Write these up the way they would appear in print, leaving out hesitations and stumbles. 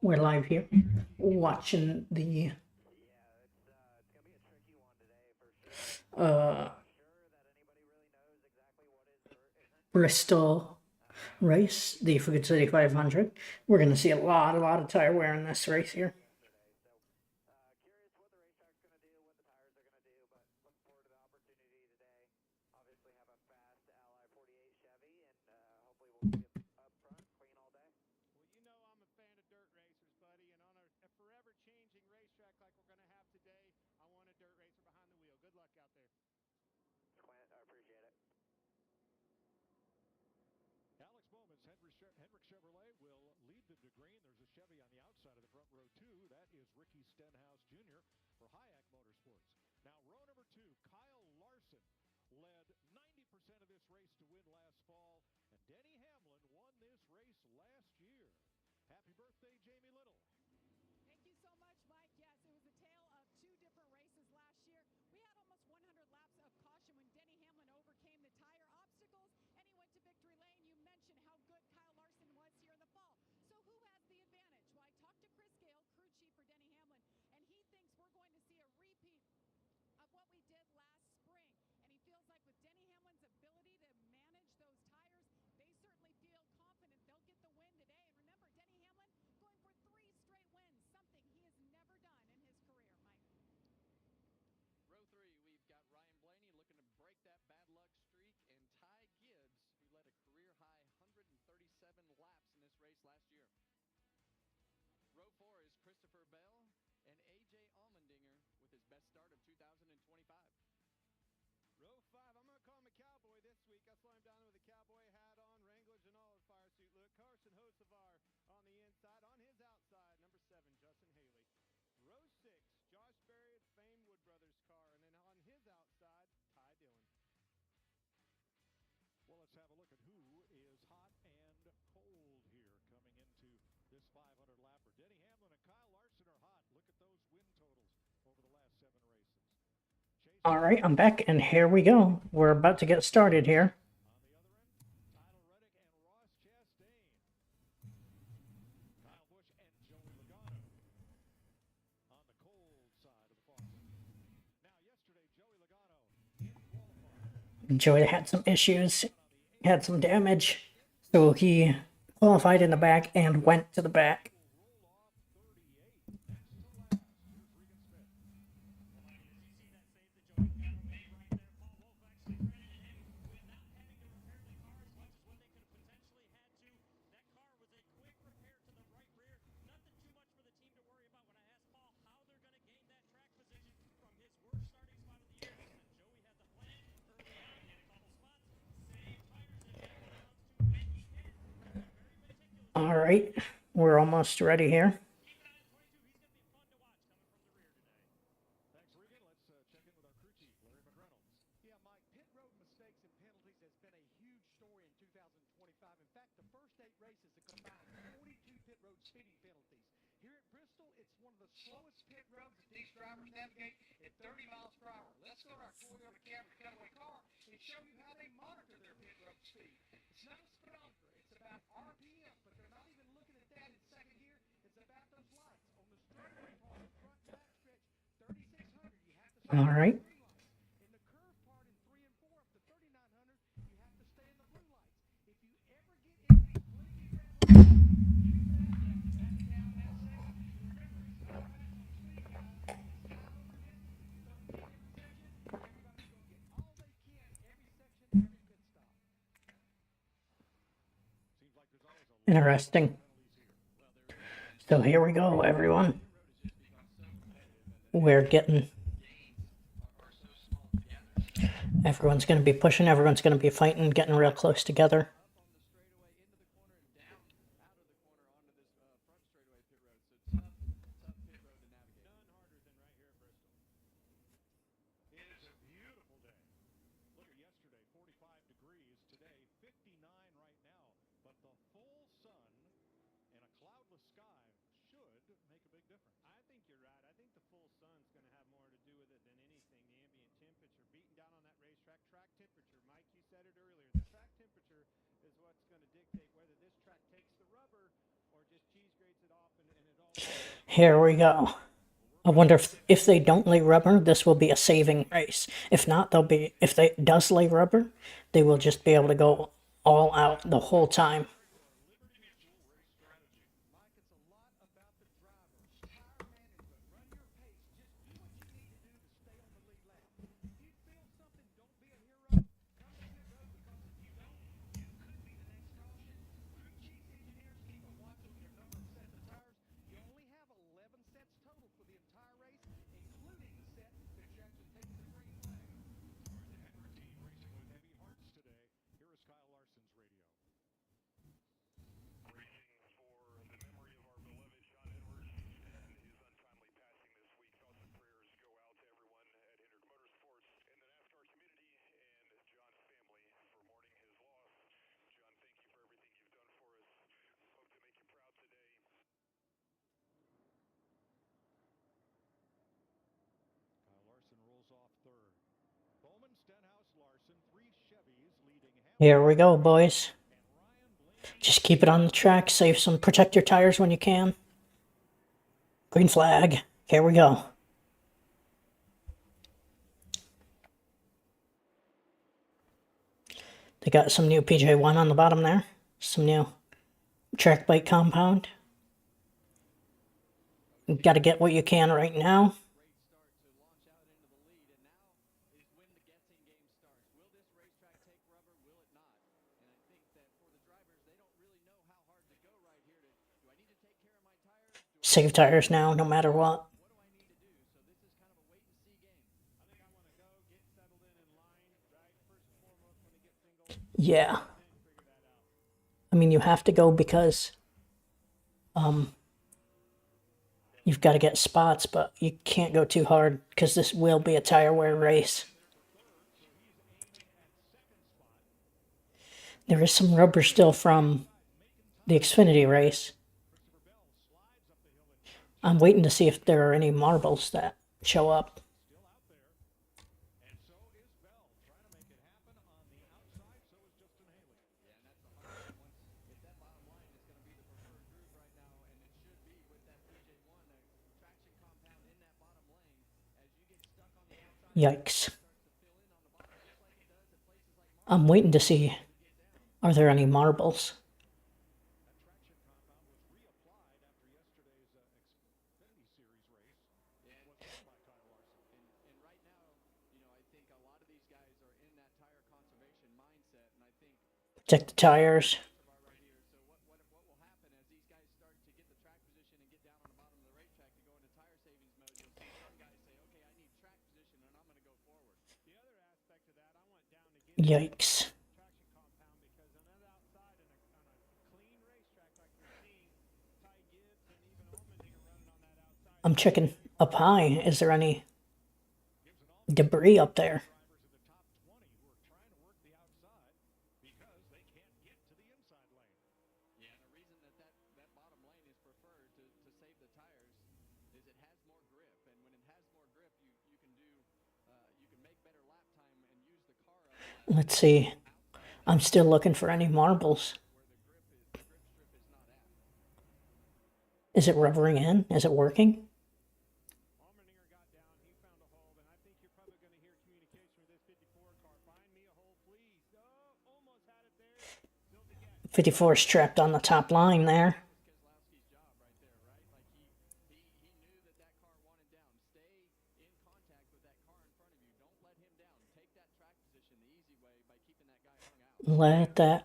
We're live here watching the uh, Bristol race, the Food City 500. We're going to see a lot of tire wear in this race here. Hendrick Chevrolet will lead them to green. There's a Chevy on the outside of the front row, too. That is Ricky Stenhouse Jr. for Hayek Motorsports. Now, row number 2, Kyle Larson led 90% of this race to win last fall, and Denny Hamlin won this race last year. Happy birthday, Jamie Little. Thank you so much, Mike. Yes, it was a tale of two different races last year. We had almost 100 laps of caution when Denny Hamlin overcame the tire obstacles, and he went to victory lane. You mentioned how good Kyle Larson was here in the fall. So who has the advantage? Well, I talked to Chris Gale, crew chief for Denny Hamlin, and he thinks we're going to see a repeat of what we did last spring. And he feels like with Denny Hamlin's ability to manage those tires, they certainly feel confident they'll get the win today. And remember, Denny Hamlin going for 3 straight wins, something he has never done in his career, Mike. Row 3, we've got Ryan Blaney looking to break that bad luck streak, and Ty Gibbs, who led a career-high 137 laps in this race last year. Row 4 is Christopher Bell and A.J. Allmendinger with his best start of 2025. Row 5, I'm going to call him a cowboy this week. I saw him down there with a cowboy hat on, Wranglers and all, his fire suit look. Carson Hocevar on the inside. On his outside, number 7, Justin Haley. Row 6, Josh Berry, the famed Wood Brothers car. And then on his outside, Ty Dillon. Well, let's have a look at who is hot and cold here coming into this 500 lapper. Denny Hamlin and Kyle Larson are hot. Look at those win totals over the last 7 races. All right, I'm back, and here we go. We're about to get started here. On the other end, Tyler Reddick and Ross Chastain. Kyle Busch and Joey Logano on the cold side of the faucet. Now, yesterday, Joey Logano in qualifying. Joey had some issues, had some damage, so he qualified in the back and went to the back. Roll off 38. Next to last, here's Regan Smith. All right, we're almost ready here. Thanks, Regan. Let's check in with our crew chief, Larry McReynolds. Yeah, Mike, pit road mistakes and penalties has been a huge story in 2025. In fact, the first 8 races have combined 42 pit road speeding penalties. Here at Bristol, it's one of the slowest pit roads that these drivers navigate at 30 miles per hour. Let's go to our Toyota Camry cutaway car and show you how they monitor their pit road speed. It's not a speedometer. It's about RPM, but they're not even looking at that in second gear. It's about those lights on the straightaway part, the front and back stretch, 3,600. You have to stay All right. in the green lights. In the curve part in 3 and 4 up to 3,900, you have to stay in the blue lights. If you ever get in these blinking red lights, you back down that second. Remember, it's not about the speed, guys. It's how over this. So in every section, everybody's going to get all they can, every section, every pit stop. Seems like there's always a lot Interesting. of penalties here. So here we go, everyone. We're getting... Everyone's going to be pushing, everyone's going to be fighting, getting real close together. It is a beautiful day. Look at yesterday, 45 degrees. Today, 59 right now. But the full sun and a cloudless sky should make a big difference. I think you're right. I think the full sun's going to have more to do with it than anything. The ambient temperature beating down on that racetrack. Track temperature, Mike, you said it earlier. The track temperature Here we go. I wonder if they don't lay rubber, this will be a saving race. If not, they'll be, if they does lay rubber, they will just be able to go all out the whole time. Mike, it's a lot about the driver. Tire management, run your pace. Just do what you need to do to stay on the lead lap. If you feel something, don't be a hero. Come to pit road because if you don't, you could be the next caution. Crew chief engineers keep a watch on your number of sets of tires. You only have 11 sets total for the entire race, including the set that you actually take to the green flag. The Henry team racing with heavy hearts today. Here is Kyle Larson's radio. Racing for the memory of our beloved John Edwards and his untimely passing this week. Thoughts and prayers go out to everyone at Hendrick Motorsports and the NASCAR community and John's family for mourning his loss. John, thank you for everything you've done for us. Hope to make you proud today. Kyle Larson rolls off third. Bowman, Stenhouse, Larson, 3 Chevys leading Here we go, boys. and Ryan Blaney. Just keep it on the track, save some, protect your tires when you can. Green flag. Here we go. They got some new PJ1 on the bottom there. Some new track bike compound. You gotta get what you can right now. Great start to launch out into the lead, and now is when the guessing game starts. Will this racetrack take rubber? Will it not? And I think that for the drivers, they don't really know how hard to go right here. Do I need to take care of my tires? Save tires now, no matter what. What do I need to do? So this is kind of a wait and see game. I think I want to go get settled in line, right? First and foremost, when they get single, Yeah. then figure that out. I mean, you have to go because you've got to get spots, but you can't go too hard because this will be a tire wear race. There is some rubber still from the Xfinity race. I'm waiting to see if there are any marbles that show up. Still out there. And so is Bell trying to make it happen on the outside. So is Justin Haley. Yeah, and that's the hard one. If that bottom line is going to be the preferred group right now, and it should be with that PJ1, a traction compound in that bottom lane, as you get stuck on the outside, Yikes. it starts to fill in on the bottom, just like it does at places like I'm waiting to see, are there any marbles? That traction compound was reapplied after yesterday's Xfinity Series race. Yeah, Was won by Kyle Larson. and right now, I think a lot of these guys are in that tire conservation mindset, and I think Protect the tires. bar right here. So what will happen as these guys start to get the track position and get down on the bottom of the racetrack to go into tire savings mode? You'll see some guys say, "Okay, I need track position, and I'm going to go forward." The other aspect of that, I went down to get Yikes. traction compound because on that outside on a clean racetrack like we're seeing, Ty Gibbs and even Allmendinger running on that outside. I'm checking up high. Is there any Gibbs and all debris up there? drivers in the top 20 who are trying to work the outside because they can't get to the inside lane. Yeah, and the reason that bottom lane is preferred to save the tires is it has more grip, and when it has more grip, you can do you can make better lap time and use the car up Let's see. I'm still looking for any marbles. where the grip strip is not at. Is it rubbering in? Is it working? Allmendinger got down, he found a hole, and I think you're probably going to hear communication with this 54 car. Find me a hole, please. Oh, almost had it there. Still to get. 54 is trapped on the top line there. Keselowski's job right there, right? Like he knew that car wanted down. Stay in contact with that car in front of you. Don't let him down. Take that track position the easy way by keeping that guy hung out. Let that.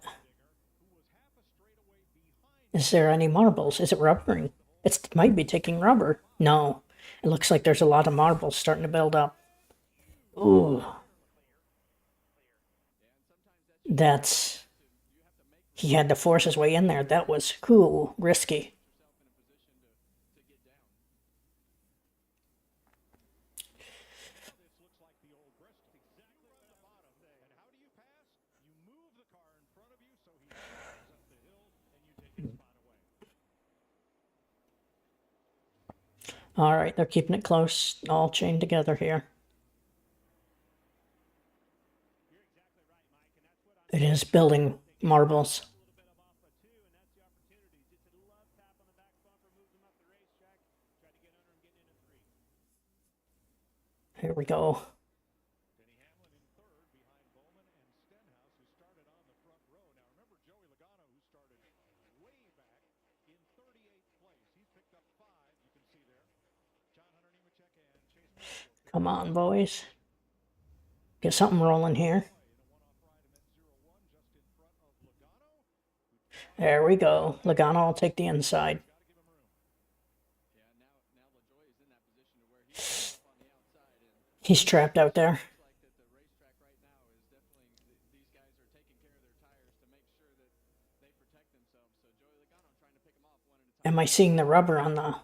Who was half a straightaway behind. Is there any marbles? Is it rubbering? It might be taking rubber. No. It looks like there's a lot of marbles starting to build up. Ooh. That's. He had to force his way in there. That was cool, risky. Yourself in a position to get down. This looks like the old Bristol. Exactly run the bottom. And how do you pass? You move the car in front of you so he drives up the hill and you take his spot away. All right, they're keeping it close, all chained together here. You're exactly right, Mike, and that's what It is building marbles. a little bit of alpha too, and that's the opportunities. It's a love tap on the back bumper, moves them up the racetrack, try Here we go. Denny Hamlin in third behind Bowman and Stenhouse, who started on the front row. Now remember Joey Logano, who started way back in 38th place. He's picked up 5, you can see there. John Hunter Nemechek and Chase Briscoe Come on, boys. Get something rolling here. in a one-off ride in that 0-1 just in front of Logano. There we go. Logano will take the inside. Got to give him room. Yeah, now LaJoy is in that position to where he's up on the outside, and He's trapped out there. looks like that the racetrack right now is definitely these guys are taking care of their tires to make sure that they protect themselves. So Joey Logano trying to pick them off one at a time. Am I seeing the rubber on the...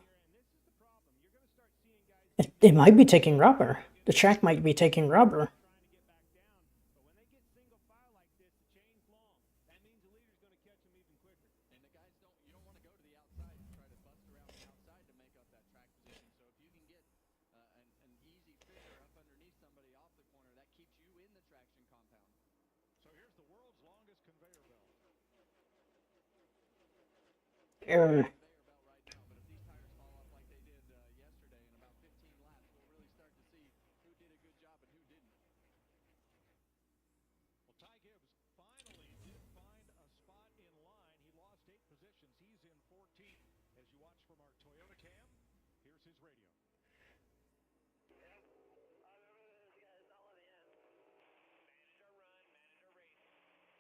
It might be taking rubber. The track might be taking rubber. And the guys you don't want to go to the outside and try to bust around the outside to make up that track position. So if you can get an easy figure up underneath somebody off the corner, that keeps you in the traction compound. So here's the world's longest conveyor belt. Err. Conveyor belt right now, but if these tires fall off like they did yesterday in about 15 laps, we'll really start to see who did a good job and who didn't. Well, Ty Gibbs finally did find a spot in line. He lost 8 positions. He's in 14th. As you watch from our Toyota cam, here's his radio. Managed our run, managed our race.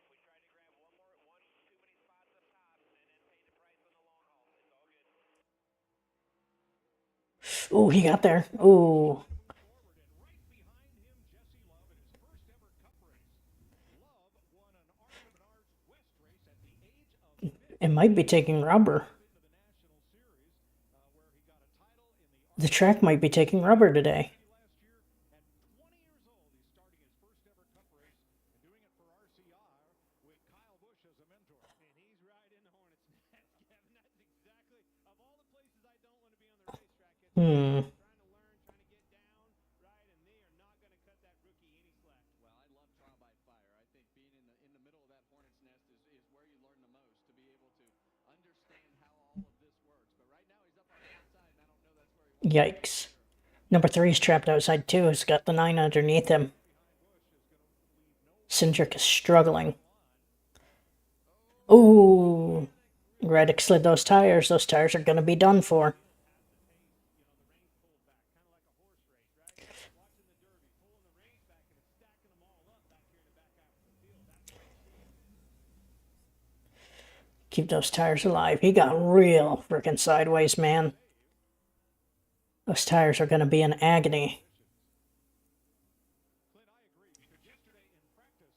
We tried to grab one too many spots up top, and then pay the price on the long haul. It's all good. Ooh, he got there. Ooh. Forward and right behind him, Jesse Love in his first ever Cup race. Love won an R&R's West race at the age of 50 It might be taking rubber. into the National Series, where he got a title in the The track might be taking rubber today. last year. At 20 years old, he's starting his first ever Cup race and doing it for RCR with Kyle Busch as a mentor. And he's right in the hornet's nest, Kevin. That's exactly, of all the places I don't want to be on the racetrack, it's Hmm. trying to learn, trying to get down, right, and they are not going to cut that rookie any slack. Well, I love trial by fire. I think being in the middle of that hornet's nest is where you learn the most, to be able to understand how all of this works. But right now he's up on the outside, and I don't know that's where he wants to be. Yikes. Number 3 is trapped outside too. He's got the 9 underneath him. Cindric is struggling. Ooh. Reddick slid those tires. Those tires are going to be done for. Keep those tires alive. He got real freaking sideways, man. Those tires are going to be in agony. Clint, I agree, because yesterday in practice,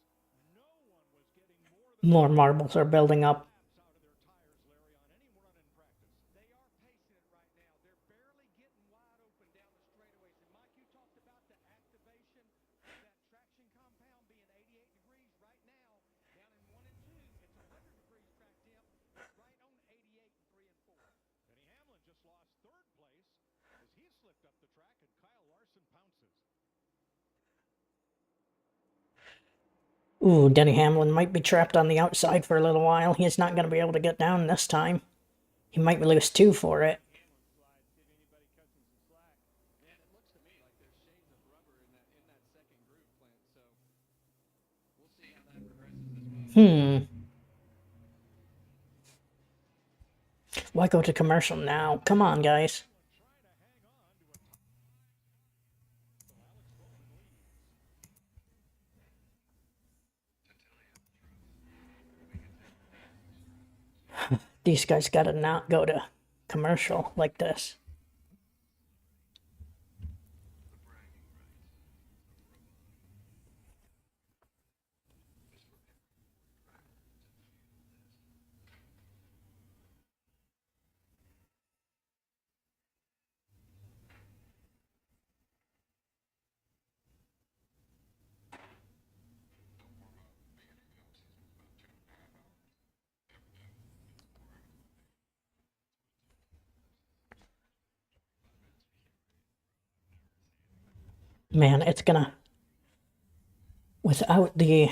no one was getting more than More marbles are building up. laps out of their tires, Larry, on any run in practice. They are pacing it right now. They're barely getting wide open down the straightaways. And Mike, you talked about the activation of that traction compound being 88 degrees right now. Down in 1 and 2, it's 100 degrees track temp. It's right on 88 in 3 and 4. Denny Hamlin just lost 3rd place as he slipped up the track, and Kyle Larson pounces. Ooh, Denny Hamlin might be trapped on the outside for a little while. He's not going to be able to get down this time. He might lose 2 for it. Man, it looks to me like there's shades of rubber in that second group, Clint. So we'll see how that progresses as well. Why go to commercial now? Come on, guys. These guys gotta not go to commercial like this. Man, it's gonna... Without the...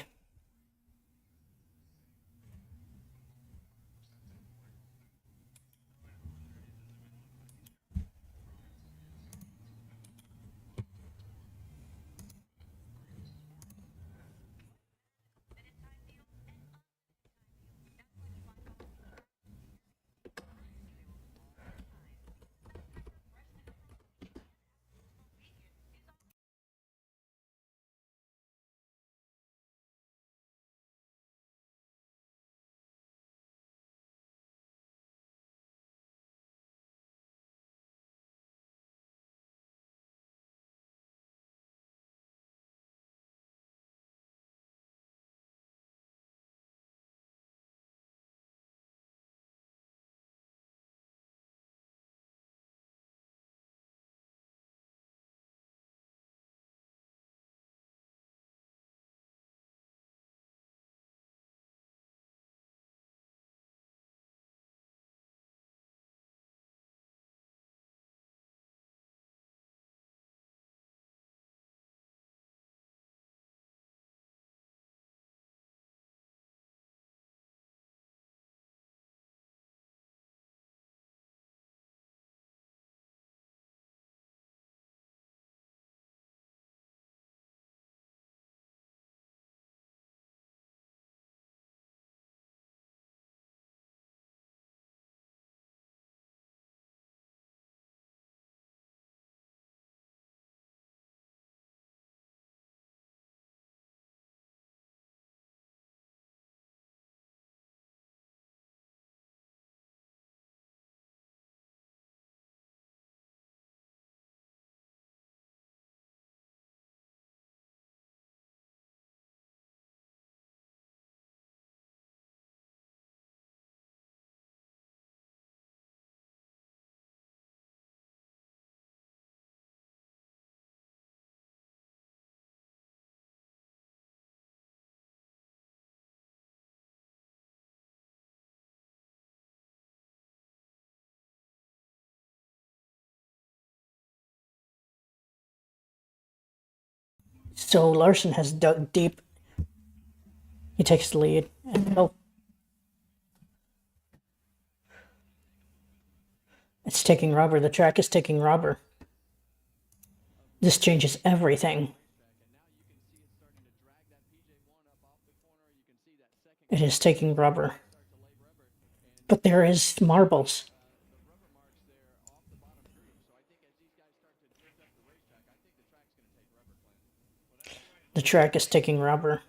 So Larson has dug deep. He takes the lead. Oh, it's taking rubber. The track is taking rubber. This changes everything. It is taking rubber. But there is marbles. The track is taking rubber.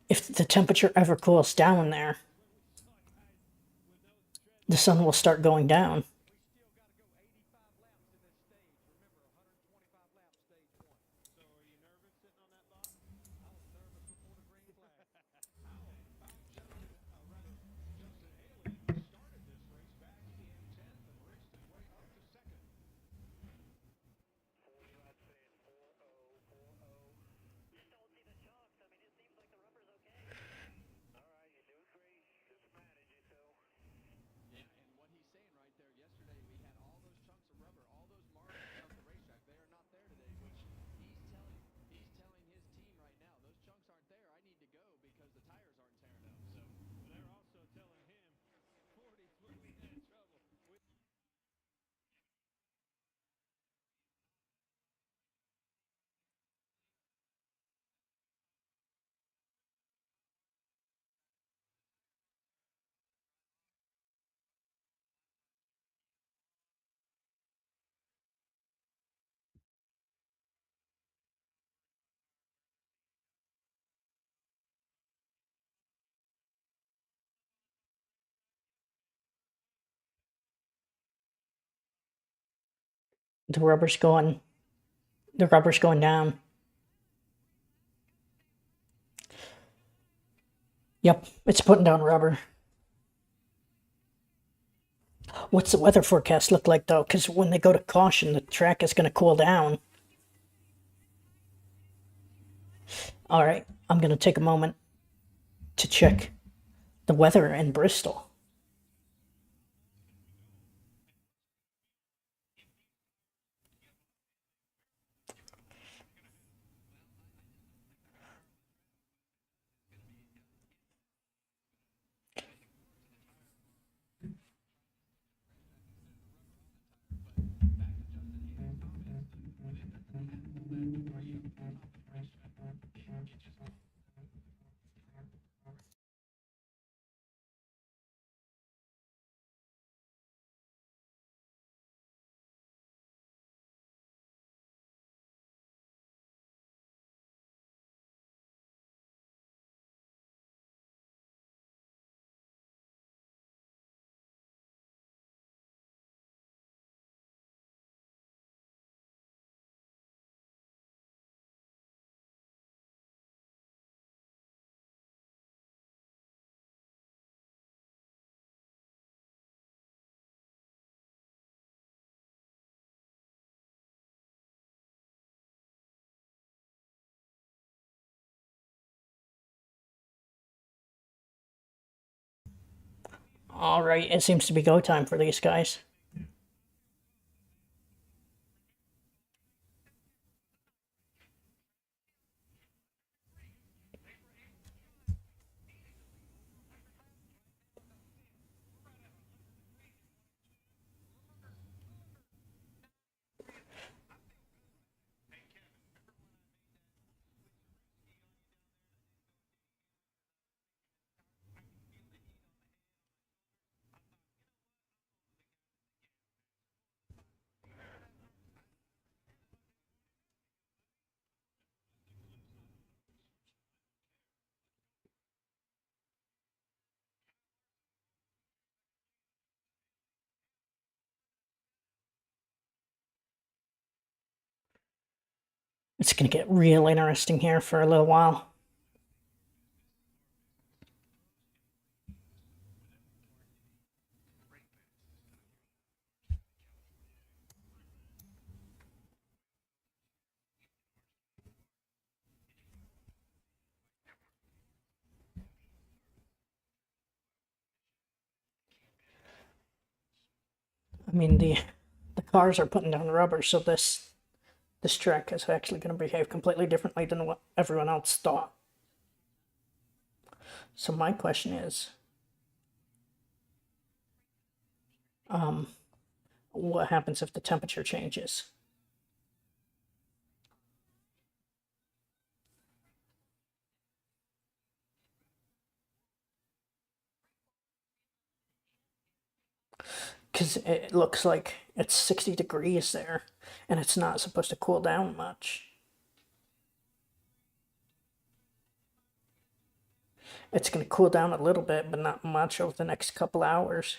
If the temperature ever cools down there, the sun will start going down. The rubber's going. The rubber's going down. Yep, it's putting down rubber. What's the weather forecast look like though? Because when they go to caution, the track is going to cool down. All right, I'm going to take a moment to check the weather in Bristol. All right, it seems to be go time for these guys. It's going to get real interesting here for a little while. mean, the cars are putting down rubber, so this track is actually going to behave completely differently than what everyone else thought. So my question is, what happens if the temperature changes? Because it looks like it's 60 degrees there, and it's not supposed to cool down much. It's going to cool down a little bit, but not much over the next couple hours.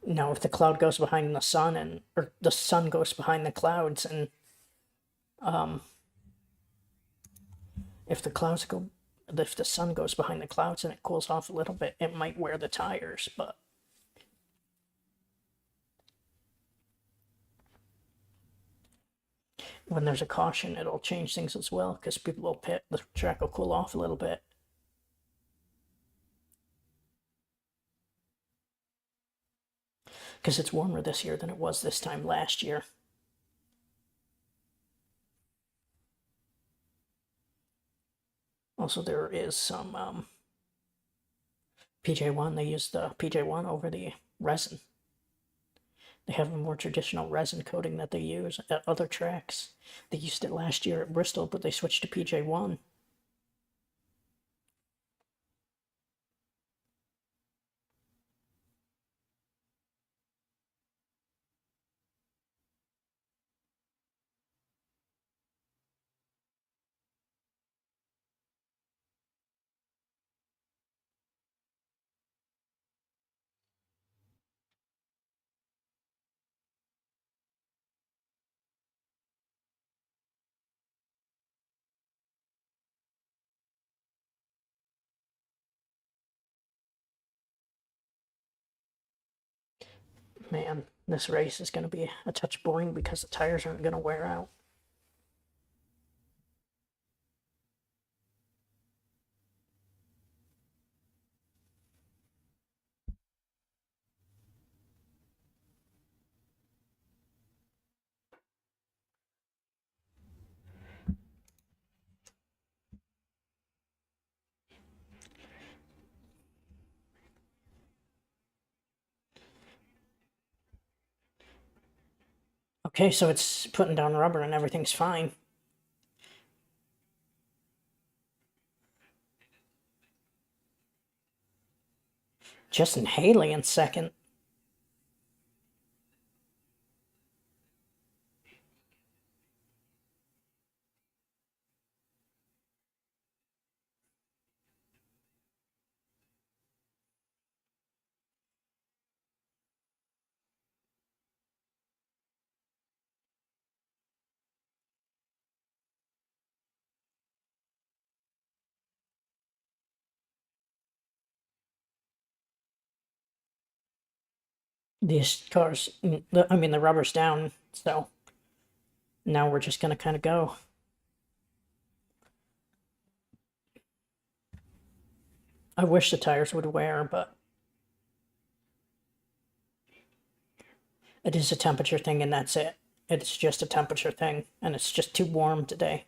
Now, if the cloud goes behind the sun, or the sun goes behind the clouds, and if the sun goes behind the clouds and it cools off a little bit, it might wear the tires, but when there's a caution, it'll change things as well, because people will pit, the track will cool off a little bit. Because it's warmer this year than it was this time last year. Also, there is some PJ1. They use the PJ1 over the resin. They have a more traditional resin coating that they use at other tracks. They used it last year at Bristol, but they switched to PJ1. Man, this race is going to be a touch boring because the tires aren't going to wear out. Okay, so it's putting down rubber and everything's fine. Justin Haley in second. These cars, I mean, the rubber's down, so now we're just gonna kind of go. I wish the tires would wear, but it is a temperature thing, and that's it. It's just a temperature thing, and it's just too warm today.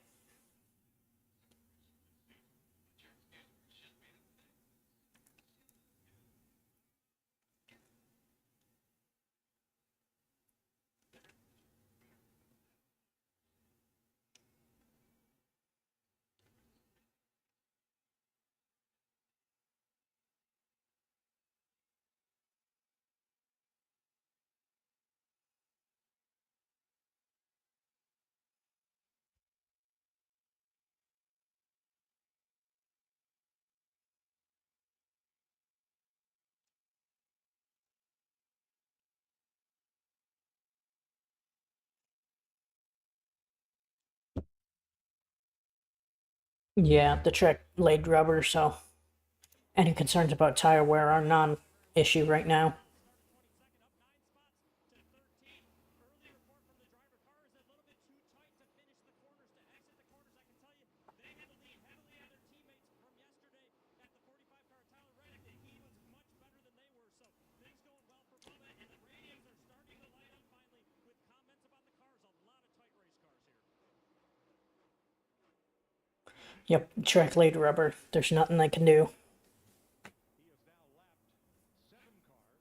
Yeah, the track laid rubber, so any concerns about tire wear are non-issue right now. Yep, track laid rubber. There's nothing they can do. He has now lapped 7 cars,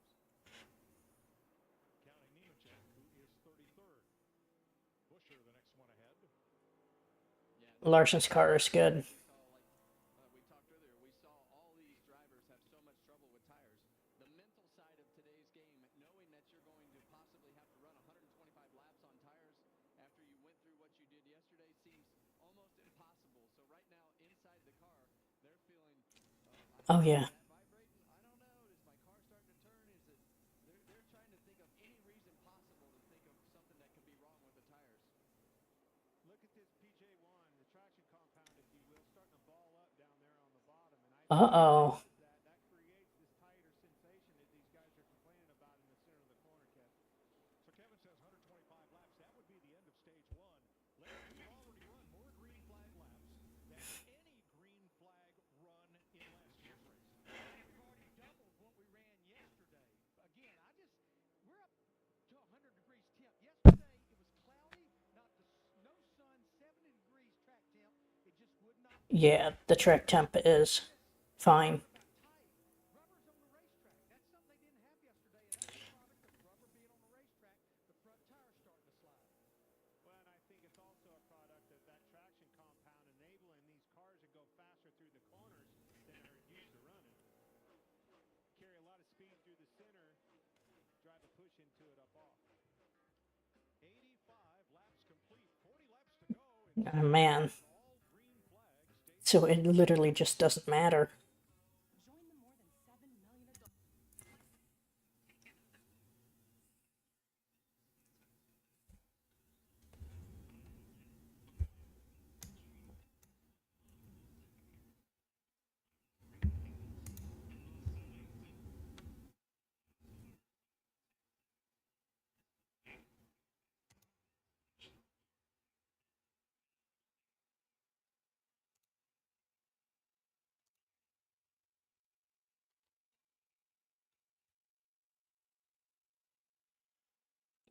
counting Nemechek, who is 33rd. Busher, the next one ahead. Yeah, Larson's car is good. we saw, like we talked earlier, we saw all these drivers have so much trouble with tires. The mental side of today's game, knowing that you're going to possibly have to run 125 laps on tires after you went through what you did yesterday, seems almost impossible. So right now, inside the car, they're feeling, Oh yeah. is that vibrating? I don't know. Is my car starting to turn? Is it? They're trying to think of any reason possible to think of something that could be wrong with the tires. Look at this PJ1, the traction compound, if you will, starting to ball up down there on the bottom. And I Uh-oh. that creates this tighter sensation that these guys are complaining about in the center of the corner, Kevin. So Kevin says 125 laps. That would be the end of stage 1. Larry, you've already run more green flag laps than any green flag run in last year's race. And we've already doubled what we ran yesterday. Again, we're up to 100 degrees temp. Yesterday, it was cloudy, no sun, 70 degrees track temp. It just would not. Yeah, the track temp is fine. About tight. Rubber's on the racetrack. That's something they didn't have yesterday, and that's a product of rubber being on the racetrack. The front tires starting to slide. Well, and I think it's also a product of that traction compound enabling these cars to go faster through the corners than they're used to running. Carry a lot of speed through the center, drive a push into it up off. 85 laps complete. 40 laps to go. Oh, man. All green flag stage. So it literally just doesn't matter. Join the more than 7 million adults.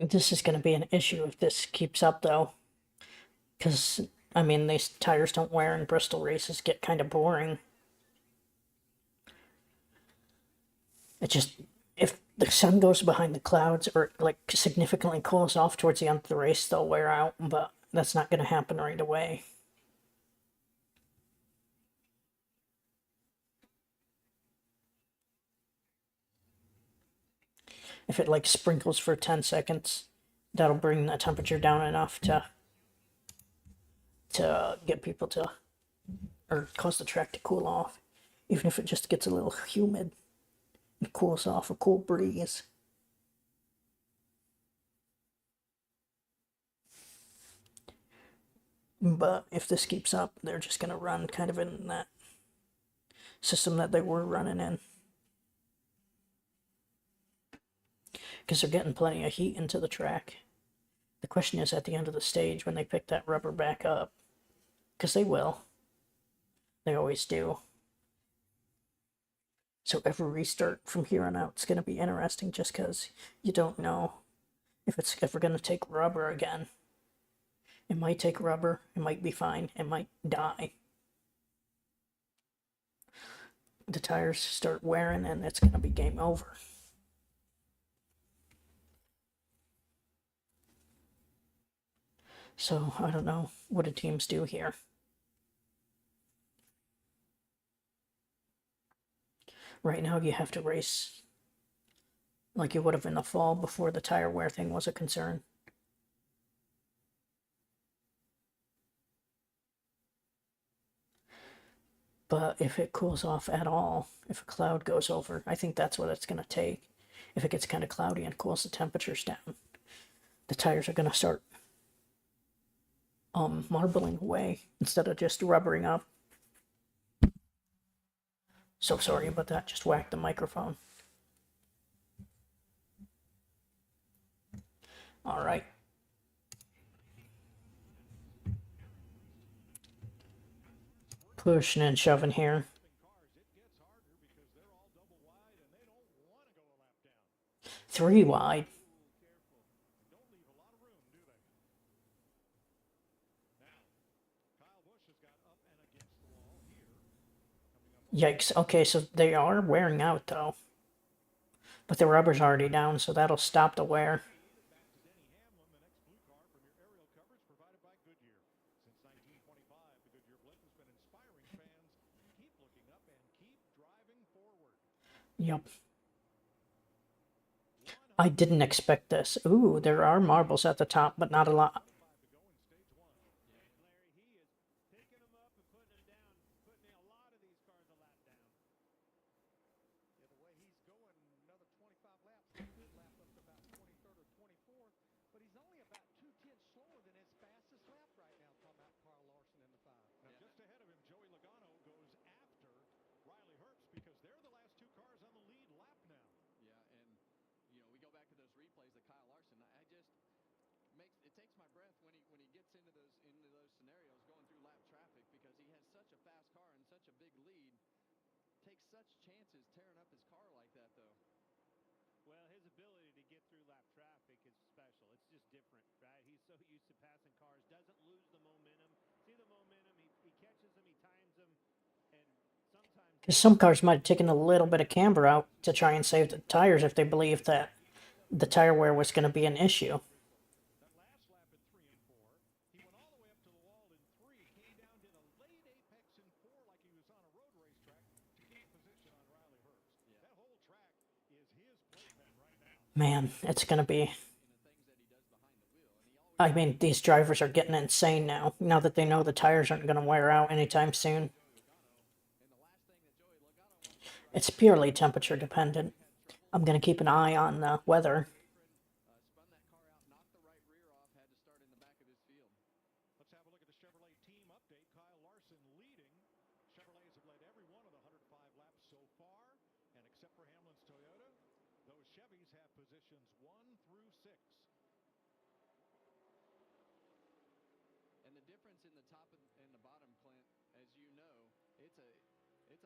This is going to be an issue if this keeps up, though. Because, I mean, these tires don't wear and Bristol races get kind of boring. It just, if the sun goes behind the clouds or, like, significantly cools off towards the end of the race, they'll wear out, but that's not going to happen right away. If it, like, sprinkles for 10 seconds, that'll bring the temperature down enough to get people to, or cause the track to cool off, even if it just gets a little humid. It cools off, a cool breeze. But if this keeps up, they're just gonna run kind of in that system that they were running in. Because they're getting plenty of heat into the track. The question is at the end of the stage when they pick that rubber back up. Because they will. They always do. So every restart from here on out is going to be interesting just because you don't know if it's ever going to take rubber again. It might take rubber. It might be fine. It might die. The tires start wearing and it's going to be game over. So I don't know. What do teams do here? Right now you have to race like you would have in the fall before the tire wear thing was a concern. But if it cools off at all, if a cloud goes over, I think that's what it's going to take. If it gets kind of cloudy and cools the temperatures down, the tires are going to start marbling away instead of just rubbering up. So sorry about that, just whacked the microphone. All right. Pushing and shoving here. Cars, it gets harder because they're all double wide and they don't want to go a lap down. 3 wide. Careful. Don't leave a lot of room, do they? Now, Kyle Busch has got up and against the Yikes. Okay, so they are wearing out though. But the rubber's already down, so that'll stop the wear. Back to Denny Hamlin, the next blue car from your aerial coverage provided by Goodyear. Since 1925, the Goodyear blimp has been inspiring fans. Keep looking up and keep driving forward. Yep. I didn't expect this. Ooh, there are marbles at the top, but not a lot. 5 to go in stage 1. Yeah, Larry, he is picking them up and putting them down, putting a lot of these cars a lap down. Yeah, the way he's going, another 25 laps, he could lap up to about 23rd or 24th, but he's only about 2/10 slower than his fastest lap right now, talking about Carl Larson in the 5. Now, just ahead of him, Joey Logano goes after Riley Herbst because they're the last 2 cars on the lead lap now. Yeah, and we go back to those replays of Kyle Larson. I just takes my breath when he gets into those scenarios going through lap traffic because he has such a fast car and such a big lead. Takes such chances tearing up his car like that, though. Well, his ability to get through lap traffic is special. It's just different, right? He's so used to passing cars, doesn't lose the momentum. See the momentum, he catches them, he times them, and sometimes... Because some cars might have taken a little bit of camber out to try and save the tires if they believed that the tire wear was going to be an issue. That last lap in 3 and 4, he went all the way up to the wall in 3, came down, did a late apex in 4 like he was on a road racetrack to gain position on Riley Herbst. Yeah. That whole track is his playpen right now. Man, it's going to be... In the things that he does behind the wheel, and he always I mean, these drivers are getting insane now that they know the tires aren't going to wear out anytime soon. and the last thing that Joey Logano wants to do It's purely temperature dependent. I'm going to keep an eye on the weather. spun that car out, knocked the right rear off, had to start in the back of his field. Let's have a look at the Chevrolet team update. Kyle Larson leading. Chevrolets have led every one of the 105 laps so far. And except for Hamlin's Toyota, those Chevys have positions 1 through 6. And the difference in the top and the bottom, Clint, as you know, it's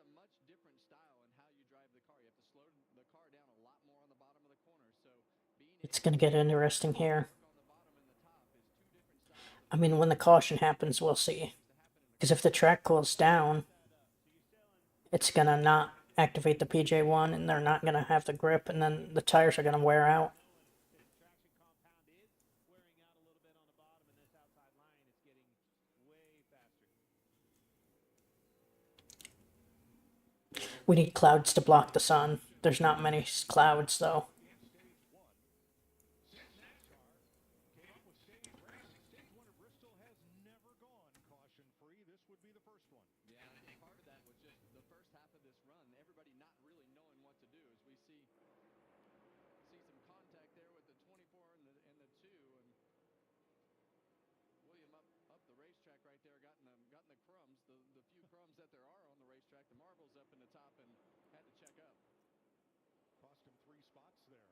a much different style in how you drive the car. You have to slow the car down a lot more on the bottom of the corner. So being It's going to get interesting here. on the bottom and the top is 2 different styles I mean, when the caution happens, we'll see. Because if the track cools down, it's going to not activate the PJ1 and they're not going to have the grip and then the tires are going to wear out. His traction compound is wearing out a little bit on the bottom, and this outside line is getting way faster. We need clouds to block the sun. There's not many clouds, though. In stage 1. Since NASCAR came up with stage racing, stage 1 of Bristol has never gone caution-free. This would be the first one. Yeah, I think part of that was just the first half of this run, everybody not really knowing what to do. As we see some contact there with the 24 and the 2, and William up the racetrack right there, gotten the crumbs, the few crumbs that there are on the racetrack, the marbles up in the top, and had to check up. Cost him 3 spots there.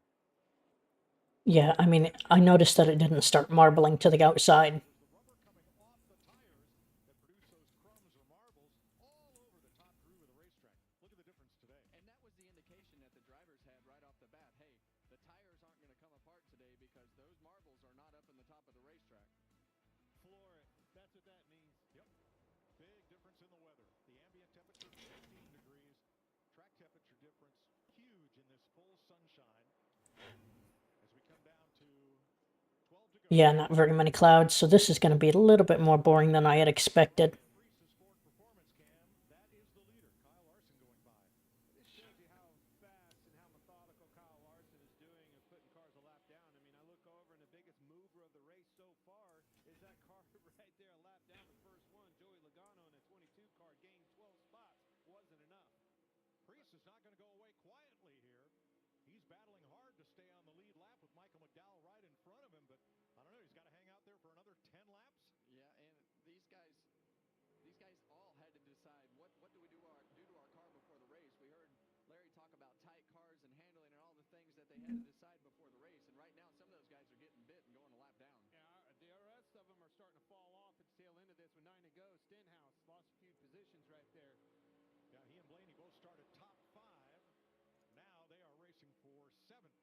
Yeah, I mean, I noticed that it didn't start marbling to the outside. The rubber coming off the tires that produce those crumbs or marbles all over the top groove of the racetrack. Look at the difference today. And that was the indication that the drivers had right off the bat. Hey, the tires aren't going to come apart today because those marbles are not up in the top of the racetrack. Floor it. That's what that means. Yep. Big difference in the weather. The ambient temperature 15 degrees. Track temperature difference huge in this full sunshine. As we come down to 12 to go. Yeah, not very many clouds, so this is going to be a little bit more boring than I had expected. Priest's Ford Performance Cam, that is the leader. Kyle Larson going by. This shows you how fast and how methodical Kyle Larson is doing of putting cars a lap down. I mean, I look over, and the biggest mover of the race so far is that car right there, a lap down, the first one. Joey Logano in a 22 car gained 12 spots. Wasn't enough. Priest is not going to go away quietly here. He's battling hard to stay on the lead lap with Michael McDowell right in front of him, but I don't know, he's got to hang out there for another 10 laps. Yeah, and these guys all had to decide what do we do to our car before the race. We heard Larry talk about tight cars and handling and all the things that they had to decide before the race. And right now, some of those guys are getting bit and going a lap down. Yeah, the rest of them are starting to fall off at the tail end of this with 9 to go. Stenhouse lost a few positions right there. Yeah, he and Blaney both started top 5. Now they are racing for 7th.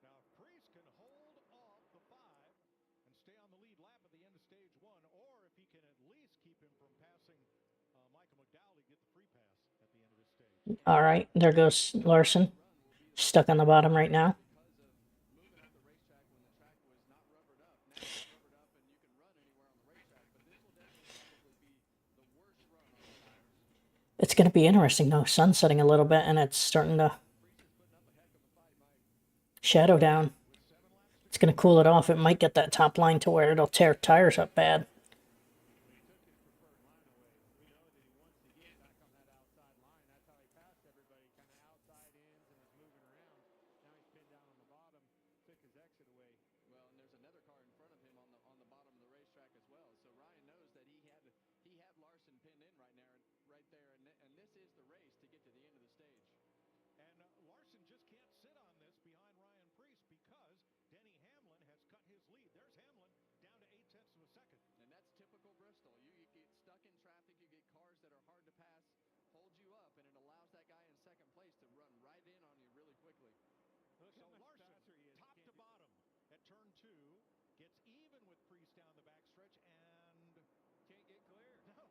Now, if Priest can hold off the 5 and stay on the lead lap at the end of stage 1, or if he can at least keep him from passing McDowell to get the free pass at the end of this stage. All right, there goes Larson. Stuck on the bottom right now. Because of moving up the racetrack when the track was not rubbered up. Now it's rubbered up and you can run anywhere on the racetrack, but this will definitely probably be the worst run on the tires. It's going to be interesting though. Sun's setting a little bit and it's starting to shadow down. It's going to cool it off. It might get that top line to where it'll tear tires up bad. Well, and there's another car in front of him on the bottom of the racetrack as well. So Ryan knows that he had Larson pinned in right now, right there, and this is the race to get to the end of the stage. And Larson just can't sit on this behind Ryan Preece because Denny Hamlin has cut his lead. There's Hamlin down to 0.8 of a second. And that's typical Bristol. You get stuck in traffic, you get cars that are hard to pass, hold you up, and it allows that guy in second place to run right in on you really quickly. So Larson, top to bottom at turn 2, gets even with Preece down the backstretch and Can't get clear. no.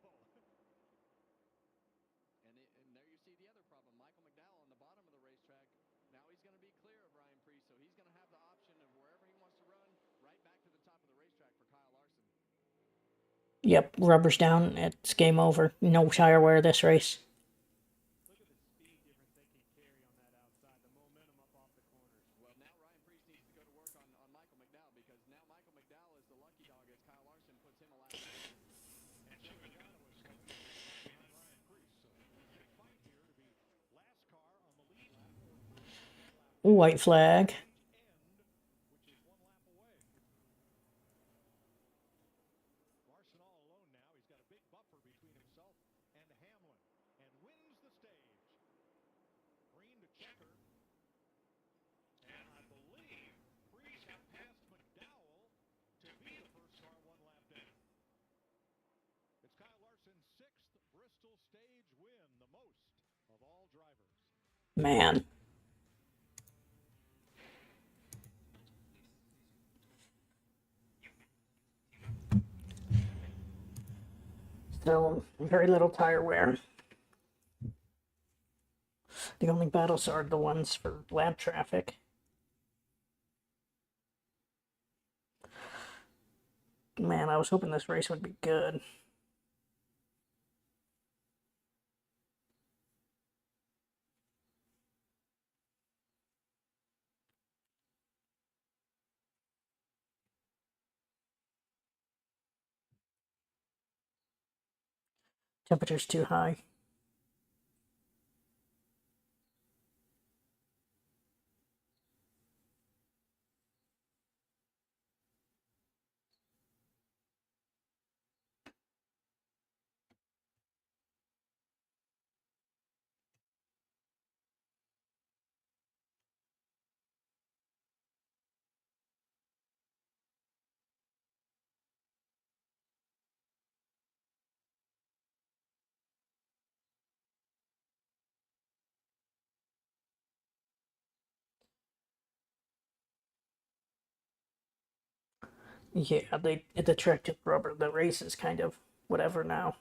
And there you see the other problem. Michael McDowell on the bottom of the racetrack. Now he's going to be clear of Ryan Preece, so he's going to have the option of wherever he wants to run, right back to the top of the racetrack for Kyle Larson. Yep, rubber's down. It's game over. No tire wear this race. Look at the speed difference they can carry on that outside. The momentum up off the corners. Well, now Ryan Preece needs to go to work on Michael McDowell because now Michael McDowell is the lucky dog as Kyle Larson puts him a lap ahead. And Joe Logano is coming behind Ryan Preece. So big fight here to be last car on the lead lap or first lap. White flag. End, which is 1 lap away. Larson all alone now. He's got a big buffer between himself and Hamlin and wins the stage. Green to checker. And I believe Preece got past McDowell to be the first car 1 lap down. It's Kyle Larson's 6th Bristol stage win, the most of all drivers. Man. So, very little tire wear. The only battles are the ones for lab traffic. Man, I was hoping this race would be good. Temperature's too high. Yeah, the trick to rubber. The race is kind of whatever now.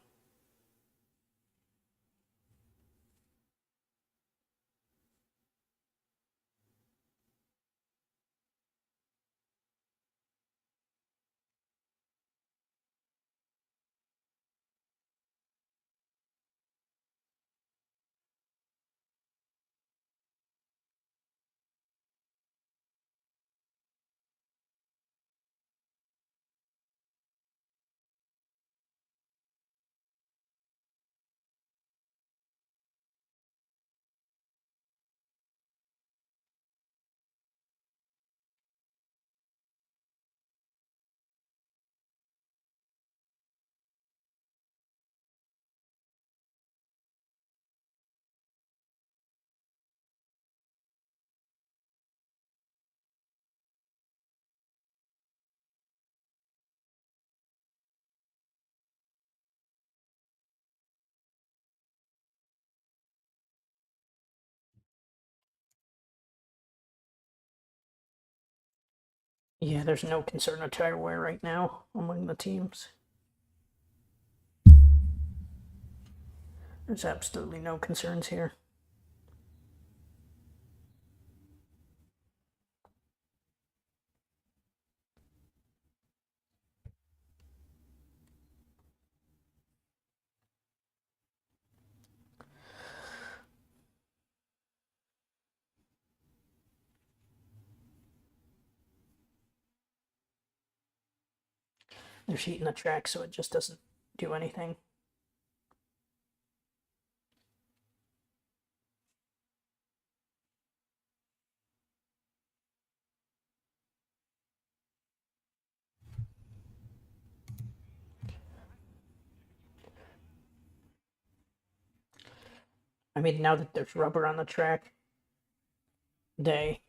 Yeah, there's no concern of tire wear right now among the teams. There's absolutely no concerns here. There's heat in the track, so it just doesn't do anything. I mean, now that there's rubber on the track, they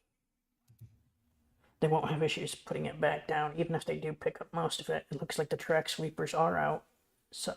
won't have issues putting it back down. Even if they do pick up most of it, it looks like the track sweepers are out. So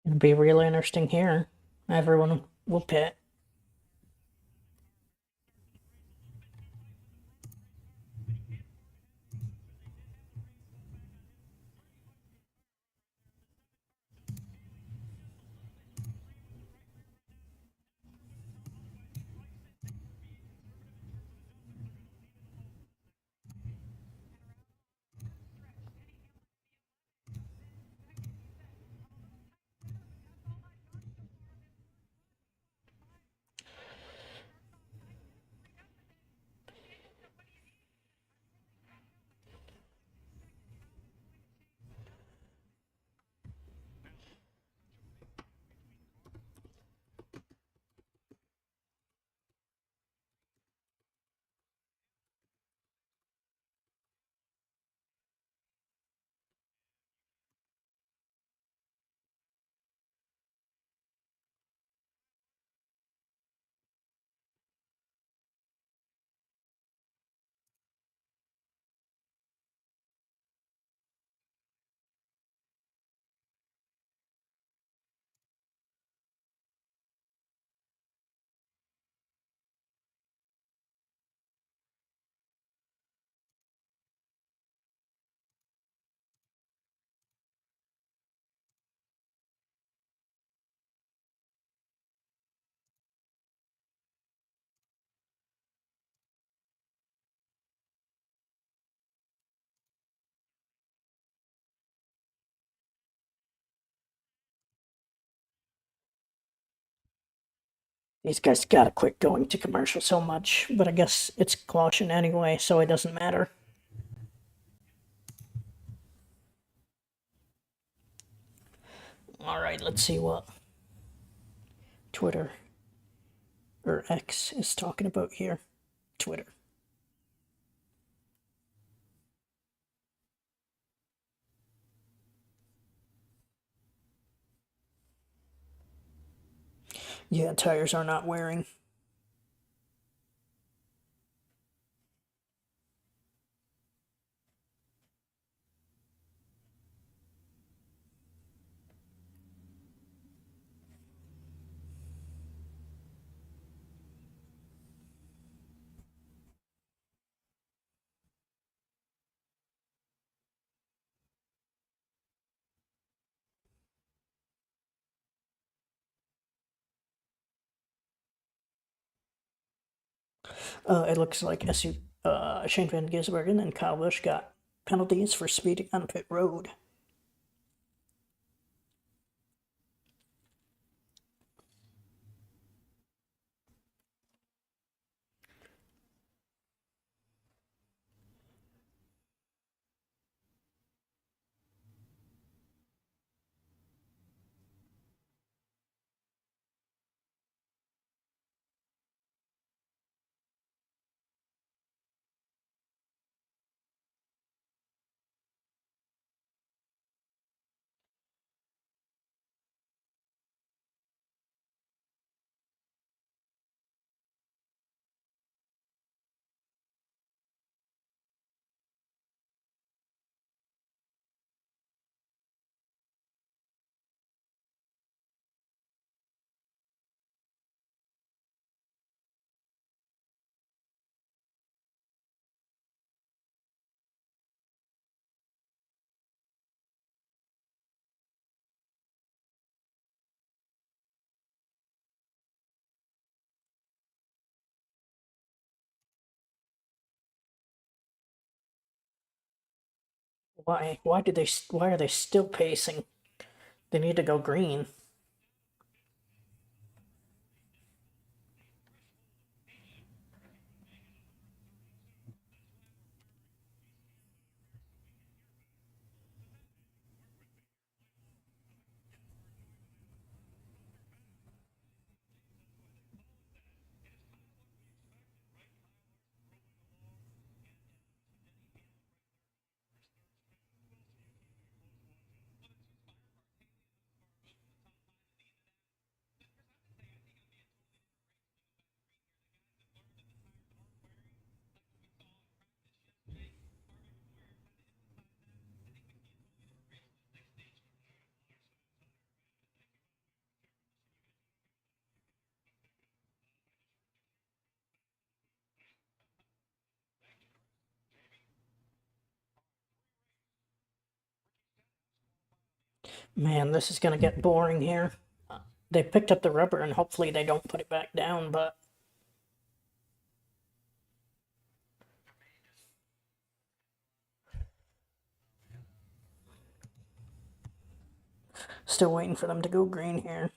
it'll be really interesting here. Everyone will pit. These guys gotta quit going to commercial so much, but I guess it's caution anyway, so it doesn't matter. Alright, let's see what Twitter or X is talking about here. Twitter. Yeah, tires are not wearing. It looks like Shane Van Gisbergen and Kyle Busch got penalties for speeding on pit road. Why? Why did they? Why are they still pacing? They need to go green. Man, this is gonna get boring here. They picked up the rubber and hopefully they don't put it back down, but still waiting for them to go green here.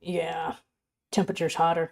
Yeah, temperature's hotter.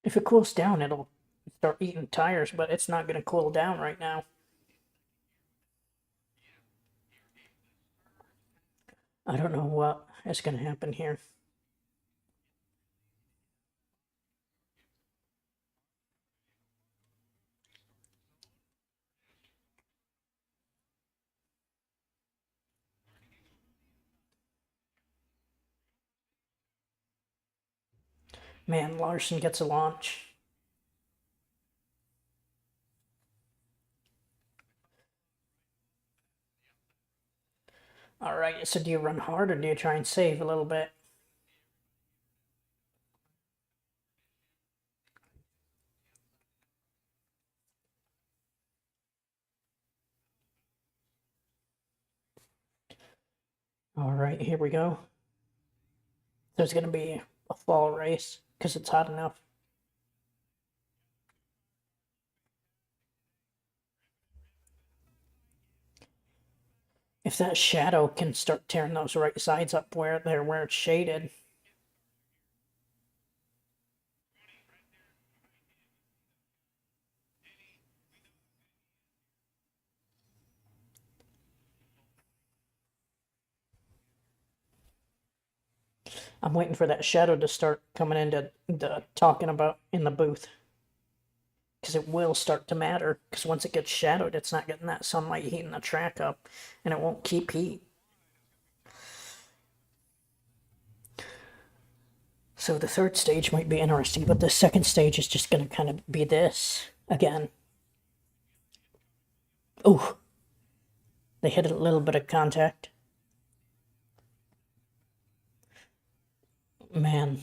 If it cools down, it'll start eating tires, but it's not going to cool down right now. I don't know what is going to happen here. Man, Larson gets a launch. All right, so do you run hard or do you try and save a little bit? All right, here we go. There's going to be a fall race because it's hot enough. If that shadow can start tearing those right sides up where it's shaded. I'm waiting for that shadow to start coming into the talking about in the booth. Because it will start to matter. Because once it gets shadowed, it's not getting that sunlight heating the track up, and it won't keep heat. So the third stage might be interesting, but the second stage is just going to kind of be this again. Oh, they hit a little bit of contact. Man.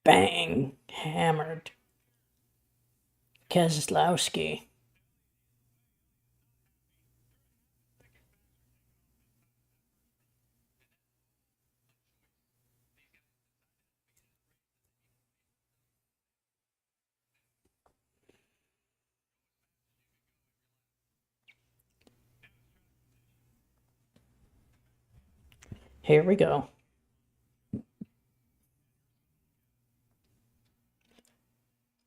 Bang! Hammered. Keselowski. Here we go.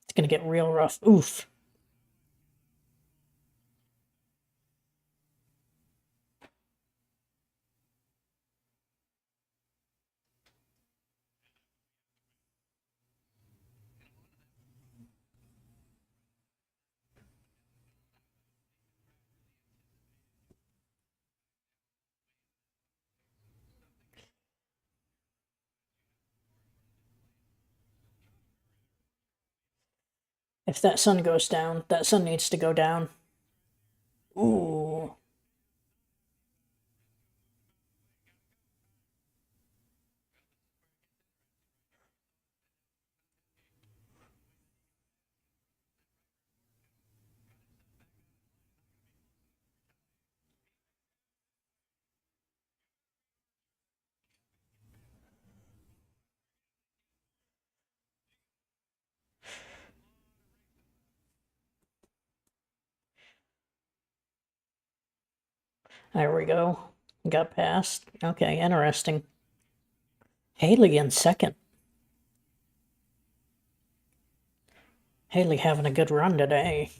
It's gonna get real rough. Oof. If that sun goes down, that sun needs to go down. Ooh. There we go. Got past. Okay, interesting. Haley in second. Haley having a good run today.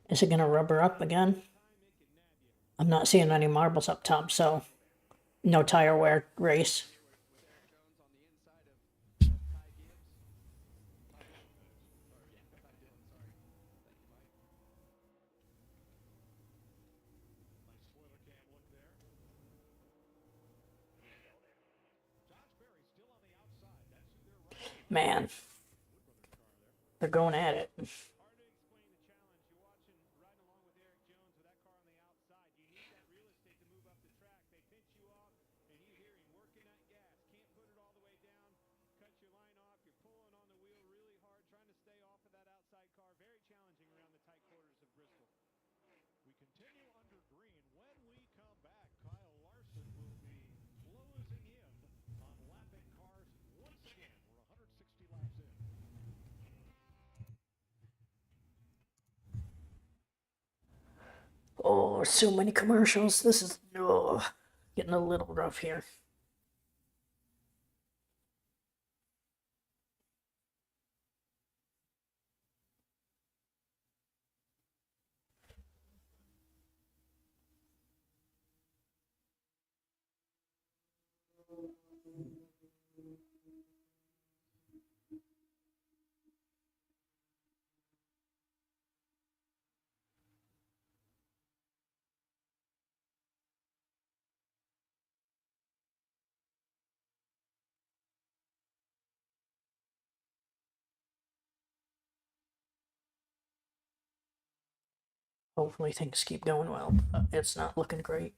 Is it gonna rubber up again? I'm not seeing any marbles up top, so no tire wear race. Man, they're going at it. Oh, so many commercials. This is getting a little rough here. Hopefully things keep going well, but it's not looking great.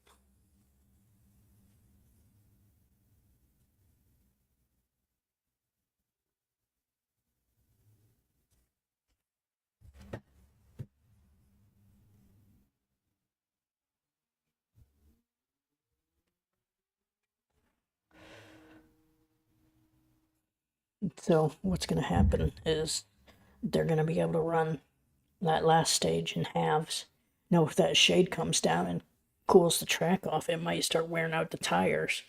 So what's going to happen is they're going to be able to run that last stage in halves. Now, if that shade comes down and cools the track off, it might start wearing out the tires.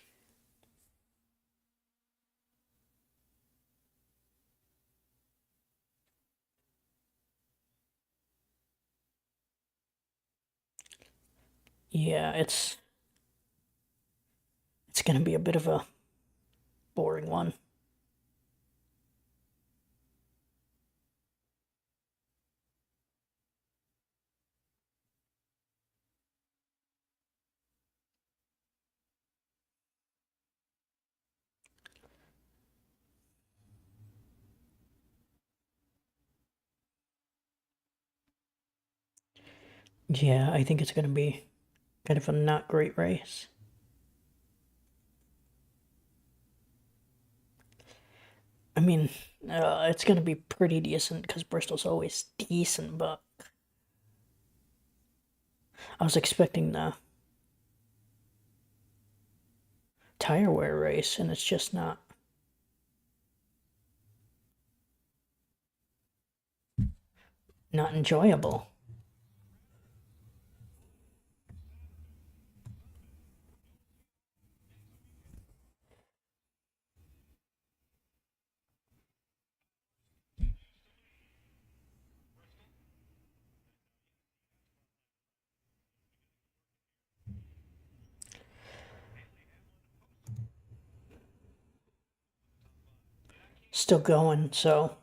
Yeah, it's going to be a bit of a boring one. Yeah, I think it's going to be kind of a not great race. I mean, it's going to be pretty decent because Bristol's always decent, but I was expecting the tire wear race, and it's just not enjoyable. Still going, so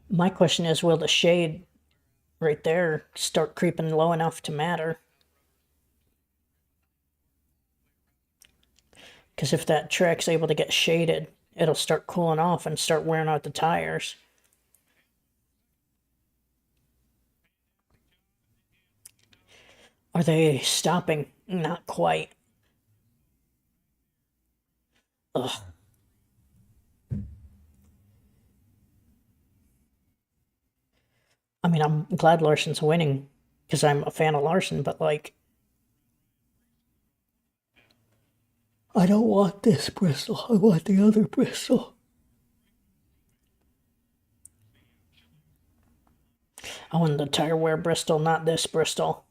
my question is, will the shade right there start creeping low enough to matter? Because if that track's able to get shaded, it'll start cooling off and start wearing out the tires. Are they stopping? Not quite. Ugh. I mean, I'm glad Larson's winning because I'm a fan of Larson, but like, I don't want this Bristol. I want the other Bristol. I want the tire wear Bristol, not this Bristol.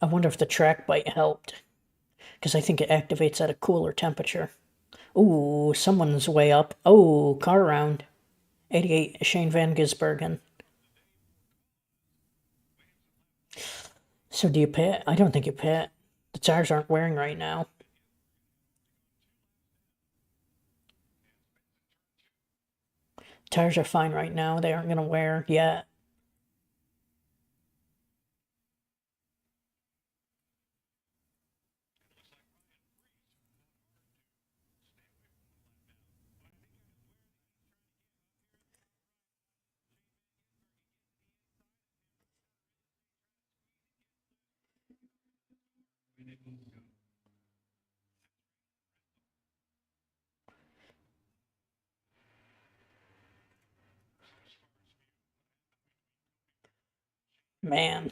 I wonder if the track bite helped because I think it activates at a cooler temperature. Ooh, someone's way up. Oh, car round. 88, Shane Van Gisbergen. So do you pit? I don't think you pit. The tires aren't wearing right now. Tires are fine right now. They aren't going to wear yet. Man,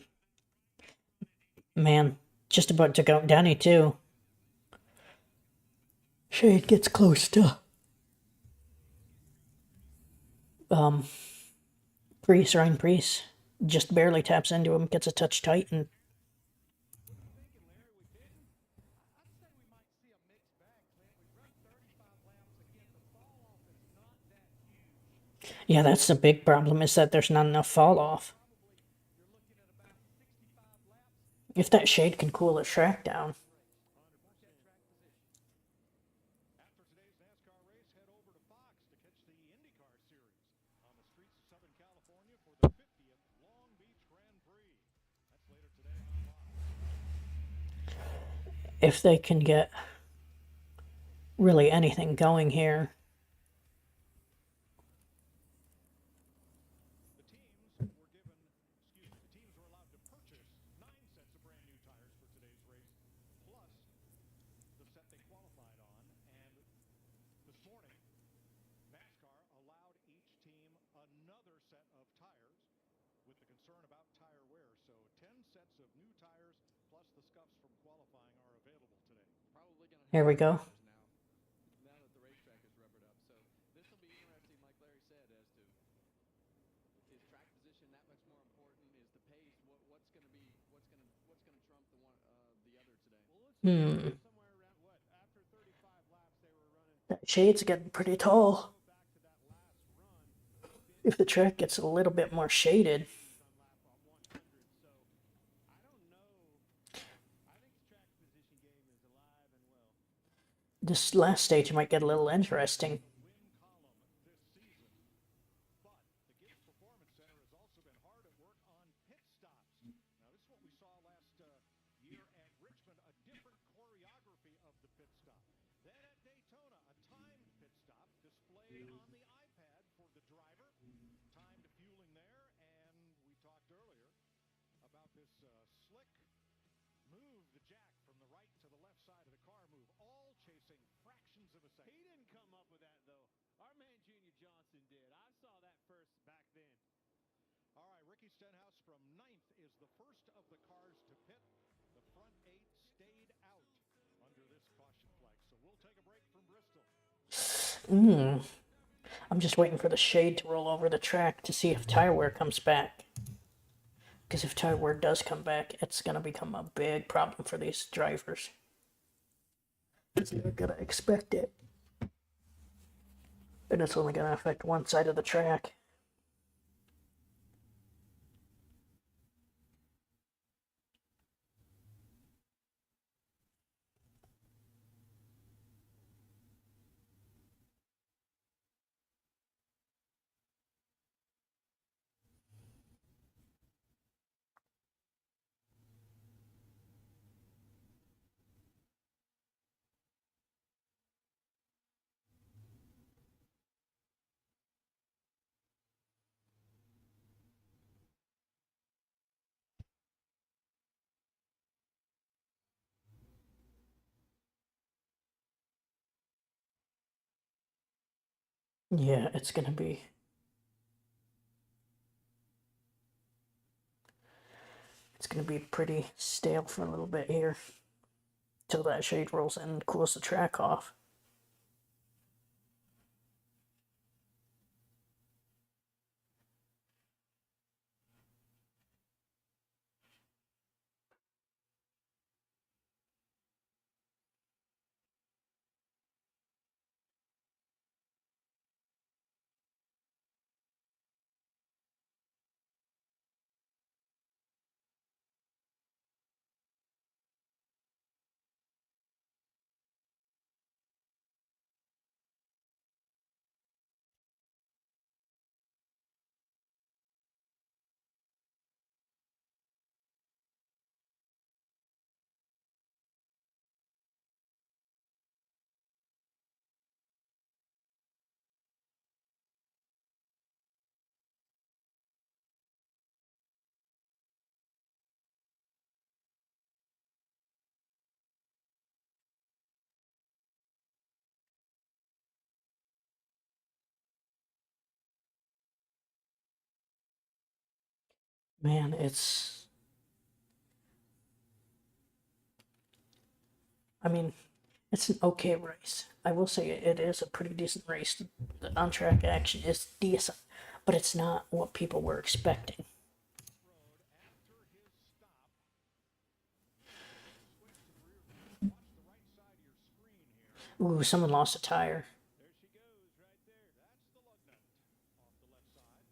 man, just about took out Danny too. Shade gets close to um Priest, Ryan Priest. Just barely taps into him, gets a touch tight, and Thinking, Larry, we didn't. I'd say we might see a mixed bag, Clint. We've run 35 laps. Again, the fall off is not that huge. yeah, that's the big problem is that there's not enough fall off. Probably you're looking at about 65 laps. If that shade can cool the track down. Mark that track position. After today's NASCAR race, head over to Fox to catch the IndyCar Series on the streets of Southern California for the 50th Long Beach Grand Prix. That's later today on Fox. If they can get really anything going here. The teams were allowed to purchase 9 sets of brand new tires for today's race, plus the set they qualified on. And this morning, NASCAR allowed each team another set of tires with the concern about tire wear. So 10 sets of new tires plus the scuffs from qualifying are available today. Probably going to Here we go. now that the racetrack is rubbered up. So this will be interesting, like Larry said, as to is track position that much more important? Is the pace what's going to be what's going to trump the other today? Well, let's see. Somewhere around what? After 35 laps, they were running. That shade's getting pretty tall. Go back to that last run. If the track gets a little bit more shaded. On lap 100. So I don't know. I think the track position game is alive and well. This last stage might get a little interesting. Win column this season. But the Gibbs Performance Center has also been hard at work on pit stops. Now, this is what we saw last year at Richmond, a different choreography of the pit stop. Then at Daytona, a timed pit stop displayed on the iPad for the driver. Timed fueling there, and we talked earlier about this slick move, the jack from the right to the left side of the car move, all chasing fractions of a second. He didn't come up with that, though. Our man Junior Johnson did. I saw that first back then. All right, Ricky Stenhouse from 9th is the first of the cars to pit. The front 8 stayed out under this caution flag. So we'll take a break from Bristol. I'm just waiting for the shade to roll over the track to see if tire wear comes back. Because if tire wear does come back, it's going to become a big problem for these drivers. Because they're going to expect it. And it's only going to affect one side of the track. Yeah, it's going to be... It's going to be pretty stale for a little bit here. Till that shade rolls in and cools the track off. Man, it's. I mean, it's an okay race. I will say it is a pretty decent race. The on track action is decent, but it's not what people were expecting. Road after his stop. Switch to the rear view. Watch the right side of your screen here. Ooh, someone lost a tire. There she goes, right there. That's the lug nut off the left side.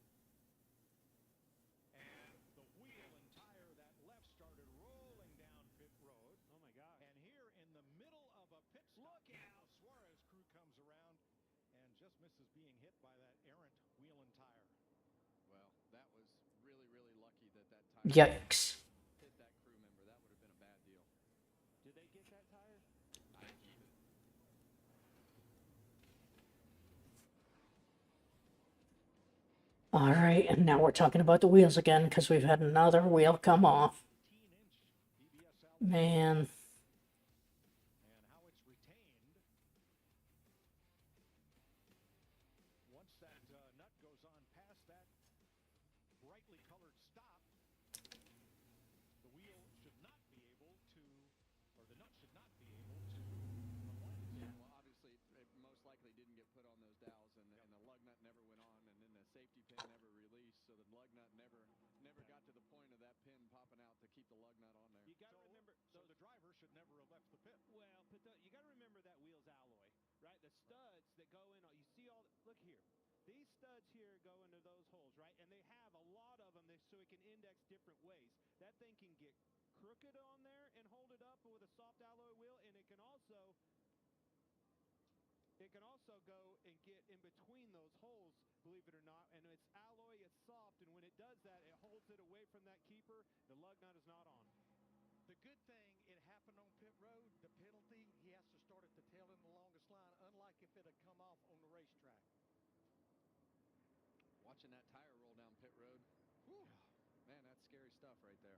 And the wheel and tire that left started rolling down pit road. Oh my gosh. And here in the middle of a pit stop, look at how Suarez crew comes around and just misses being hit by that errant wheel and tire. Well, that was really, really lucky that that tire Yikes. hit that crew member. That would have been a bad deal. Did they get that tire? I'd keep it. All right, and now we're talking about the wheels again because we've had another wheel come off. 18-inch DBS alloy. Man, And how it's retained. Once that nut goes on past that brightly colored stop, the wheel should not be able to, or the nut should not be able to unwind itself. Yeah, well, obviously, it most likely didn't get put on those dowels, and the lug nut never went on, and then the safety pin never released, so the lug nut never got to the point of that pin popping out to keep the lug nut on there. You got to remember So the driver should never have left the pit. Well, but you got to remember that wheel's alloy, right? The studs that go in, you see all. Look here, these studs here go into those holes, right? And they have a lot of them, so it can index different ways. That thing can get crooked on there and hold it up with a soft alloy wheel, and it can also go and get in between those holes, believe it or not. And it's alloy, it's soft, and when it does that, it holds it away from that keeper. The lug nut is not on. The good thing, it happened on pit road. The penalty, he has to start at the tail end of the longest line, unlike if it had come off on the racetrack. Watching that tire roll down pit road, whew, man, that's scary stuff right there.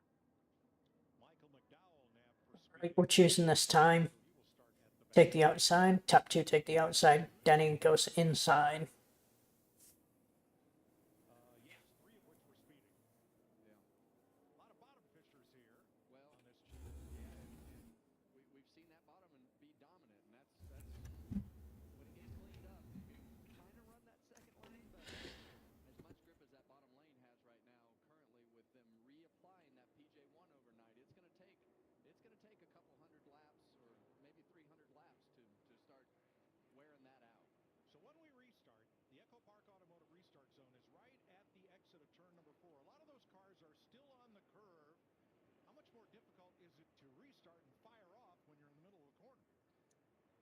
Michael McDowell nabbed for right, speed. we're choosing this time. So he will start at the back. Take the outside. Top two take the outside. Denny goes inside. Yes, 3 of which were speeding. Yeah. A lot of bottom fishers here Well, on this. yeah, and we've seen that bottom and be dominant, and that's when it gets cleaned up, you can kind of run that second lane, but as much grip as that bottom lane has right now, currently with them reapplying that PJ1 overnight, it's going to take a couple hundred laps or maybe 300 laps to start wearing that out. So when we restart, the Echo Park Automotive Restart Zone is right at the exit of turn number 4. A lot of those cars are still on the curve. How much more difficult is it to restart and fire off when you're in the middle of the corner?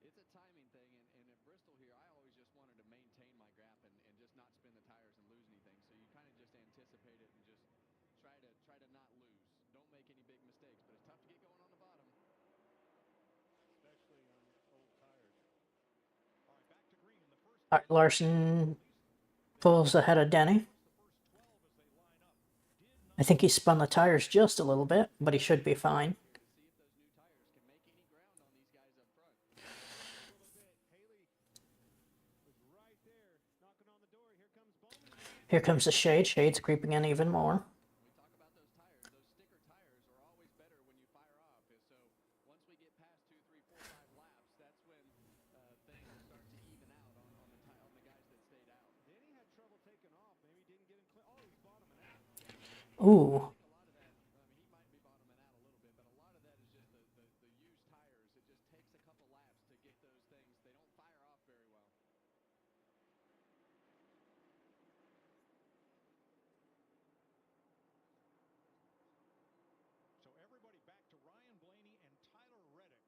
It's a timing thing, and at Bristol here, I always just wanted to maintain my gap and just not spin the tires and lose anything. So you kind of just anticipate it and just try to not lose. Don't make any big mistakes, but it's tough to get going on the bottom. Especially on old tires. All right, back to green. The first All right, Larson pulls ahead of Denny. I think he spun the tires just a little bit, but he should be fine. To see if those new tires can make any ground on these guys up front. A little bit. Haley was right there, knocking on the door. Here comes Bowman. Here comes the shade. Shade's creeping in even more. We talk about those tires. Those sticker tires are always better when you fire off. So once we get past 2, 3, 4, 5 laps, that's when things start to even out on the guys that stayed out. Denny had trouble taking off. Maybe didn't get him clear. Oh, he's bottoming out. Ooh. I think a lot of that, he might be bottoming out a little bit, but a lot of that is just the used tires. It just takes a couple laps to get those things. They don't fire off very well. So everybody back to Ryan Blaney and Tyler Reddick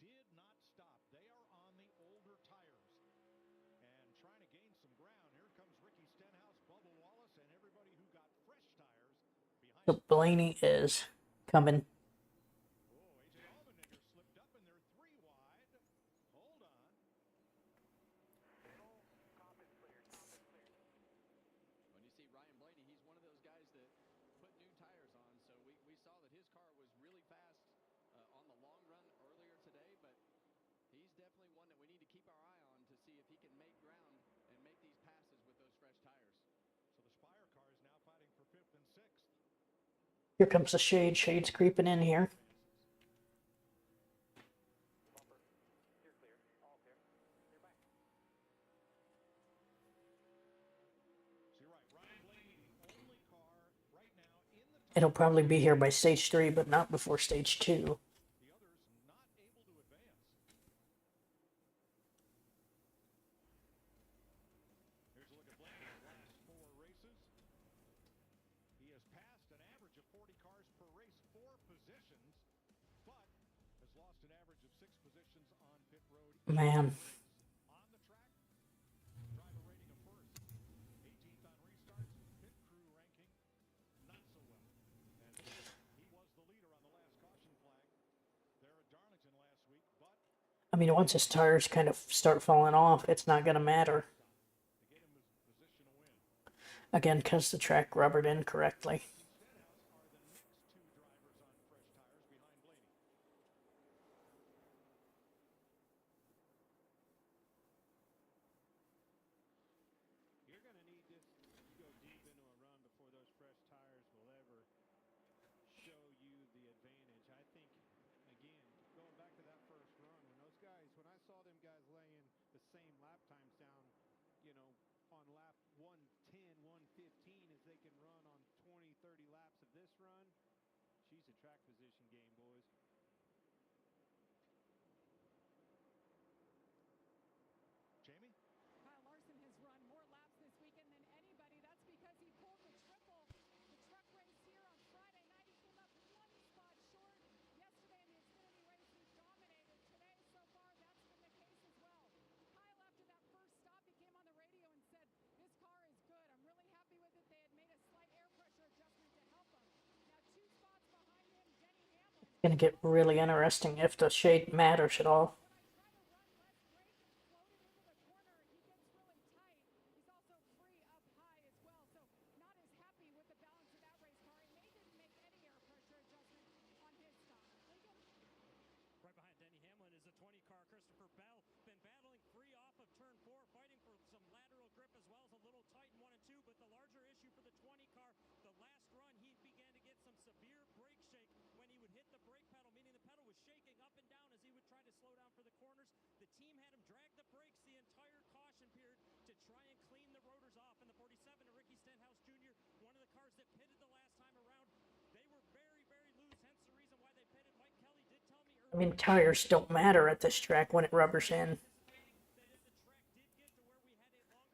did not stop. They are on the older tires and trying to gain some ground. Here comes Ricky Stenhouse, Bubba Wallace, and everybody who got fresh tires behind. So Blaney is coming. Oh, AJ Allmendinger slipped up and they're 3 wide. Hold on. When you see Ryan Blaney, he's one of those guys that put new tires on. So we saw that his car was really fast on the long run earlier today, but he's definitely one that we need to keep our eye on to see if he can make ground and make these passes with those fresh tires. So the Spire car is now fighting for 5th and 6th. Here comes the shade. Shade's creeping in here. So you're right. Ryan Blaney, the only car right now in the top It'll probably be here by stage 3, but not before stage 2. the others not able to advance. Here's a look at Blaney's last 4 races. He has passed an average of 40 cars per race, 4 positions, but has lost an average of 6 positions on pit road. Man. On the track, driver rating of first, 18th on restarts, pit crew ranking not so well. And he was the leader on the last caution flag there at Darlington last week, but I mean, once his tires kind of start falling off, it's not going to matter. to get him his position to win. Again, because the track rubbered in correctly. Stenhouse are the next 2 drivers on fresh tires behind Blaney. You're going to need this to go deep into a run before those fresh tires will ever show you the advantage. I think, again, going back to that first run, when I saw them guys laying the same lap times down, on lap 110, 115, as they can run on 20, 30 laps of this run, she's a track position game, boys. Jamie? Kyle Larson has run more laps this weekend than anybody. That's because he pulled the triple. The truck race here on Friday night, he came up 1 spot short. Yesterday in the Xfinity race, he dominated. Today, so far, that's been the case as well. Kyle, after that first stop, he came on the radio and said, "This car is good. I'm really happy with it." They had made a slight air pressure adjustment to help him. Now 2 spots behind him, Denny Hamlin. It's going to get really interesting if the shade matters at all. When I try to run less brake and float it into the corner, he gets really tight. He's also free up high as well, so not as happy with the balance of that race car. He didn't make any air pressure adjustment on his stop. Lincoln? Right behind Denny Hamlin is the 20 car, Christopher Bell. Been battling free off of turn 4, fighting for some lateral grip as well as a little tight in 1 and 2. But the larger issue for the 20 car, the last run, he began to get some severe brake shake when he would hit the brake pedal, meaning the pedal was shaking up and down as he would try to slow down for the corners. The team had him drag the brakes the entire caution period to try and clean the rotors off. And the 47 to Ricky Stenhouse Jr., one of the cars that pitted the last time around, they were very, very loose, hence the reason why they pitted. Mike Kelly did tell me I mean, tires don't matter at this track when it rubbers in.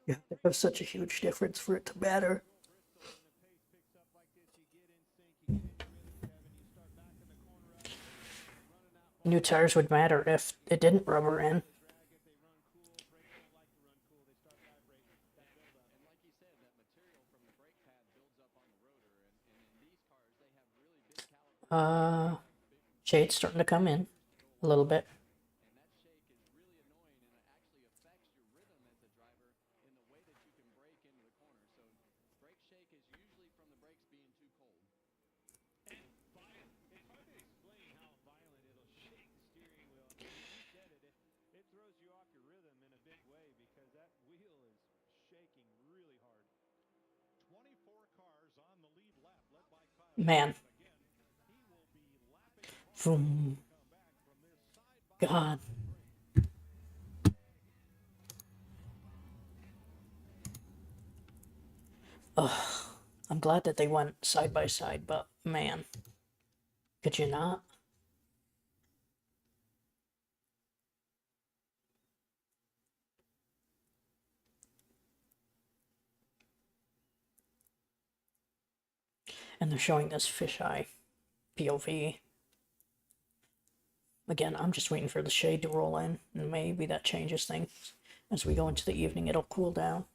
You have to have such a huge difference for it to matter. Bristol, when the pace picks up like this, you get in sync, you get into rhythm, Kevin. You start backing the corner up, running out. New tires would matter if it didn't rubber in. Drag if they run cool. Brakes don't like to run cool. They start vibrating. That buildup. And like you said, that material from the brake pad builds up on the rotor. And in these cars, they have really big caliper. Shade's starting to come in a little bit. And that shake is really annoying, and it actually affects your rhythm as a driver in the way that you can brake into the corner. So brake shake is usually from the brakes being too cold. And it's hard to explain how violent it'll shake the steering wheel. I mean, you said it. It throws you off your rhythm in a big way because that wheel is shaking really hard. 24 cars on the lead lap, led by Kyle. Man. Again, he will be lapping hard Vroom. to come back from this side by God. Ugh. I'm glad that they went side by side, but man, could you not? And they're showing this fisheye POV. Again, I'm just waiting for the shade to roll in, and maybe that changes things. As we go into the evening, it'll cool down.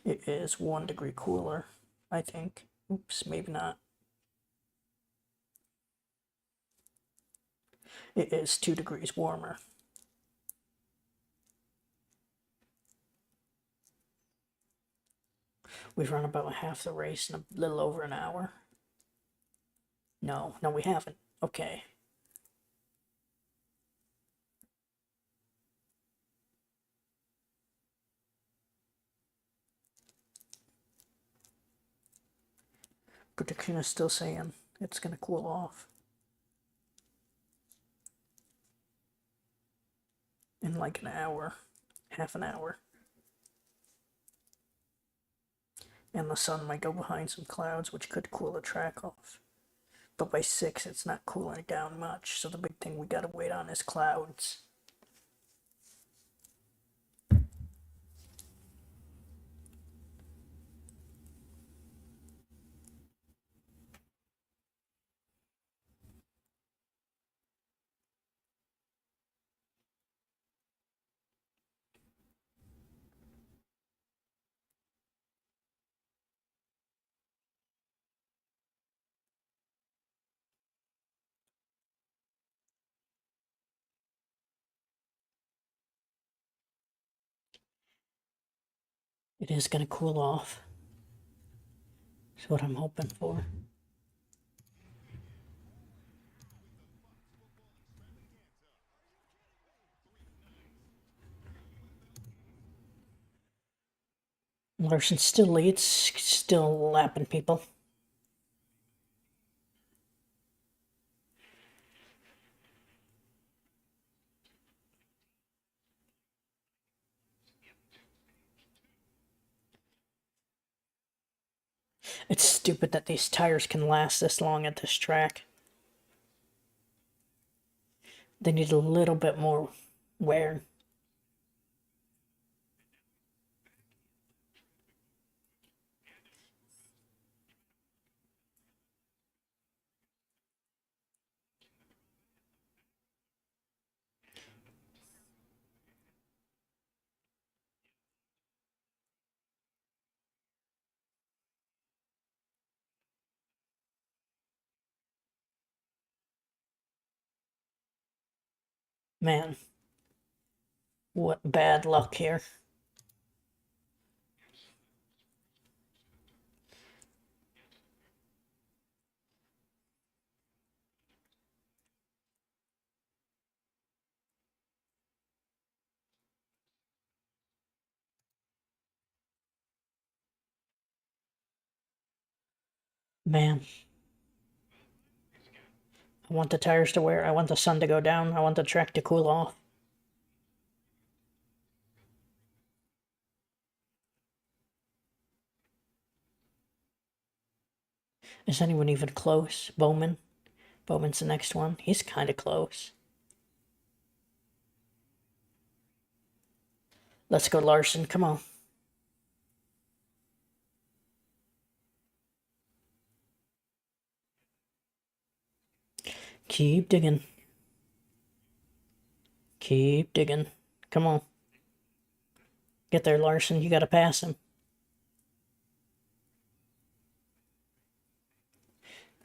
It is 1 degree cooler, I think. Oops, maybe not. It is 2 degrees warmer. We've run about half the race in a little over an hour. No, we haven't. Okay. Prediction is still saying it's going to cool off in like an hour, half an hour. And the sun might go behind some clouds, which could cool the track off. But by 6, it's not cooling down much, so the big thing we gotta wait on is clouds. It is gonna cool off. That's what I'm hoping for. Larson still leads, still lapping people. It's stupid that these tires can last this long at this track. They need a little bit more wear. Man, what bad luck here. Man. I want the tires to wear. I want the sun to go down. I want the track to cool off. Is anyone even close? Bowman? Bowman's the next one. He's kind of close. Let's go, Larson. Come on. Keep digging. Keep digging. Come on. Get there, Larson. You gotta pass him.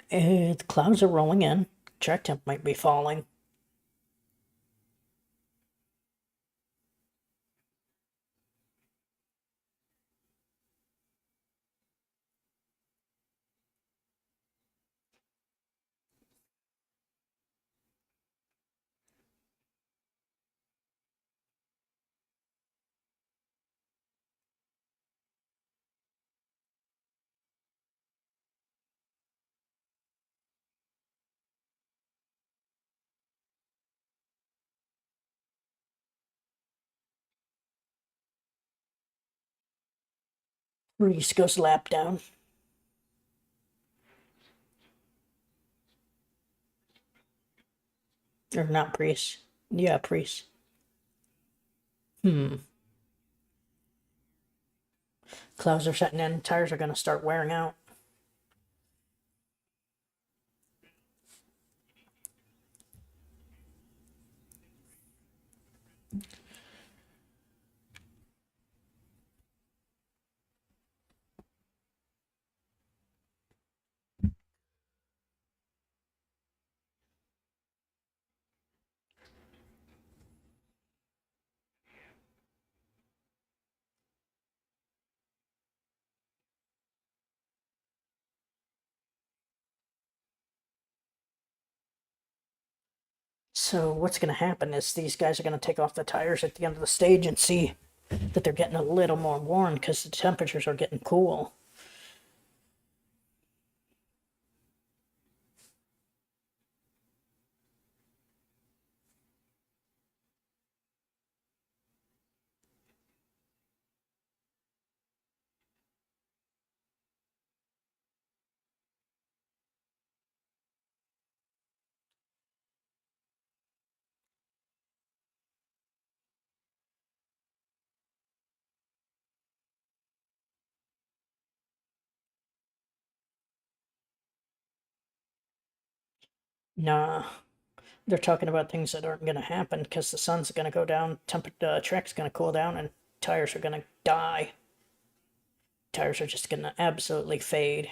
The clouds are rolling in. Track temp might be falling. Reese goes lap down. Or not Priest. Yeah, Priest. Clouds are setting in. Tires are gonna start wearing out. So what's going to happen is these guys are going to take off the tires at the end of the stage and see that they're getting a little more worn because the temperatures are getting cool. Nah, they're talking about things that aren't going to happen because the sun's going to go down, track's going to cool down, and tires are going to die. Tires are just going to absolutely fade.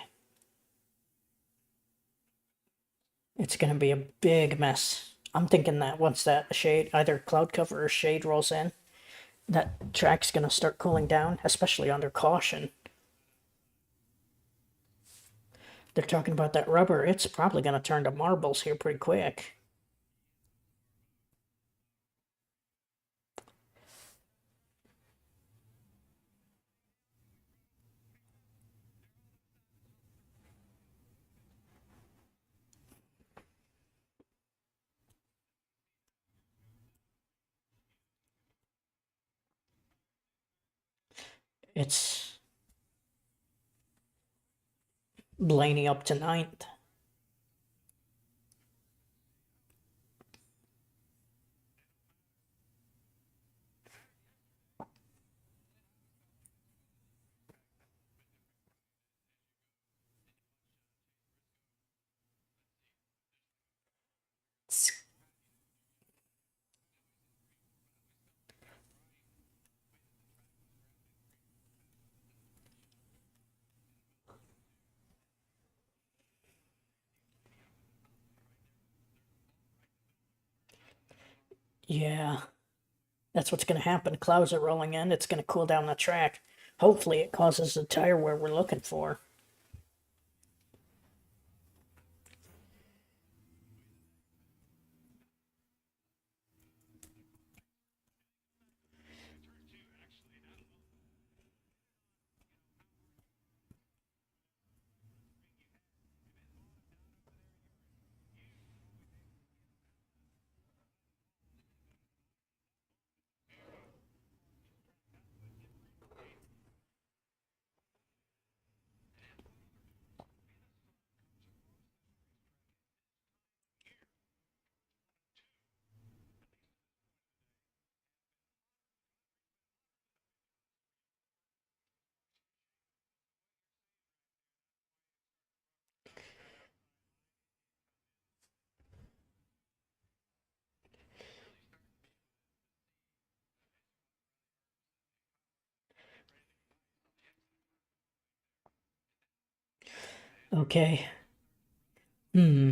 It's going to be a big mess. I'm thinking that once that shade, either cloud cover or shade rolls in, that track's going to start cooling down, especially under caution. They're talking about that rubber. It's probably going to turn to marbles here pretty quick. It's Blaney up to ninth. Yeah, that's what's going to happen. Clouds are rolling in. It's going to cool down the track. Hopefully, it causes the tire wear we're looking for. Okay. Hmm.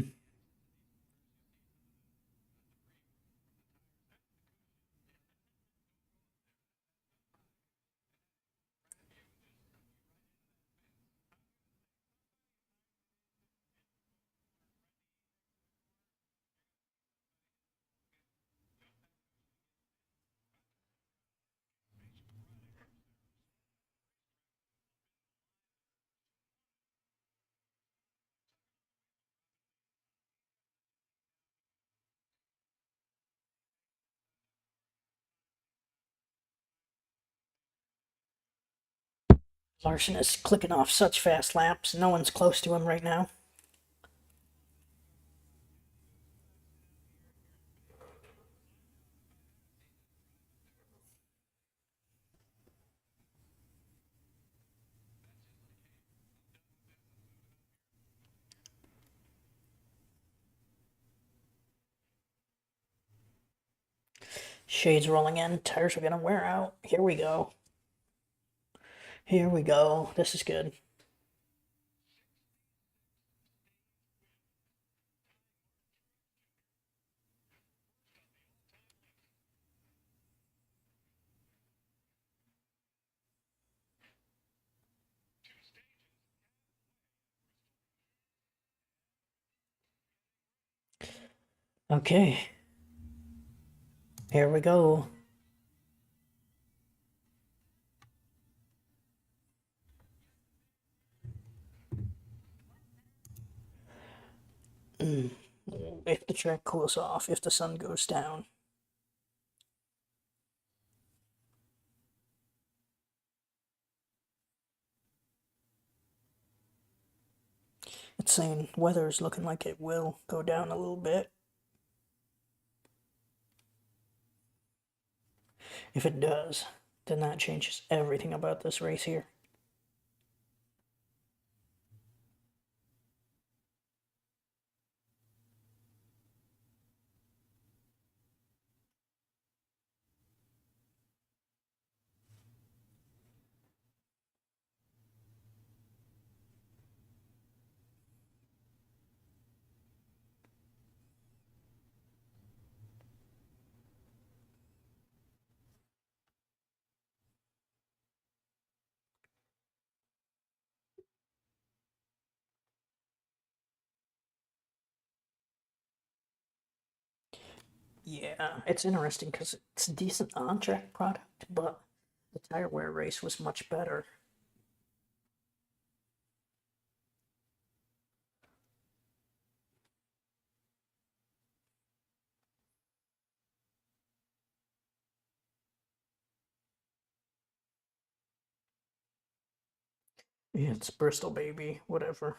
Larson is clicking off such fast laps. No one's close to him right now. Shades rolling in. Tires are going to wear out. Here we go. Here we go. This is good. Okay. Here we go. If the track cools off, if the sun goes down. It's saying weather is looking like it will go down a little bit. If it does, then that changes everything about this race here. Yeah, it's interesting because it's a decent on-track product, but the tire wear race was much better. Yeah, it's Bristol, baby. Whatever.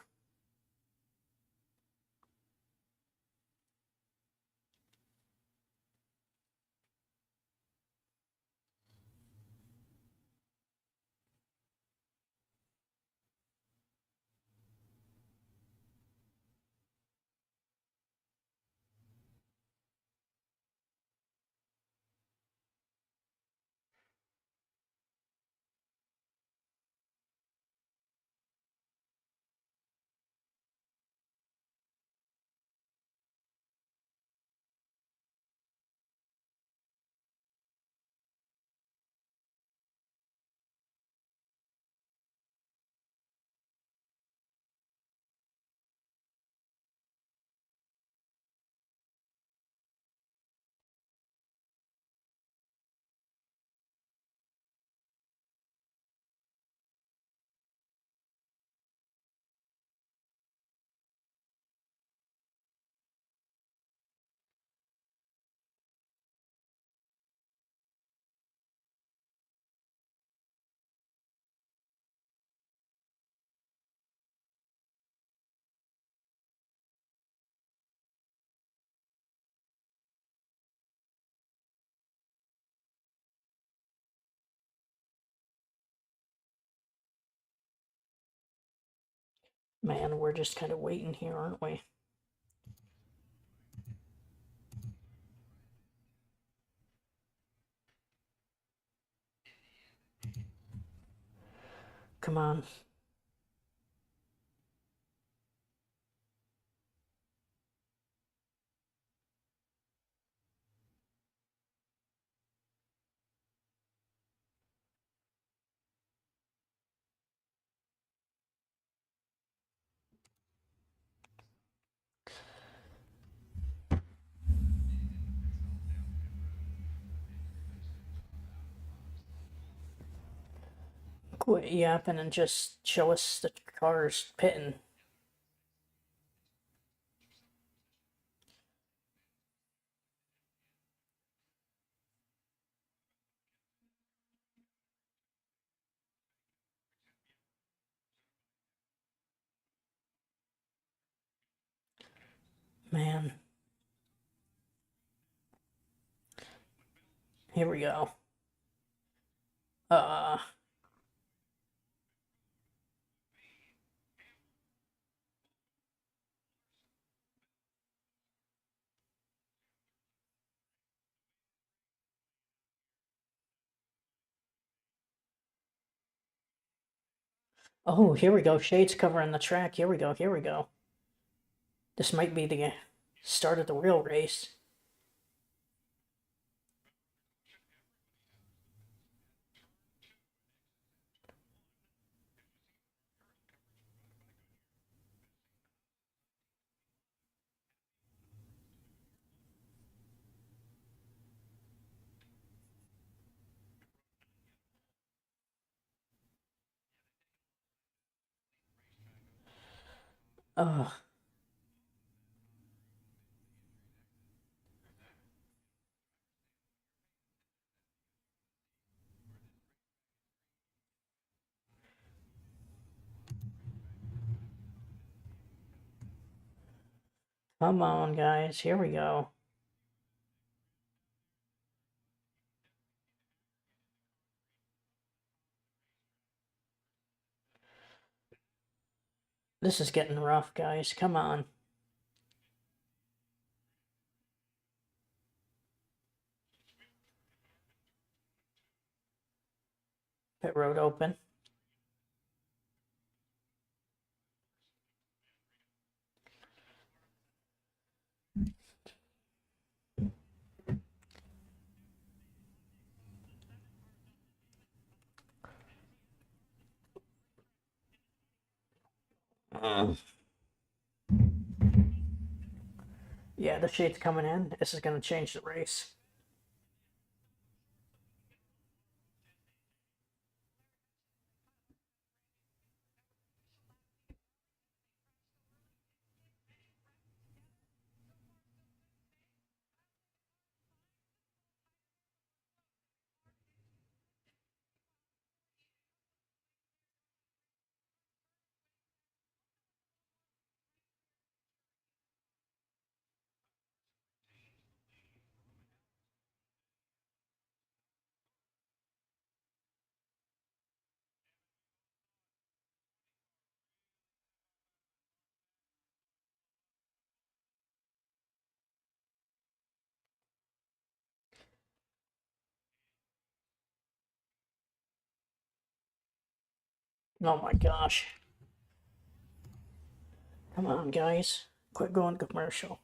Man, we're just kind of waiting here, aren't we? Come on. Quit yapping and just show us the cars pitting. Man. Here we go. Uh, oh, here we go. Shades covering the track. Here we go. Here we go. This might be the start of the real race. Ugh. Come on, guys. Here we go. This is getting rough, guys. Come on. Pit road open. Yeah, the shade's coming in. This is going to change the race. Oh my gosh. Come on, guys. Quit going commercial.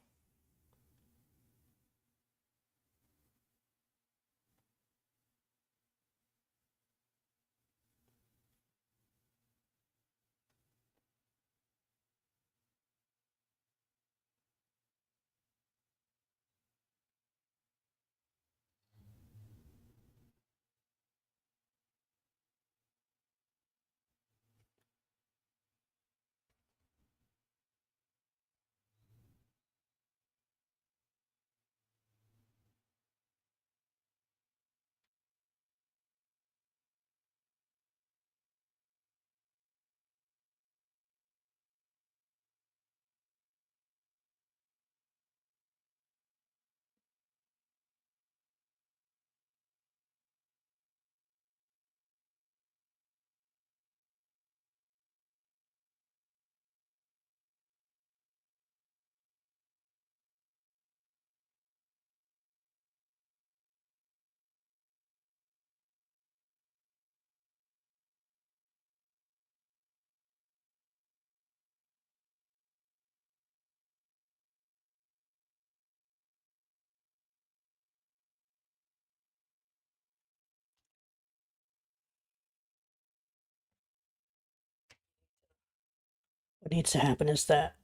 What needs to happen is that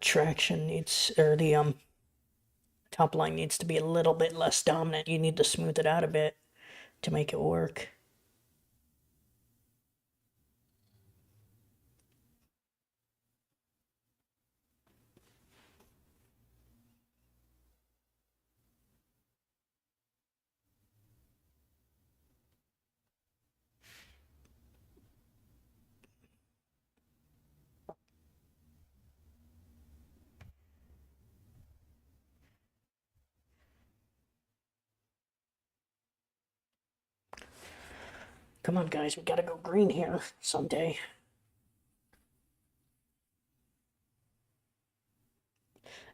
traction needs, or the top line needs to be a little bit less dominant. You need to smooth it out a bit to make it work. Come on, guys, we gotta go green here someday.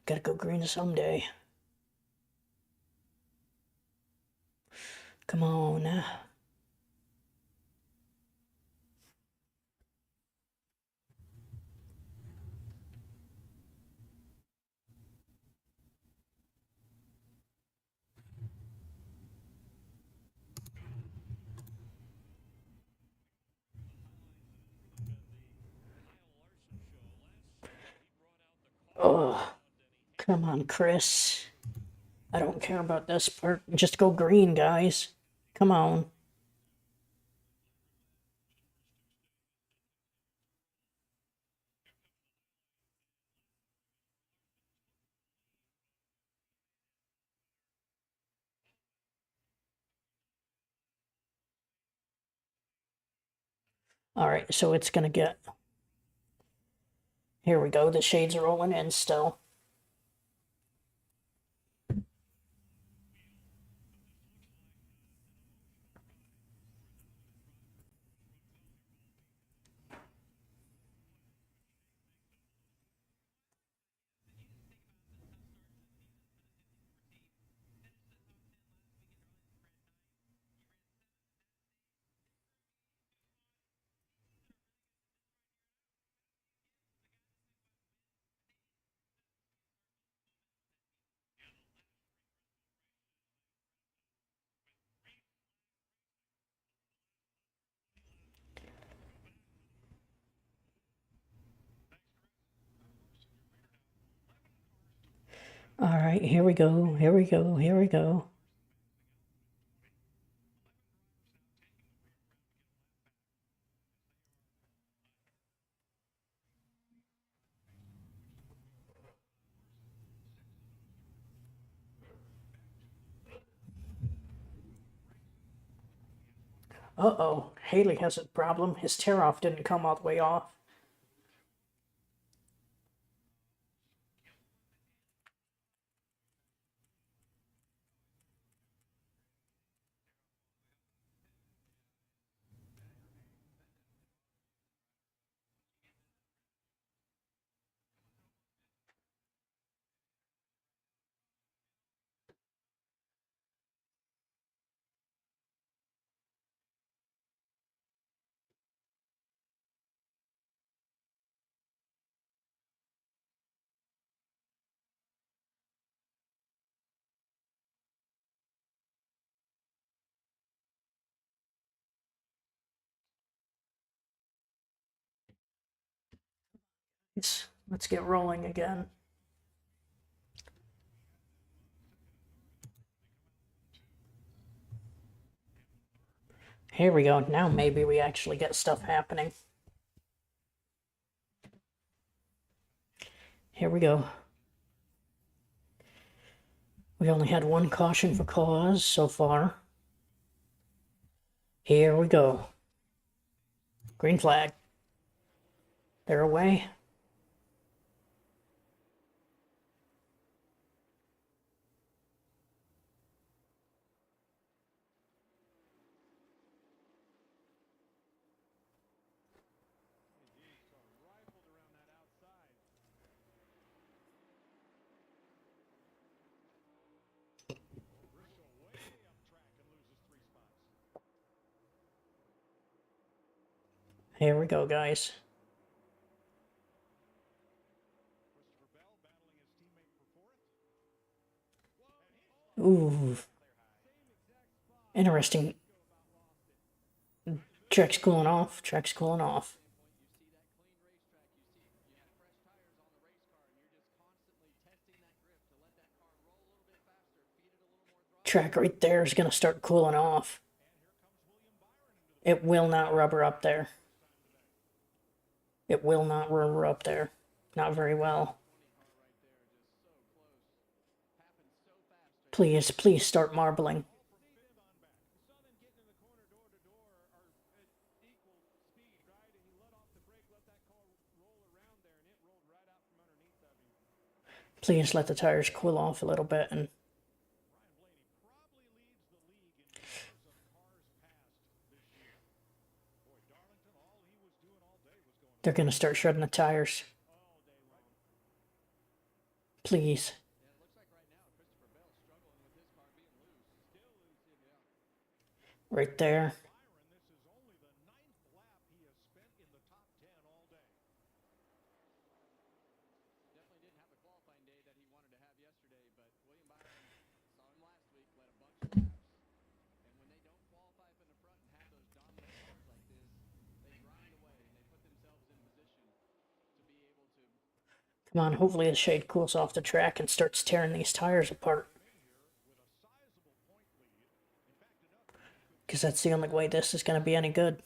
Gotta go green someday. Come on. Oh, come on, Chris. I don't care about this part. Just go green, guys. Come on. All right, so it's gonna get. Here we go. The shades are rolling in still. All right, here we go. Here we go. Here we go. Uh-oh, Haley has a problem. His tear-off didn't come all the way off. Let's get rolling again. Here we go. Now maybe we actually get stuff happening. Here we go. We only had one caution for cause so far. Here we go. Green flag. They're away. Here we go, guys. Ooh. Interesting. Track's cooling off. Track's cooling off. Track right there is going to start cooling off. It will not rubber up there. It will not rubber up there. Not very well. Please, please start marbling. Please let the tires cool off a little bit and they're going to start shredding the tires. Please. Right there. Come on, hopefully the shade cools off the track and starts tearing these tires apart. Because that's the only way this is going to be any good.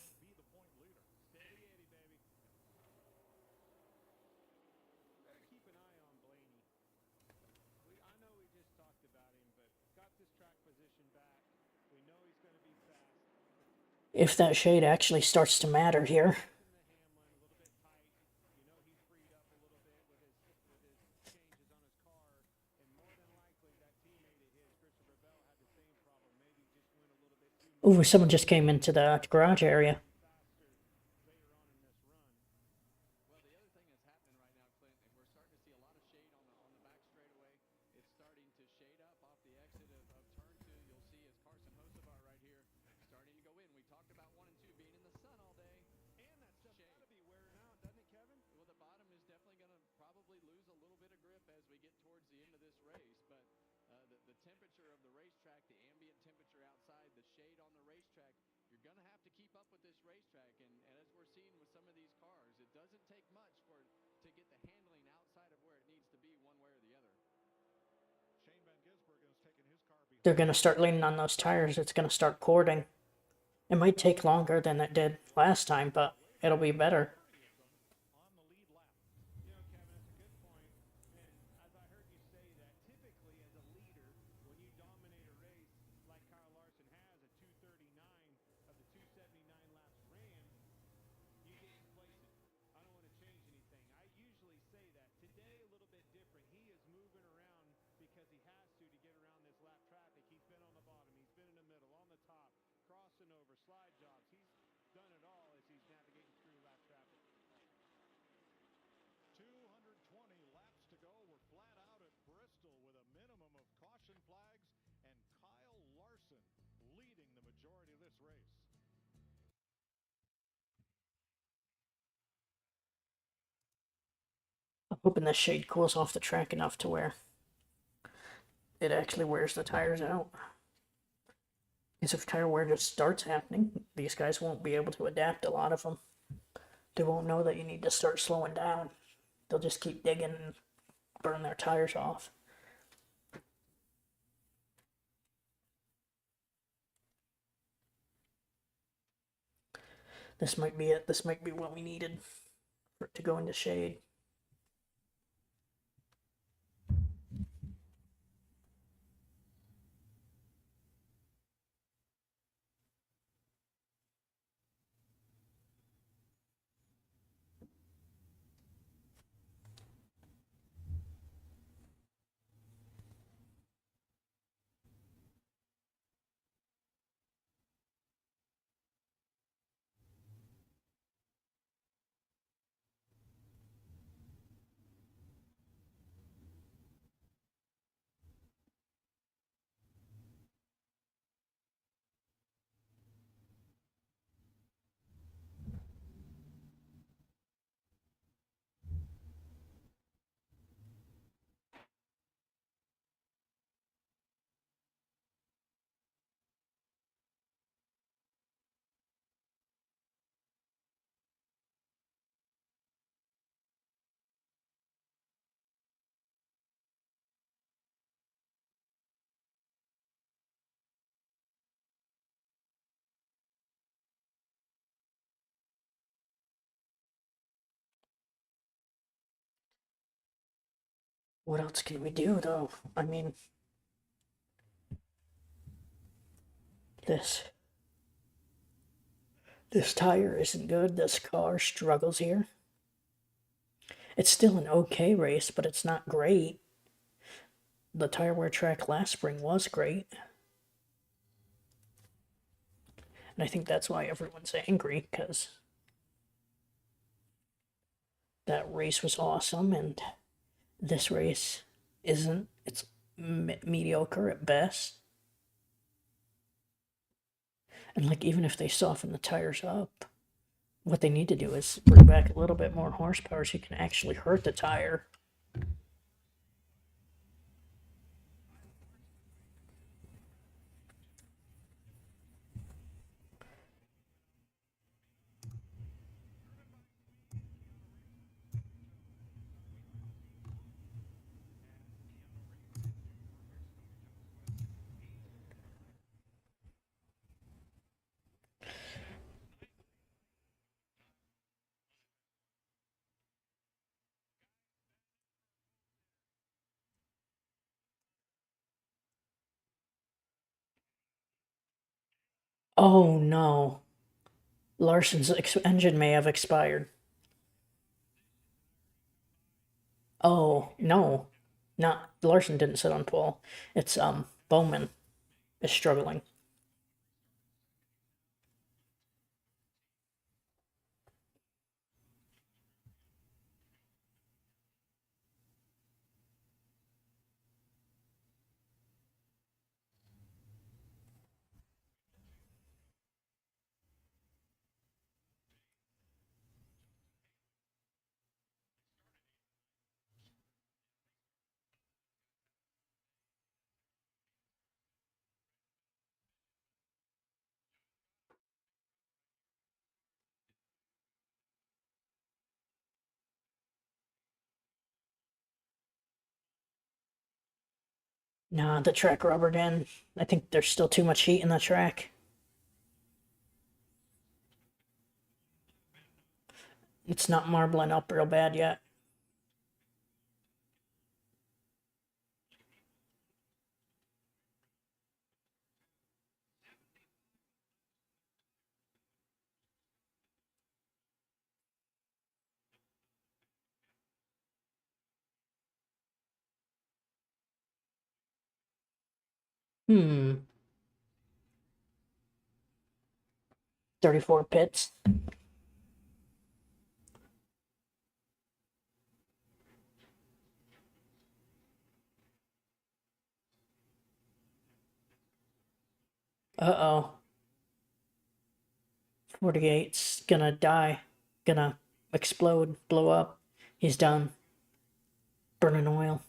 If that shade actually starts to matter here. Ooh, someone just came into the garage area. they're going to start leaning on those tires. It's going to start cording. It might take longer than it did last time, but it'll be better. on the lead lap. You know, Kevin, that's a good point. And as I heard you say that, typically as a leader, when you dominate a race like Kyle Larson has at 239 of the 279 laps ran, you get complacent. I don't want to change anything. I usually say that. Today, a little bit different. He is moving around because he has to get around this lap traffic. He's been on the bottom. He's been in the middle, on the top, crossing over, slide jobs. He's done it all as he's navigating through lap traffic. 220 laps to go. We're flat out at Bristol with a minimum of caution flags, and Kyle Larson leading the majority of this race. I'm hoping this shade cools off the track enough to where it actually wears the tires out. Because if tire wear just starts happening, these guys won't be able to adapt, a lot of them. They won't know that you need to start slowing down. They'll just keep digging and burn their tires off. This might be it. This might be what we needed for it to go into shade. What else can we do, though? I mean, this tire isn't good. This car struggles here. It's still an okay race, but it's not great. The tire wear track last spring was great. And I think that's why everyone's angry, because that race was awesome, and this race isn't. It's mediocre at best. And like, even if they soften the tires up, what they need to do is bring back a little bit more horsepower so you can actually hurt the tire. Oh no. Larson's engine may have expired. Oh, no. Not Larson didn't sit on pole. It's Bowman is struggling. Nah, the track rubbered in. I think there's still too much heat in the track. It's not marbling up real bad yet. Hmm. 34 pits. Uh-oh. 48's gonna die. Gonna explode, blow up. He's done. Burning oil.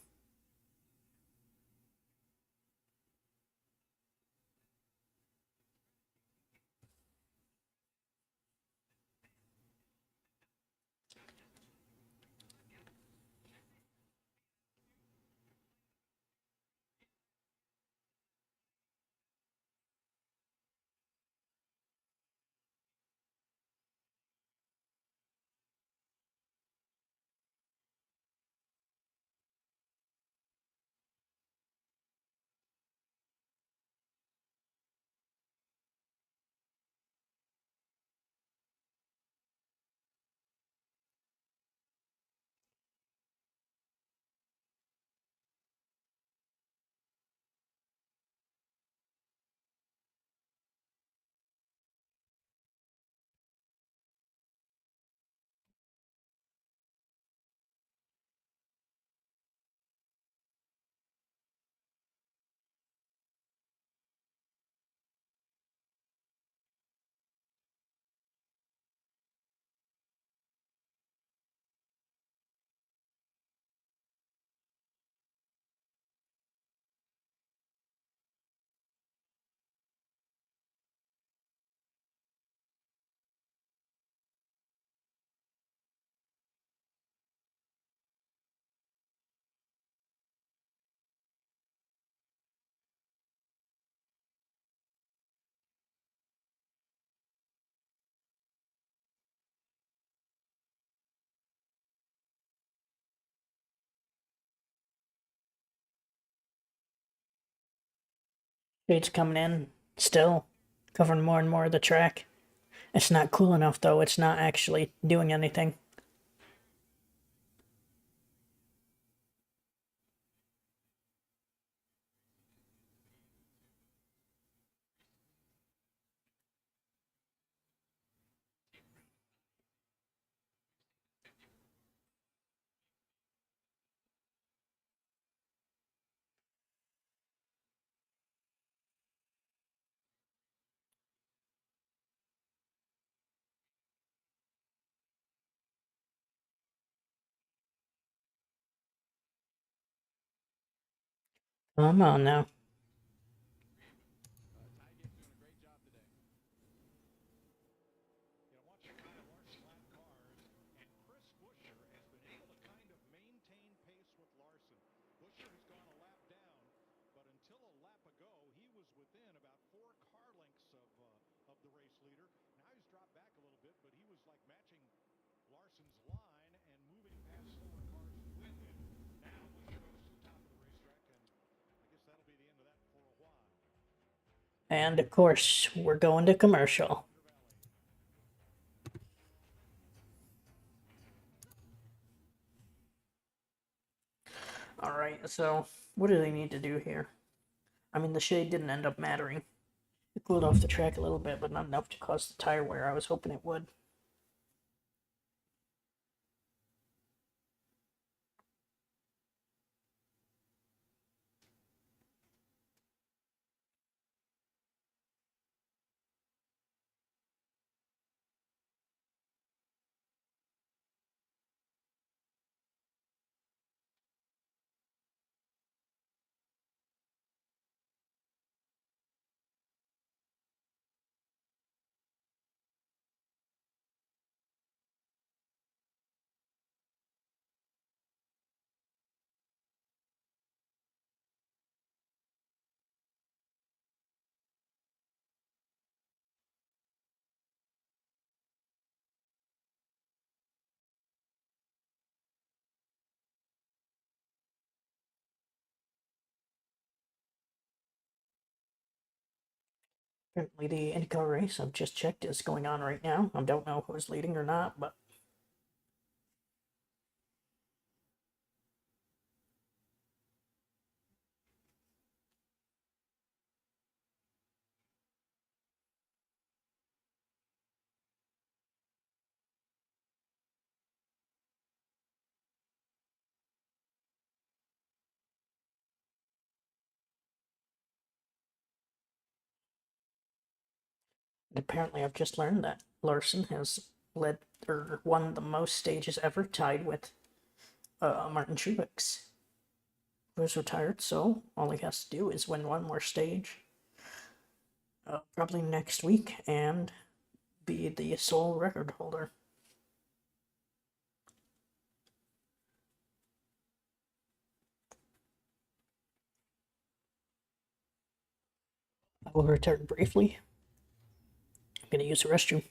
Shade's coming in. Still. Covering more and more of the track. It's not cool enough though. It's not actually doing anything. Come on now. You know, watching Kyle Larson lap cars, and Chris Buescher has been able to kind of maintain pace with Larson. Buescher has gone a lap down, but until a lap ago, he was within about 4 car lengths of the race leader. Now he's dropped back a little bit, but he was like matching Larson's line and moving past slower cars with him. Now Buescher goes to the top of the racetrack, and I guess that'll be the end of that for a while. And of course, we're going to commercial. Alright, so what do they need to do here? I mean, the shade didn't end up mattering. It cooled off the track a little bit, but not enough to cause the tire wear I was hoping it would. Apparently, the IndyCar race I've just checked is going on right now. I don't know who's leading or not, but apparently I've just learned that Larson has led or won the most stages ever, tied with Martin Truex, who's retired. So all he has to do is win one more stage, probably next week, and be the sole record holder. I will return briefly. I'm going to use the restroom.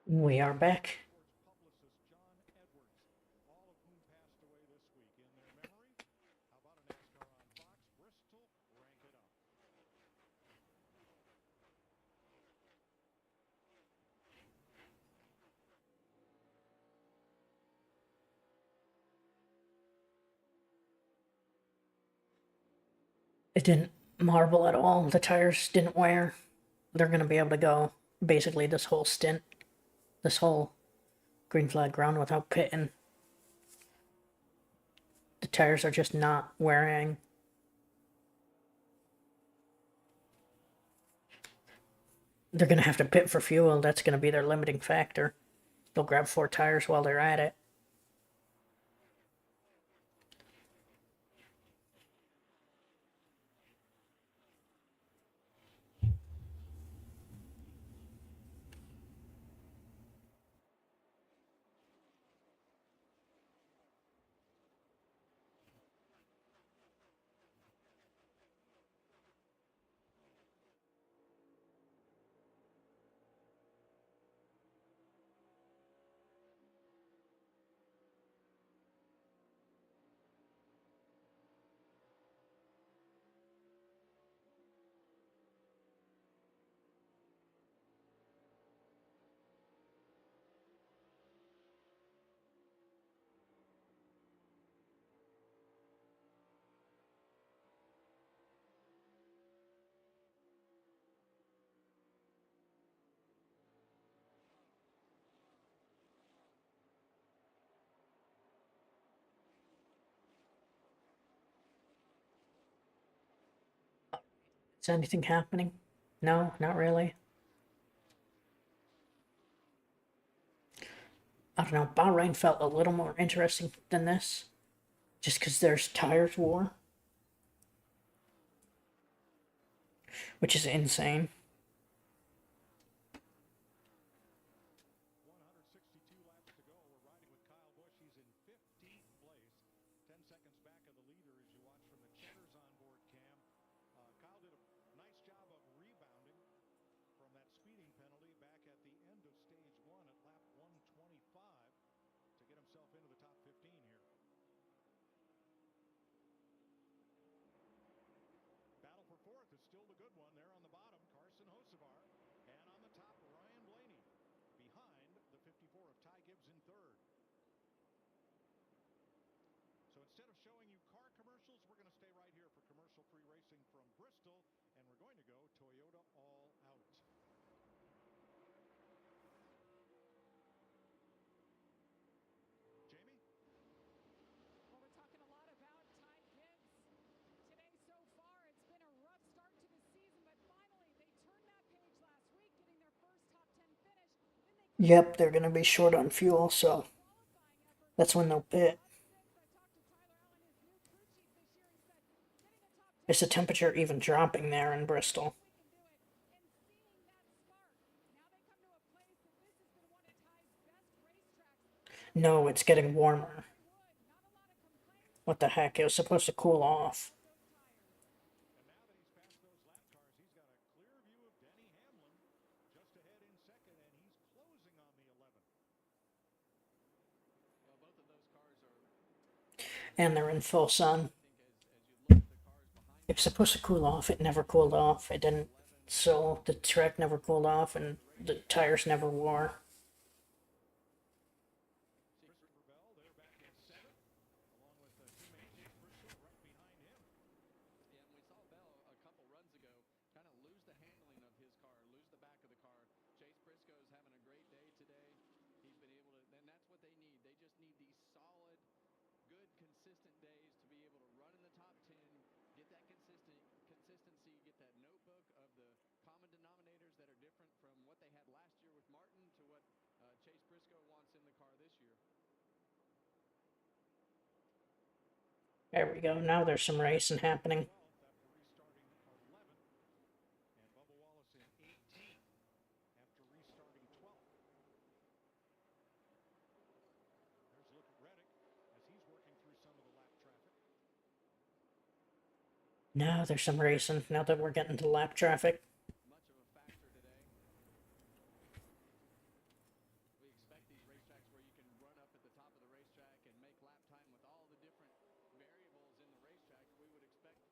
We are back. Publicist John Edwards, all of whom passed away this week. In their memory, how about a NASCAR on Fox? Bristol, rank it up. It didn't marble at all. The tires didn't wear. They're going to be able to go basically this whole stint, this whole green flag round without pitting. The tires are just not wearing. They're going to have to pit for fuel. That's going to be their limiting factor. They'll grab 4 tires while they're at it. Is anything happening? No, not really. I don't know. Bahrain felt a little more interesting than this, just because there's tires war, which is insane. 162 laps to go. We're riding with Kyle Busch. He's in 15th place, 10 seconds back of the leader as you watch from the Cheddars onboard cam. Kyle did a nice job of rebounding from that speeding penalty back at the end of stage one at lap 125 to get himself into the top 15 here. Battle for fourth is still the good one there on the bottom. Carson Hocevar, and on the top, Ryan Blaney. Behind the 54 of Ty Gibbs in third. So instead of showing you car commercials, we're going to stay right here for commercial-free racing from Bristol, and we're going to go Toyota all out. Jamie? Well, we're talking a lot about Ty Gibbs today so far. It's been a rough start to the season, but finally they turned that page last week, getting their first top 10 finish. Then they Yep, they're gonna be short on fuel, so qualifying effort. that's when they'll pit. Up six, I talked to Tyler Allen, his new crew chief this year. He said getting a top 10 Is the temperature even dropping there in Bristol? we can do it. And seeing that spark, now they come to a place that this has been one of Ty's best racetracks. No, it's getting warmer. Not a lot of complaints. What the heck? It was supposed to cool off. Those tires. And now that he's passed those lap cars, he's got a clear view of Denny Hamlin just ahead in second, and he's closing on the 11. Well, both of those cars are, And they're in full sun. I think, as you look at the cars behind It was supposed to cool off. It never cooled off. It didn't. So the track never cooled off, and the tires never wore. Christopher Bell, they're back in seventh, along with teammate Chase Briscoe right behind him. Yeah, and we saw Bell a couple runs ago kind of lose the handling of his car, lose the back of the car. Chase Briscoe's having a great day today. He's been able to, and that's what they need. They just need these solid, good, consistent days to be able to run in the top 10, get that consistency, get that notebook of the common denominators that are different from what they had last year with Martin to what Chase Briscoe wants in the car this year. There we go. Now there's some racing happening. 12th after restarting 11th, and Bubba Wallace in 18th after restarting 12th. There's a look at Reddick as he's working through some of the lap traffic. Now there's some racing. Now that we're getting to lap traffic. Much of a factor today. We expect these racetracks where you can run up at the top of the racetrack and make lap time with all the different variables in the racetrack. We would expect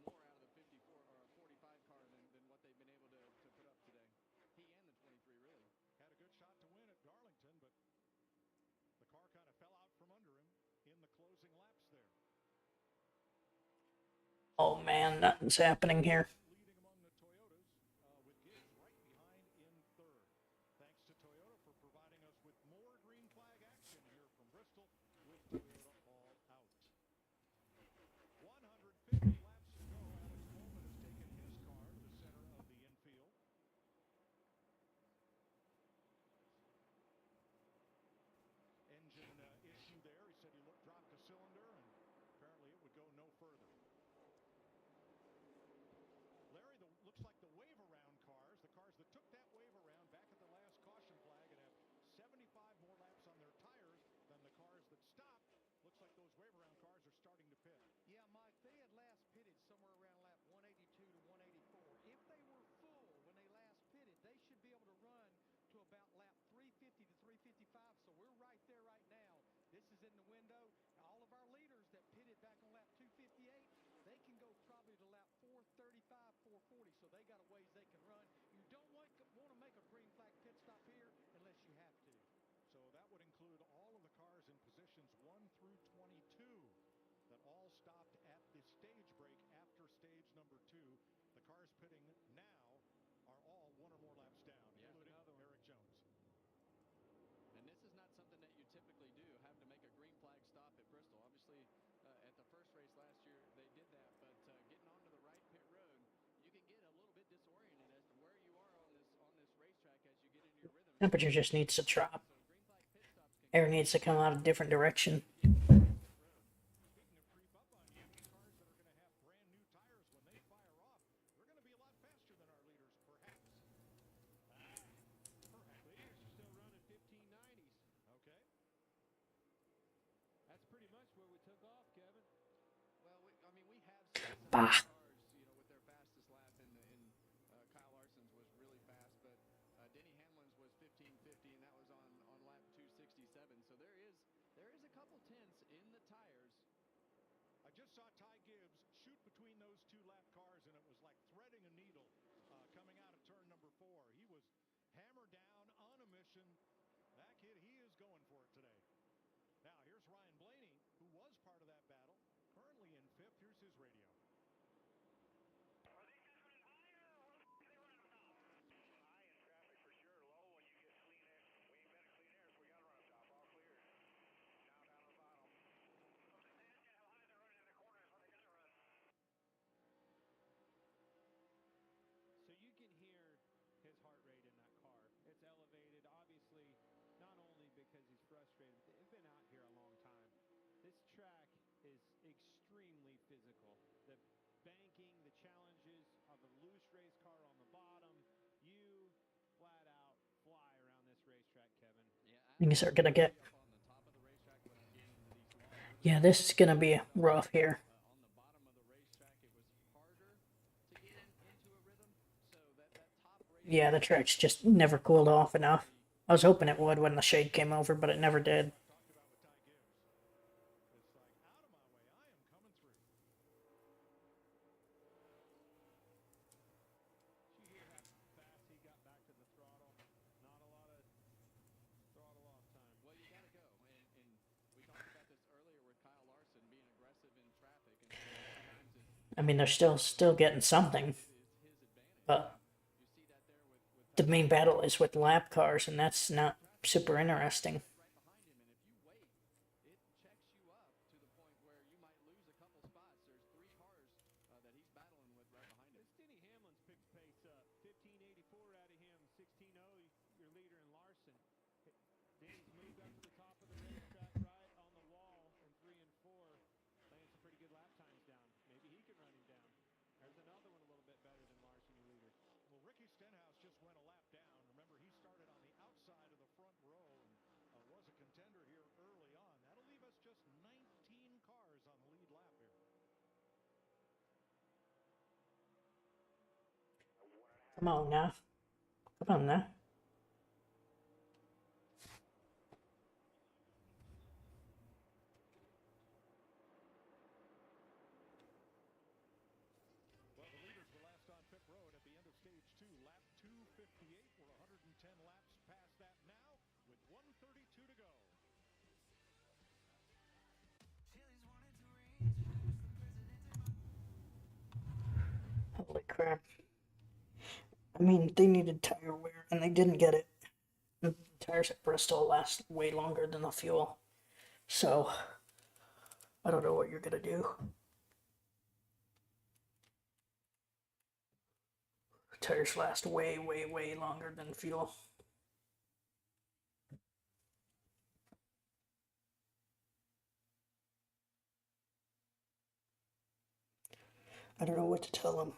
more out of the 54 or a 45 car than what they've been able to put up today. He and the 23 really. Had a good shot to win at Darlington, but the car kind of fell out from under him in the closing laps there. Oh man, nothing's happening here. Leading among the Toyotas with Gibbs right behind in third. Thanks to Toyota for providing us with more green flag action here from Bristol with Toyota all out. 150 laps to go. Alex Bowman has taken his car to the center of the infield. Engine issue there. He said he dropped a cylinder and apparently it would go no further. Larry, looks like the wave around cars, the cars that took that wave around back at the last caution flag and have 75 more laps on their tires than the cars that stopped. Looks like those wave around cars are starting to pit. Yeah, Mike, they had last pitted somewhere around lap 182 to 184. If they were full when they last pitted, they should be able to run to about lap 350 to 355. So we're right there right now. This is in the window. All of our leaders that pitted back on lap 258, they can go probably to lap 435, 440. So they got a ways they can run. You don't want to make a green flag pit stop here unless you have to. So that would include all of the cars in positions 1 through 22 that all stopped at the stage break after stage number 2. The cars pitting now are all 1 or more laps down, Yeah, including another one. Eric Jones. And this is not something that you typically do, have to make a green flag stop at Bristol. Obviously, at the first race last year, they did that. But getting onto the right pit road, you can get Temperature just needs to drop. Air needs to come out a different direction. Speaking of creep up on you, cars that are going to have brand new tires when they fire off, they're going to be a lot faster than our leaders, perhaps. Leaders are still running 1590s. Okay. That's pretty much where we took off, Kevin. Well, we have seen some Bah. cars, with their fastest lap in Kyle Larson's was really fast, but Denny Hamlin's was 1550, and that was on lap 267. So there is a couple tenths in the tires. I just saw Ty Gibbs shoot between those two lap cars, and it was like threading a needle coming out of turn number 4. He was hammered down on a mission. That kid, he is going for it today. Now, here's Ryan Blaney, who was part of that battle, currently in 5th. Here's his radio. Are these guys running higher, or what the f*** are they running them top? High in traffic for sure. Low when you get clean air. We ain't been at clean air, so we got to run them top. All clear. Now down to the bottom. So they say how high they're running in the corners when they got to run. So you can hear his heart rate in that car. It's elevated, obviously, not only because he's frustrated, but they've been out here a long time. This track is extremely physical. The banking, the challenges of a loose race car on the bottom, you flat out fly around this racetrack, Kevin. Things are gonna get. Up on the top of the racetrack when you get into these longer Yeah, this is gonna be rough here. on the bottom of the racetrack, it was harder to get into a rhythm. So that top race. Yeah, the track's just never cooled off enough. I was hoping it would when the shade came over, but it never did. Talked about with Ty Gibbs. It's like, out of my way. I am coming through. Did you hear how fast he got back to the throttle? Not a lot of throttle off time. Well, you got to go, and we talked about this earlier with Kyle Larson being aggressive in traffic, and sometimes I mean, they're still getting something, it's his advantage. but You see that there with the main battle is with lap cars, and that's not super interesting. right behind him, and if you wait, it checks you up to the point where you might lose a couple spots. There's 3 cars that he's battling with right behind him. This Denny Hamlin's picked pace up. 1584 out of him, 16-0, your leader in Larson. Denny's moved up to the top of the racetrack, right on the wall, in 3 and 4, laying some pretty good lap times down. Maybe he can run him down. There's another one a little bit better than Larson, your leader. Well, Ricky Stenhouse just went a lap down. Remember, he started on the outside of the front row and was a contender here early on. That'll leave us just 19 cars on the lead lap here. Come on now. Come on now. Well, the leaders were last on pit road at the end of stage 2, lap 258. We're 110 laps past that now with 132 to go. Holy crap. I mean, they needed tire wear, and they didn't get it. The tires at Bristol last way longer than the fuel. So, I don't know what you're gonna do. Tires last way, way, way longer than fuel. I don't know what to tell them.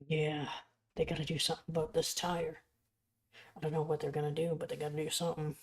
Yeah, they gotta do something about this tire. I don't know what they're gonna do, but they gotta do something.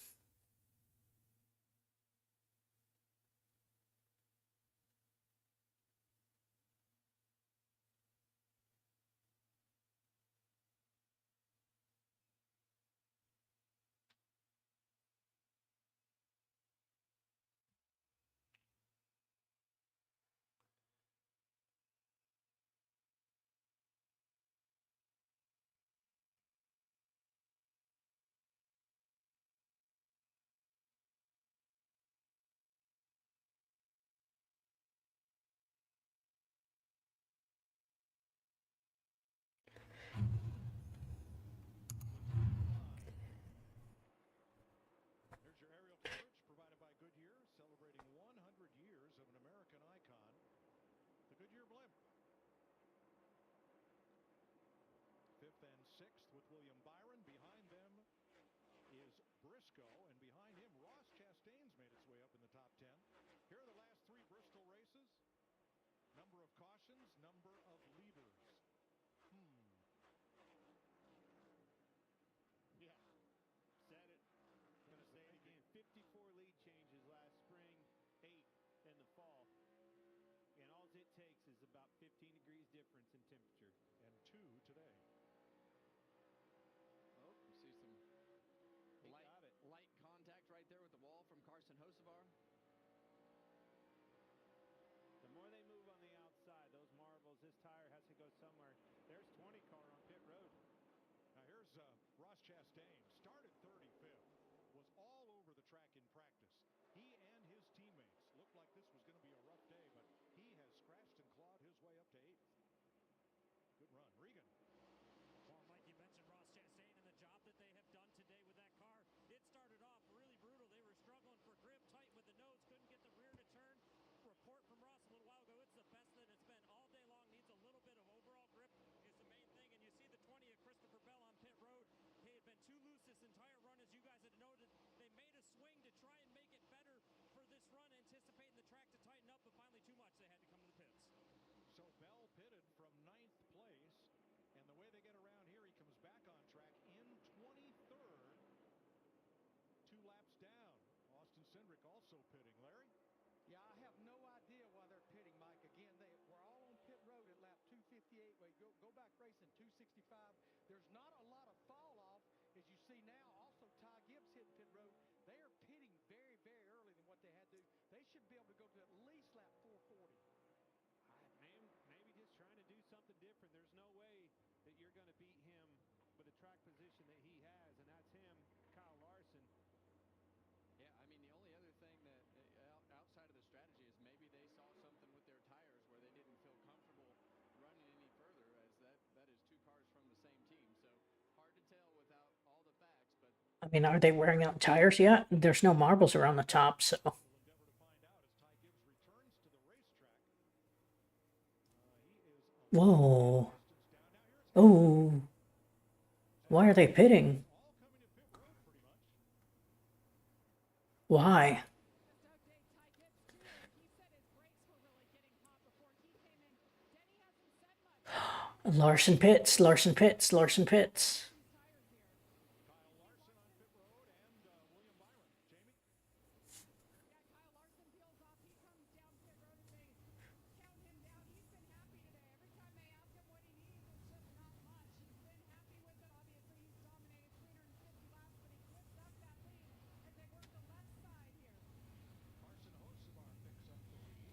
Here's your aerial coverage provided by Goodyear, celebrating 100 years of an American icon, the Goodyear blimp. Fifth and sixth with William Byron. Behind them is Briscoe, and behind him, Ross Chastain's made its way up in the top 10. Here are the last three Bristol races. Number of cautions, number of leaders. Yeah, said it. I'm going to say it again. 54 lead changes last spring, 8 in the fall. And all it takes is about 15 degrees difference in temperature. And 2 today. Oh, you see some He light, got it. light contact right there with the wall from Carson Hocevar. The more they move on the outside, those marbles, this tire has to go somewhere. There's 20 car on pit road. Now here's Ross Chastain. Started 35th. Was all over the track in practice. He and his teammates looked like this was going to be a rough day, but he has scratched and clawed his way up to 8th. Good run. Regan. Well, Mike, you mentioned Ross Chastain and the job that they have done today with that car. It started off really brutal. They were struggling for grip, tight with the nose, couldn't get the rear to turn. Report from Ross a little while ago, it's the best that it's been all day long. Needs a little bit of overall grip is the main thing. And you see the 20 of Christopher Bell on pit road. He had been too loose this entire run, as you guys had noted. They made a swing to try and make it better for this run, anticipating the track to tighten up, but finally too much. They had to come to the pits. So Bell pitted from 9th place. And the way they get around here, he comes back on track in 23rd. 2 laps down. Austin Cindric also pitting. Larry? Yeah, I have no idea why they're pitting, Mike. Again, they were all on pit road at lap 258. Wait, go back racing 265. There's not a lot of fall off, as you see now. Also, Ty Gibbs hitting pit road. They are pitting very, very early than what they had to do. They should be able to go to at least lap 440. Maybe just trying to do something different. There's no way that you're going to beat him with the track position that he has, and that's him, Kyle Larson. Yeah, I mean, the only other thing that outside of the strategy is maybe they saw something with their tires where they didn't feel comfortable running any further, as that is 2 cars from the same team. So hard to tell without all the facts, but I mean, are they wearing out tires yet? There's no marbles around the top, so. We'll endeavor to find out as Ty Gibbs returns to the racetrack. He is Whoa. distance down. Now here's Oh. Why are they pitting? all coming to pit road pretty much. Why? Just update Ty Gibbs too. He said his brakes were really getting hot before he came in. Denny hasn't said much. Larson pits, Larson pits, Larson pits. These tires here. Kyle Larson on pit road and William Byron. Jamie? Yeah, Kyle Larson peels off. He comes down pit road as they count him down. He's been happy today. Every time they ask him what he needs, it's just not much. He's been happy with it. Obviously, he's dominated 350 laps, but he clips up that lead as they work the left side here. Carson Hocevar picks up the lead.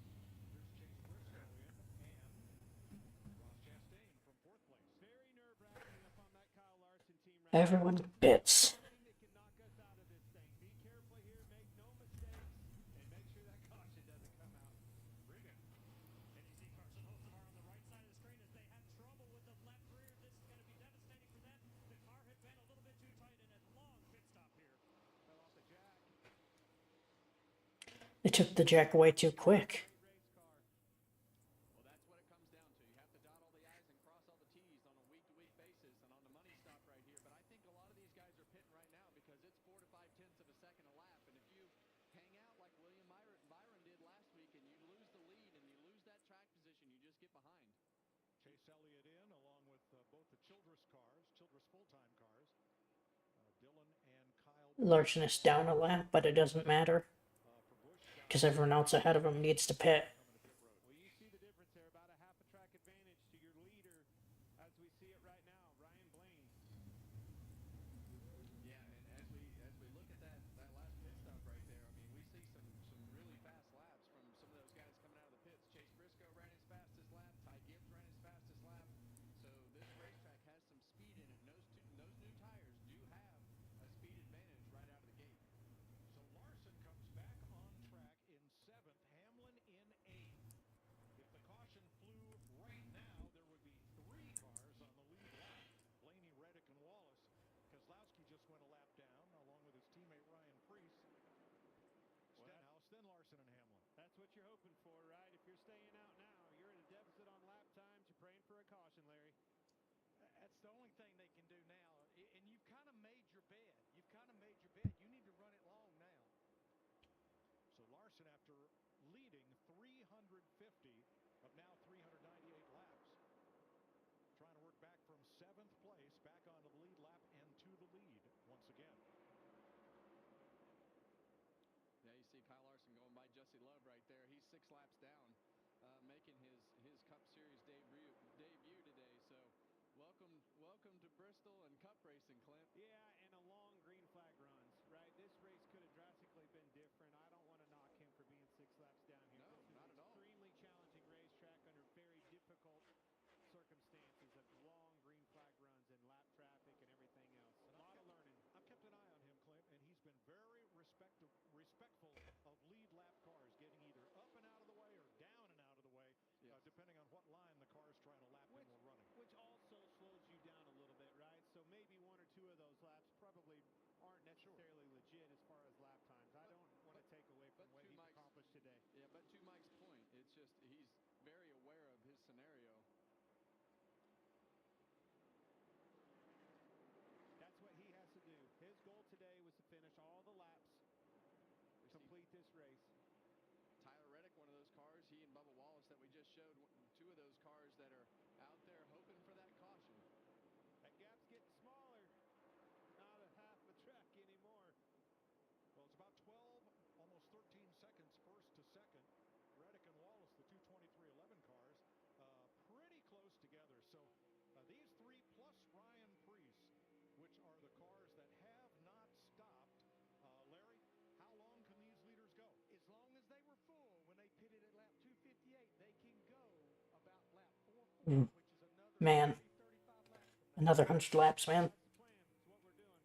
Here's Chase Briscoe in and Ross Chastain from 4th place. Very nerve-wracking up on that Kyle Larson team right Everyone pits. now. That can knock us out of this thing. Be careful here, make no mistakes, and make sure that caution doesn't come out. Regan. And you see Carson Hocevar on the right side of the screen as they had trouble with the left rear. This is going to be devastating for them. The car had been a little bit too tight and a long pit stop here. Fell off the jack. They took the jack away too quick. Great race car. well, that's what it comes down to. You have to dot all the I's and cross all the T's on a week-to-week basis and on the money stop right here. But I think a lot of these guys are pitting right now because it's 4 to 5 tenths of a second a lap. And if you hang out like William Byron did last week and you lose the lead and you lose that track position, you just get behind. Chase Elliott in along with both the Childress cars, Childress full-time cars. Dylan and Kyle Larson is down a lap, but it doesn't matter for Busch. because everyone else ahead of him needs to pit. Coming to pit road. Well, you see the difference there, about a half a track advantage to your leader as we see it right now, Ryan Blaney. Yeah, and as we look at that last pit stop right there, I mean, we see some really fast laps from some of those guys coming out of the pits. Chase Briscoe ran his fastest lap. Ty Gibbs ran his fastest lap. So this racetrack has some speed in it. And those new tires do have a speed advantage right out of the gate. So Larson comes back on track in 7th, Hamlin in 8th. If the caution flew right now, there would be 3 cars on the lead lap. Blaney, Reddick, and Wallace. Keselowski just went a lap down, along with his teammate Ryan Preece. Stenhouse, then Larson and Hamlin. That's what you're hoping for, right? If you're staying out now, you're at a deficit on lap times. You're praying for a caution, Larry. That's the only thing they can do now. And you've kind of made your bed. You've kind of made your bed. You need to run it long now. So Larson, after leading 350 of now 398 laps, trying to work back from 7th place back onto the lead lap and to the lead once again. Yeah, you see Kyle Larson going by Jesse Love right there. He's 6 laps down, making his Cup Series debut today. So welcome to Bristol and Cup racing, Clint. Yeah, and a long green flag runs, right? This race could have drastically been different. I don't want to knock him for being 6 laps down here. No, this is not an at all. extremely challenging racetrack under very difficult circumstances of long green flag runs and lap traffic and everything else. A lot of learning. I've kept an eye on him, Clint, and he's been very respectful of lead lap cars, getting either up and out of the way or down and out of the way, Yes. depending on what line the car's trying to lap him or running. Which also slows you down a little bit, right? So maybe 1 or 2 of those laps probably aren't necessarily legit as far as lap times. I don't want to take away from what he's accomplished today. Yeah, but to Mike's point, it's just he's very aware of his scenario. That's what he has to do. His goal today was to finish all the laps, complete this race. Tyler Reddick, one of those cars, he and Bubba Wallace that we just showed, 2 of those cars that are out there hoping for that caution. That gap's getting smaller. Not a half a track anymore. Well, it's about 12, almost 13 seconds first to second. Reddick and Wallace, the 2:23.11 cars, pretty close together. So these 3 plus Ryan Preece, which are the cars that have not stopped. Larry, how long can these leaders go? As long as they were full when they pitted at lap 258, they can go about lap 440, which is another Man. 35 laps from now. Another 100 laps, man. That's the plan. It's what we're doing.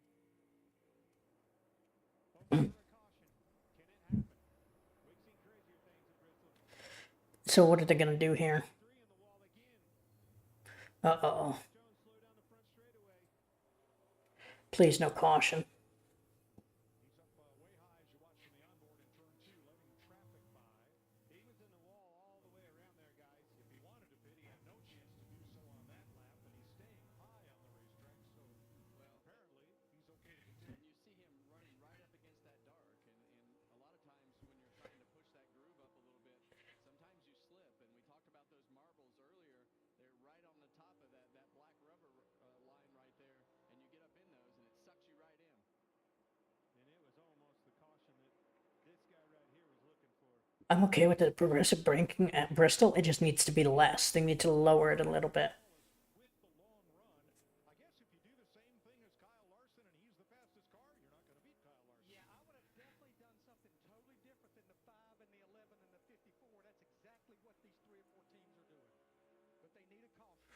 Hoping for a caution. Can it happen? We've seen crazier things at Bristol. So what are they gonna do here? 3 in the wall again. Uh-oh. Jones slow down the front straightaway. Please, no caution. He's up way high as you watch from the onboard in turn 2, letting traffic by. He was in the wall all the way around there, guys. If he wanted to pit, he had no chance to do so on that lap, but he's staying high on the racetrack, so apparently he's okay to continue. And you see him running right up against that dark, and a lot of times when you're trying to push that groove up a little bit, sometimes you slip. And we talked about those marbles earlier. They're right on the top of that black rubber line right there, and you get up in those, and it sucks you right in. And it was almost the caution that this guy right here was looking for. I'm okay with the progressive braking at Bristol. It just needs to be less. They need to lower it a little bit. With the long run, I guess if you do the same thing as Kyle Larson and he's the fastest car, you're not going to beat Kyle Larson. Yeah, I would have definitely done something totally different than the 5 and the 11 and the 54. That's exactly what these 3 or 4 teams are doing. But they need a caution.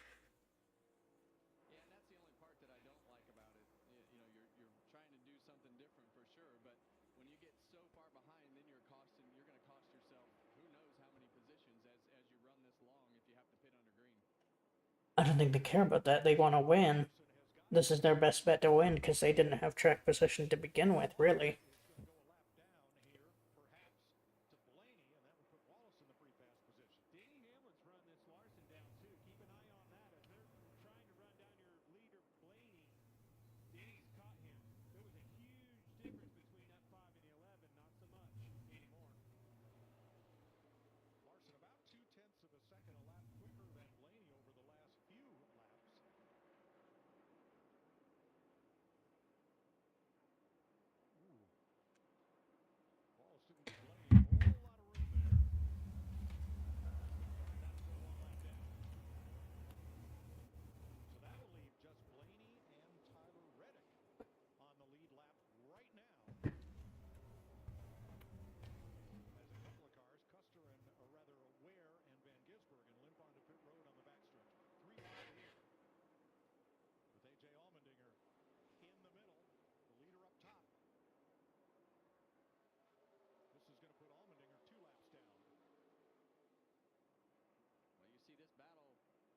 Yeah, and that's the only part that I don't like about it. You know, you're trying to do something different for sure, but when you get so far behind, then you're going to cost yourself who knows how many positions as you run this long if you have to pit under green. I don't think they care about that. They want to win. This is their best bet to win because they didn't have track position to begin with, really. It's going to go a lap down here, perhaps to Blaney, and that would put Wallace in the free pass position. Denny Hamlin's run this Larson down too. Keep an eye on that as they're trying to run down your leader Blaney. Denny's caught him. There was a huge difference between that 5 and the 11. Not so much anymore. Larson about 0.2 of a second a lap quicker than Blaney over the last few laps.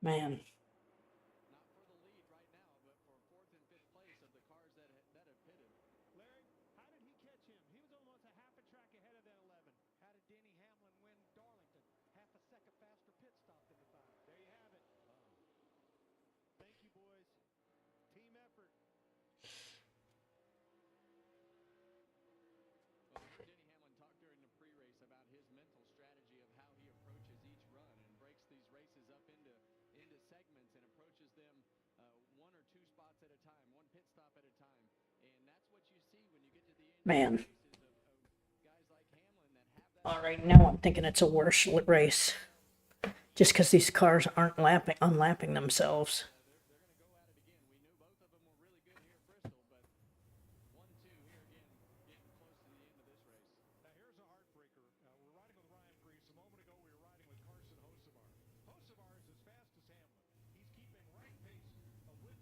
Man, Not for the lead right now, but for fourth and fifth place of the cars that have pitted. Larry, how did he catch him? He was almost a half a track ahead of that 11. How did Denny Hamlin win Darlington? Half a second faster pit stop than the 5. There you have it. Wow. Thank you, boys. Team effort. Well, we heard Denny Hamlin talk during the pre-race about his mental strategy of how he approaches each run and breaks these races up into segments and approaches them one or two spots at a time, one pit stop at a time. And that's what you see when you get to the end man. of races of guys like Hamlin that have that. All right, now I'm thinking it's a worse race. Just because these cars aren't unlapping themselves. They're going to go at it again. We knew both of them were really good here at Bristol, but 1-2 here again, getting close to the end of this race. Now here's a heartbreaker. We're riding with Ryan Preece. A moment ago we were riding with Carson Hocevar. Hocevar is as fast as Hamlin. He's keeping right pace with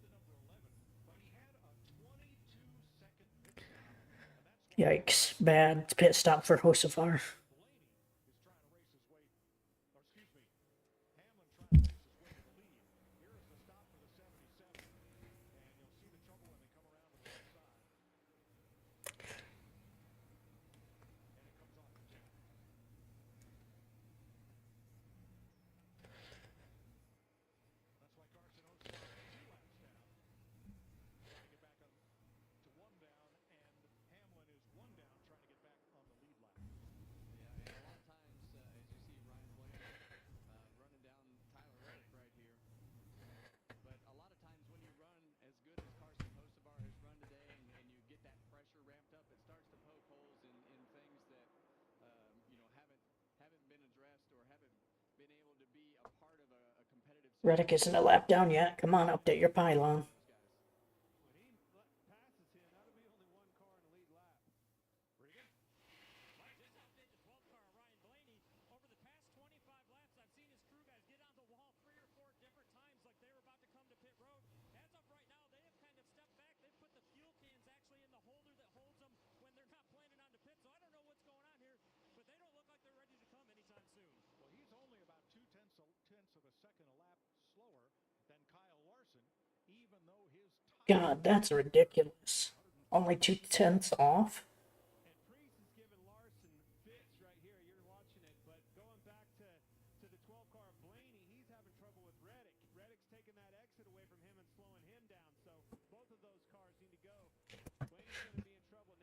the number 11, but he had a 22-second pit stop. And that's why Yikes, bad pit stop for Hosafar. Blaney is trying to race his way, or excuse me, Hamlin trying to race his way to the lead. Here is the stop for the 77, and you'll see the trouble when they come around to the left side. And it comes off the jack. That's why Carson Hocevar is 2 laps down, trying to get back on to 1 down, and Hamlin is 1 down, trying to get back on the lead lap. Yeah, and a lot of times, as you see Ryan Blaney running down Tyler Reddick right here. But a lot of times when you run as good as Carson Hocevar has run today and you get that pressure ramped up, it starts to poke holes in things that, haven't been addressed or haven't been able to be a part of a competitive Reddick isn't a lap down yet. Come on, update your pylon. those guys. When he passes him, that'll be only one car in the lead lap. Regan? Right, just update the 12 car, Ryan Blaney. Over the past 25 laps, I've seen his crew guys get on the wall 3 or 4 different times like they were about to come to pit road. As of right now, they have kind of stepped back. They've put the fuel cans actually in the holder that holds them when they're not planning on the pit. So I don't know what's going on here, but they don't look like they're ready to come anytime soon. Well, he's only about 2/10 of a second a lap slower than Kyle Larson, even though his God, that's ridiculous. Only 2/10 off? And Preece is giving Larson fits right here. You're watching it, but going back to the 12 car Blaney, he's having trouble with Reddick. Reddick's taking that exit away from him and slowing him down. So both of those cars need to go. Blaney's going to be in trouble.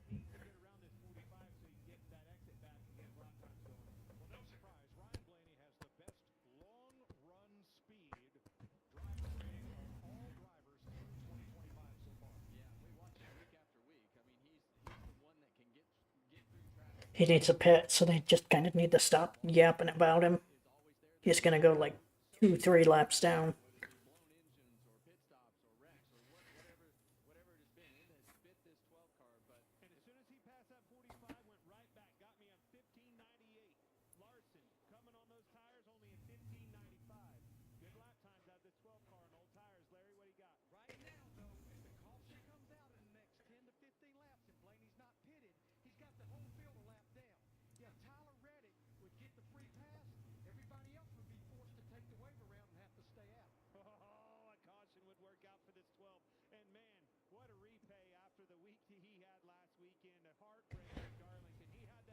Needs to get around this 45 so he can get that exit back and get lap times going. Well, no surprise, Ryan Blaney has the best long-run speed driver rating of all drivers through 2025 so far. Yeah, we watch him week after week. I mean, he's the one that can get through traffic. He needs a pit, so they just kind of need to stop yapping about him. Is always there. He's gonna go like 2-3 laps down. Whether it's blown engines or pit stops or wrecks or whatever it has been, it has bit this 12 car. But And as soon as he passed that 45, went right back, got me on 15.98. Larson coming on those tires only in 15.95. Good lap times out of the 12 car on old tires. Larry, what do you got? Right now, though, if the caution comes out in the next 10 to 15 laps and Blaney's not pitted, he's got the whole field a lap down. Yeah, Tyler Reddick would get the free pass. Everybody else would be forced to take the wave around and have to stay out. Oh, a caution would work out for this 12. And man, what a repay after the week that he had last weekend. A heartbreak at Darlington. He had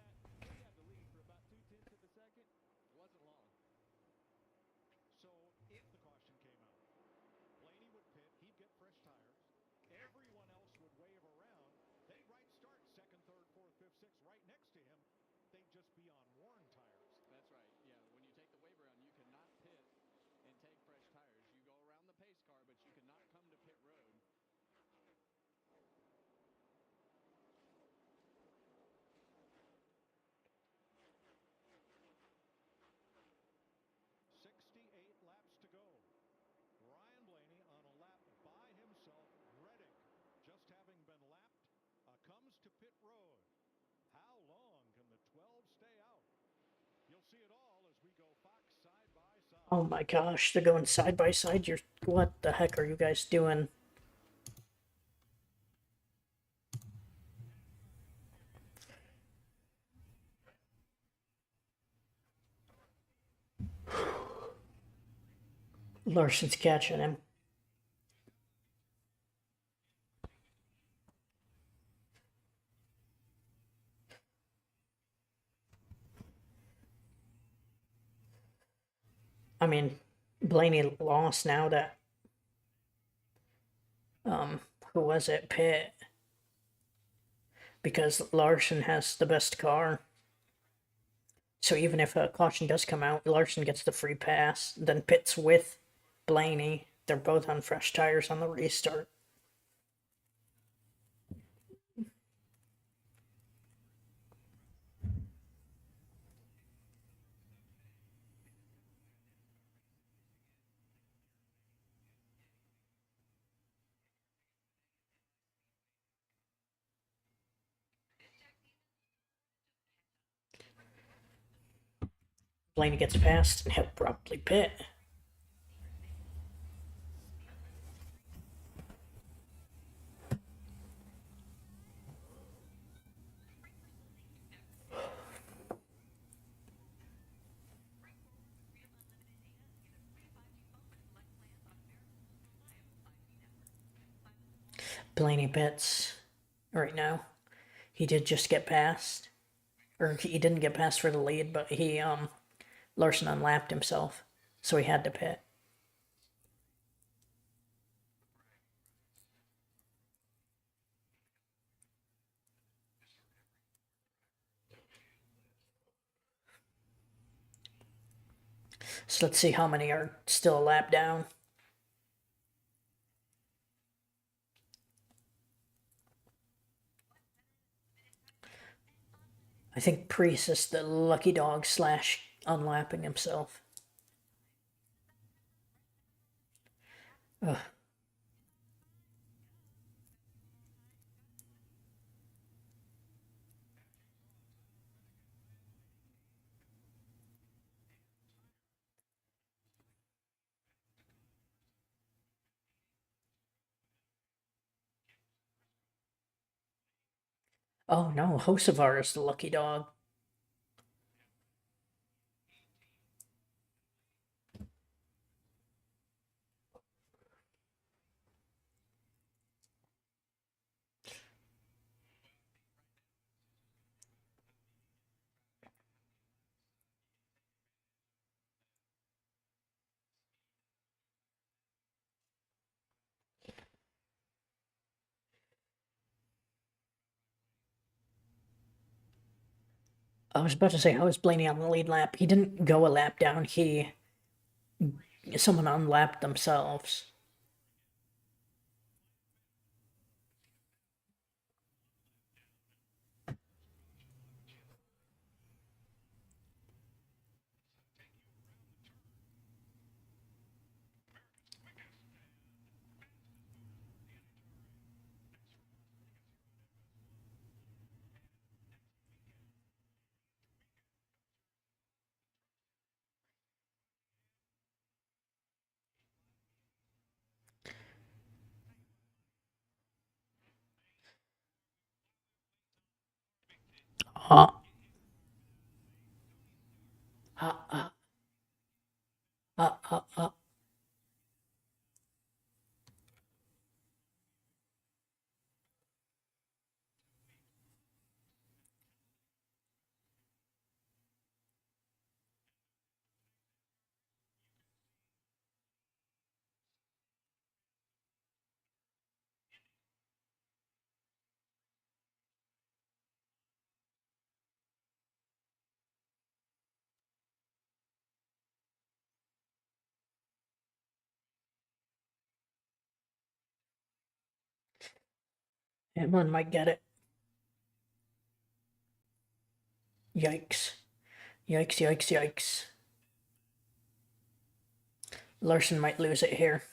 the lead for about 2/10 of a second. it wasn't long. So if the caution came out, Blaney would pit, he'd get fresh tires, everyone else would wave around, they'd right start second, third, fourth, fifth, sixth right next to him, they'd just be on worn tires. That's right. Yeah, when you take the wave around, you cannot pit and take fresh tires. You go around the pace car, but you cannot come to pit road. 68 laps to go. Ryan Blaney on a lap by himself. Reddick just having been lapped comes to pit road. How long can the 12 stay out? You'll see it all as we go Fox side by side. Oh my gosh, they're going side by side. What the heck are you guys doing? Larson's catching him. I mean, Blaney lost now that who was it? Pitt. Because Larson has the best car. So even if a caution does come out, Larson gets the free pass. Then Pitt's with Blaney. They're both on fresh tires on the restart. Blaney gets past and abruptly Pitt. Blaney pits right now. He did just get past. Or he didn't get past for the lead, but he Larson unlapped himself. So he had to pit. So let's see how many are still a lap down. I think Priest is the lucky dog slash unlapping himself. Ugh. Oh no, Hocevar is the lucky dog. I was about to say, how is Blaney on the lead lap? He didn't go a lap down. Someone unlapped themselves. Uh, uh, uh, uh, uh, uh. Hamlin might get it. Yikes. Yikes, yikes, yikes. Larson might lose it here.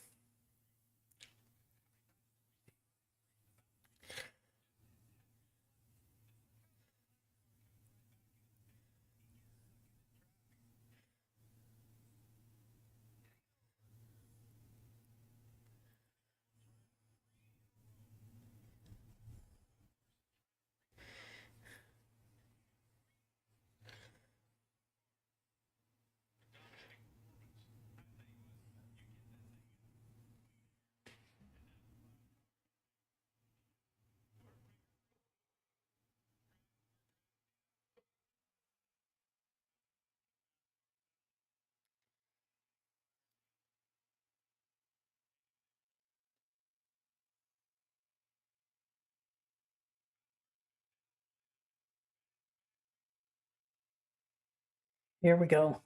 Here we go.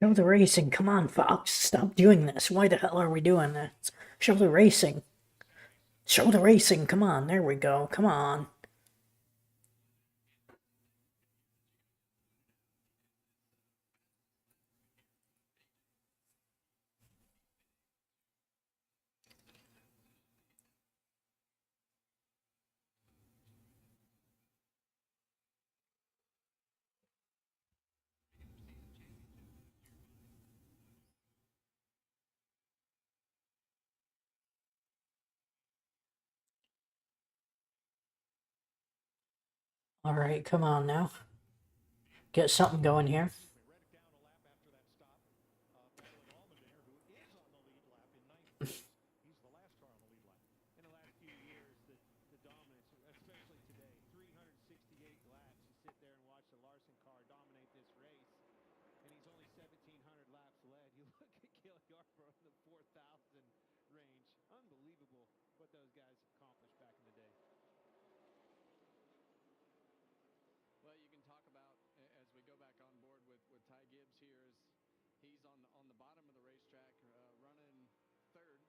Show the racing. Come on, Fox. Stop doing this. Why the hell are we doing this? Show the racing. Show the racing. Come on. There we go. Come on. All right, come on now. Get something going here. We read it down a lap after that stop. Battling Allmendinger, who is on the lead lap in ninth place. He's the last car on the lead lap. In the last few years, the dominance, especially today, 368 laps. You sit there and watch the Larson car dominate this race, and he's only 1,700 laps led. You look at Gil Yarborough in the 4,000 range. Unbelievable what those guys accomplished back in the day. Well, you can talk about as we go back on board with Ty Gibbs here is he's on the bottom of the racetrack running third.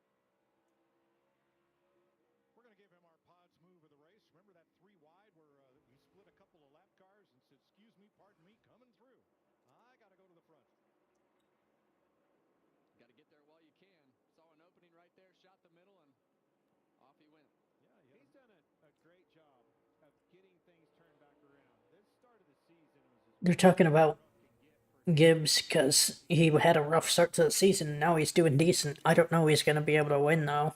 We're going to give him our pods move of the race. Remember that 3 wide where he split a couple of lap cars and said, excuse me, pardon me, coming through. I got to go to the front. Got to get there while you can. Saw an opening right there, shot the middle, and off he went. Yeah, he's done a great job of getting things turned back around. This start of the season was as They're talking about Gibbs because he had a rough start to the season. Now he's doing decent. I don't know he's going to be able to win, though.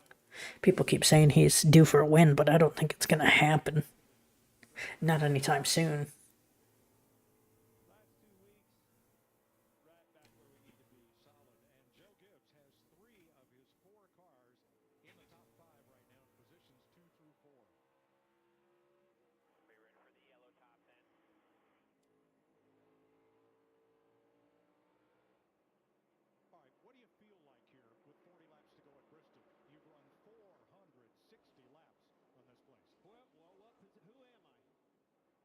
People keep saying he's due for a win, but I don't think it's going to happen. Not anytime soon. last 2 weeks, right back where we need to be. Solid. And Joe Gibbs has 3 of his 4 cars in the top 5 right now in positions 2 through 4. Be ready for the yellow top 10. All right, what do you feel like here with 40 laps to go at Bristol? You've run 460 laps on this place. Well, who am I?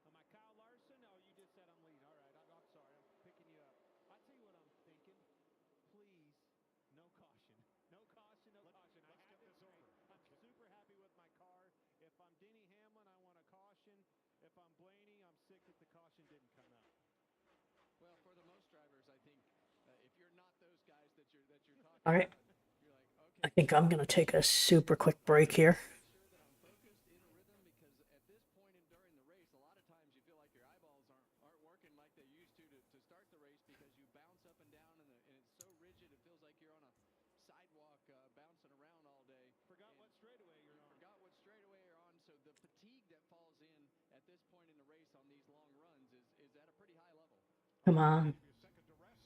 Am I Kyle Larson? Oh, you just said I'm leading. All right, I'm sorry. I'm picking you up. I tell you what I'm thinking. Please, no caution. No caution, no caution. Let's get this over. I'm super happy with my car. If I'm Denny Hamlin, I want a caution. If I'm Blaney, I'm sick that the caution didn't come out. Well, for the most drivers, I think if you're not those guys that you're talking All right. about, you're like, okay. I think I'm going to take a super quick break here. Make sure that I'm focused in a rhythm because at this point during the race, a lot of times you feel like your eyeballs aren't working like they used to start the race because you bounce up and down and it's so rigid it feels like you're on a sidewalk bouncing around all day. Forgot what straightaway you're on. Forgot what straightaway you're on, so the fatigue that falls in at this point in the race on these long runs is at a pretty high level. Come on. Give you a second to rest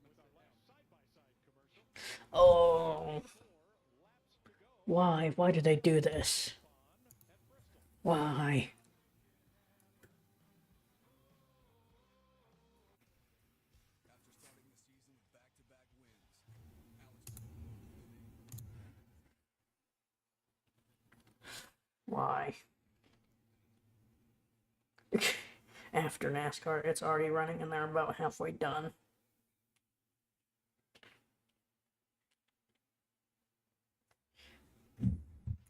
with our last side-by-side commercial. Oh. 4 laps to go Why? Why do they do this? at Bristol. Why? After starting the season with back-to-back wins, Why? After NASCAR, it's already running and they're about halfway done.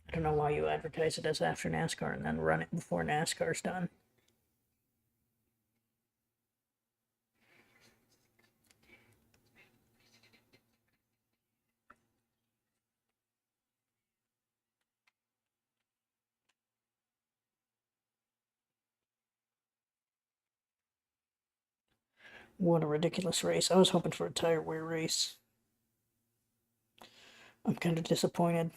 I don't know why you advertise it as after NASCAR and then run it before NASCAR's done. What a ridiculous race. I was hoping for a tire wear race. I'm kind of disappointed.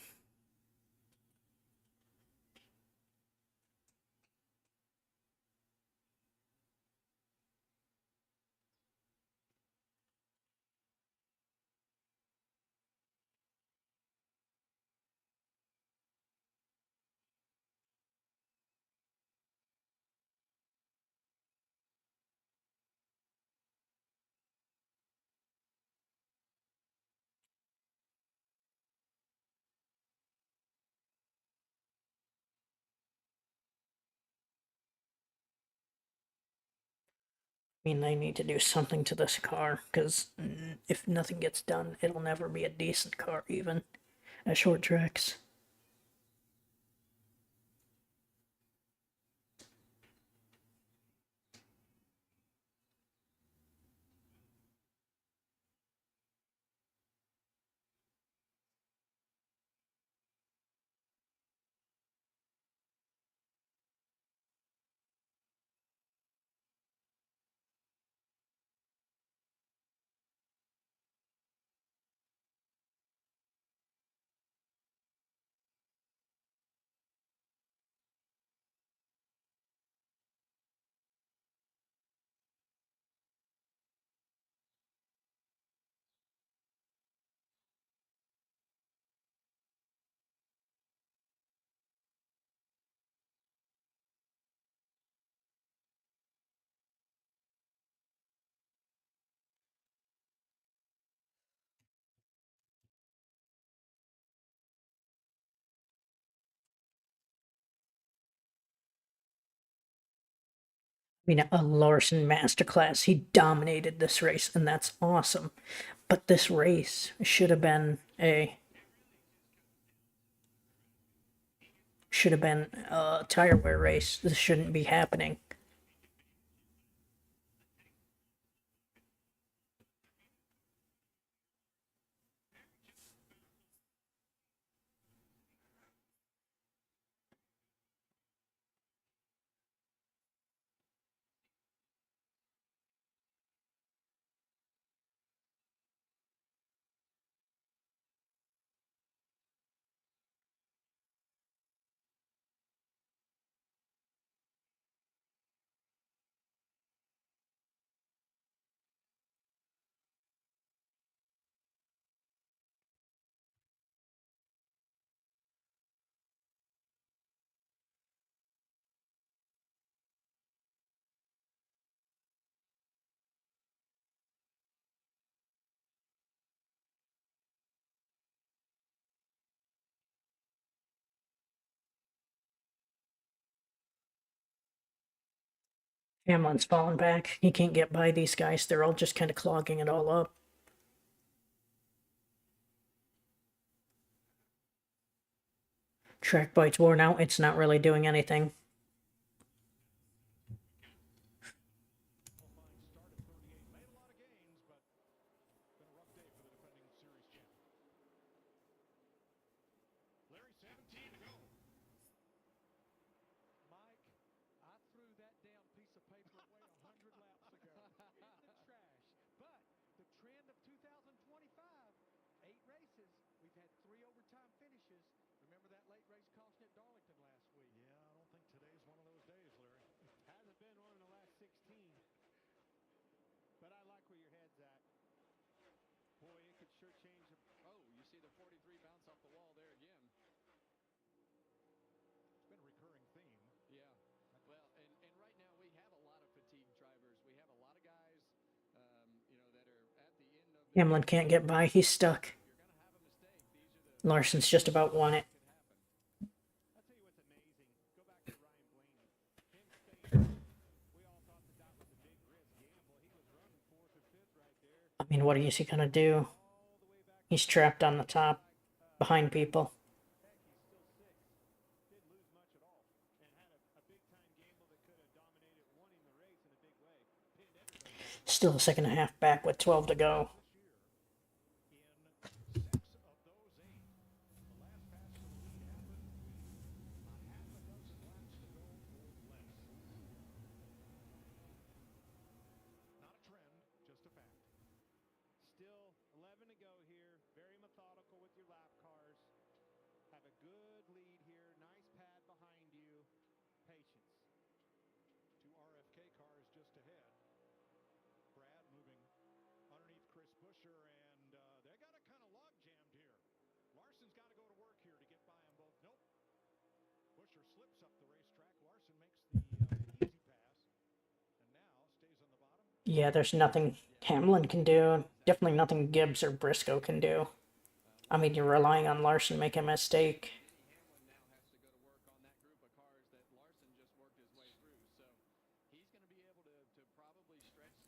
I mean, they need to do something to this car, because if nothing gets done, it'll never be a decent car, even at short tracks. I mean, a Larson masterclass. He dominated this race, and that's awesome. But this race should have been a tire wear race. This shouldn't be happening. Hamlin's falling back. He can't get by these guys. They're all just kind of clogging it all up. Track bite's worn out. It's not really doing anything. Made a lot of gains, but been a rough day for the defending series champ. Larry, 17 to go. Mike, I threw that damn piece of paper away 100 laps ago in the trash. But the trend of 2025, 8 races, we've had 3 overtime finishes. Remember that late race caution at Darlington last week? Yeah, I don't think today's one of those days, Larry. Hasn't been one in the last 16. But I like where your head's at. Boy, it could sure change. Oh, you see the 43 bounce off the wall there again. It's been a recurring theme. Yeah. Well, and right now we have a lot of fatigue drivers. We have a lot of guys, that are at the end of the Hamlin can't get by. He's stuck. You're going to have a mistake. These are the Larson's just about won it. could happen. I'll tell you what's amazing. Go back to Ryan Blaney. Him staying. We all thought that was a big risk gamble. He was running 4th or 5th right there. I mean, what is he gonna do? All the way back. He's trapped on the top, behind people. Heck, he's still 6th. Didn't lose much at all. And had a big time gamble that could have dominated winning the race in a big way. Pinned everybody. Still a second and a half back with 12 to go. In 6 of those 8, the last pass to the lead happened with a half a dozen laps to go or less. Not a trend, just a fact. Still 11 to go here. Very methodical with your lap cars. Have a good lead here. Nice pad behind you. Patience. 2 RFK cars just ahead. Brad moving underneath Chris Buescher, and they got it kind of log jammed here. Larson's got to go to work here to get by them both. Nope. Buescher slips up the racetrack. Larson makes the easy pass, and now stays on the bottom. Yeah, there's nothing Hamlin can do. Definitely nothing Gibbs or Briscoe can do. I mean, you're relying on Larson making a mistake. Hamlin now has to go to work on that group of cars that Larson just worked his way through. So he's going to be able to probably stretch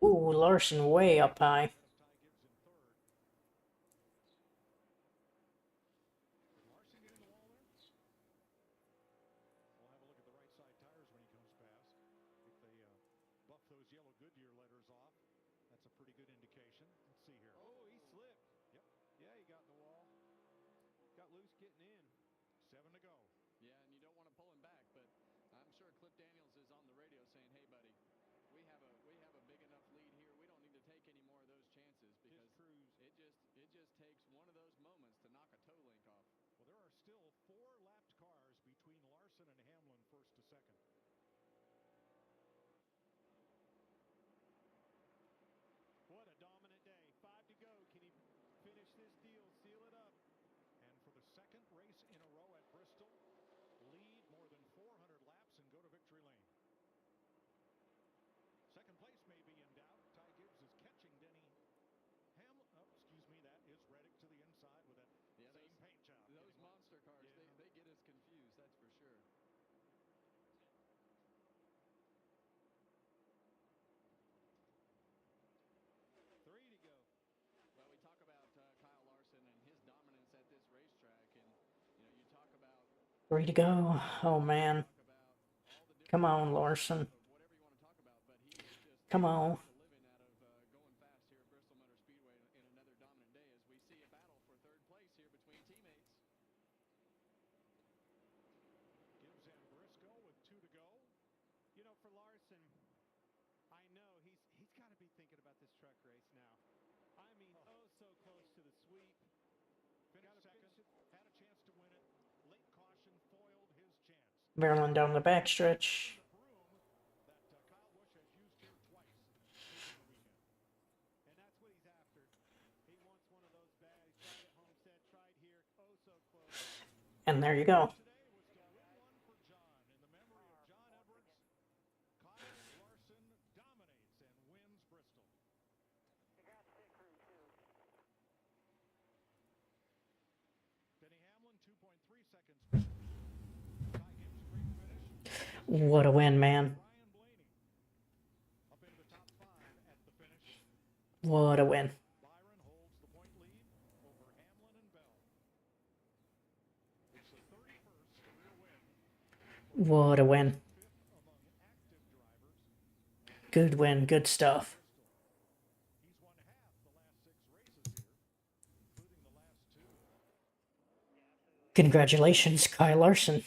Ooh, Larson way up high. Ty Gibbs in third. Larson getting the wall there? We'll have a look at the right side tires when he comes past. If they buff those yellow Goodyear letters off, that's a pretty good indication. Let's see here. Oh, he slipped. Yep. Yeah, he got in the wall. Got loose getting in. 7 to go. Yeah, and you don't want to pull him back, but I'm sure Cliff Daniels is on the radio saying, "Hey, buddy, we have a big enough lead here. We don't need to take any more of those chances because it just takes one of those moments to knock a toe link off." Well, there are still 4 lapped cars between Larson and Hamlin first to second. What a dominant day. 5 to go. Can he finish this deal, seal it up? And for the second race in a row at Bristol, lead more than 400 laps and go to victory lane. Second place may be in doubt. Ty Gibbs is catching Denny Hamlin. Oh, excuse me, that is Reddick to the inside with that same paint job. Those monster cars, they get us confused, that's for sure. Three to go. Well, we talk about Kyle Larson and his dominance at this racetrack, and you talk about 3 to go. Oh man. Come on, Larson. whatever you want to talk about, but he is just Come on. a living out of going fast here at Bristol Motor Speedway in another dominant day as we see a battle for third place here between teammates. Gibbs and Briscoe with 2 to go. You know, for Larson, I know he's got to be thinking about this truck race now. I mean, so close to the sweep. Finished second, had a chance to win it. Late caution foiled his chance. Barreling down the backstretch. The broom that Kyle Busch has used here twice in the weekend. And that's what he's after. He wants one of those bags. Tried at Homestead, tried here. Oh, so close. And there you go. Today was to win one for John. In the memory of John Edwards, Kyle Larson dominates and wins Bristol. Denny Hamlin, 2.3 seconds. Ty Gibbs, great finish. What a win, man. Ryan Blaney up into the top 5 at the finish. What a win. Byron holds the point lead over Hamlin and Bell. It's the 31st career win. What a win. 5th among active drivers. Good win. Good stuff. He's won half the last 6 races here, including the last 2. Congratulations, Kyle Larson,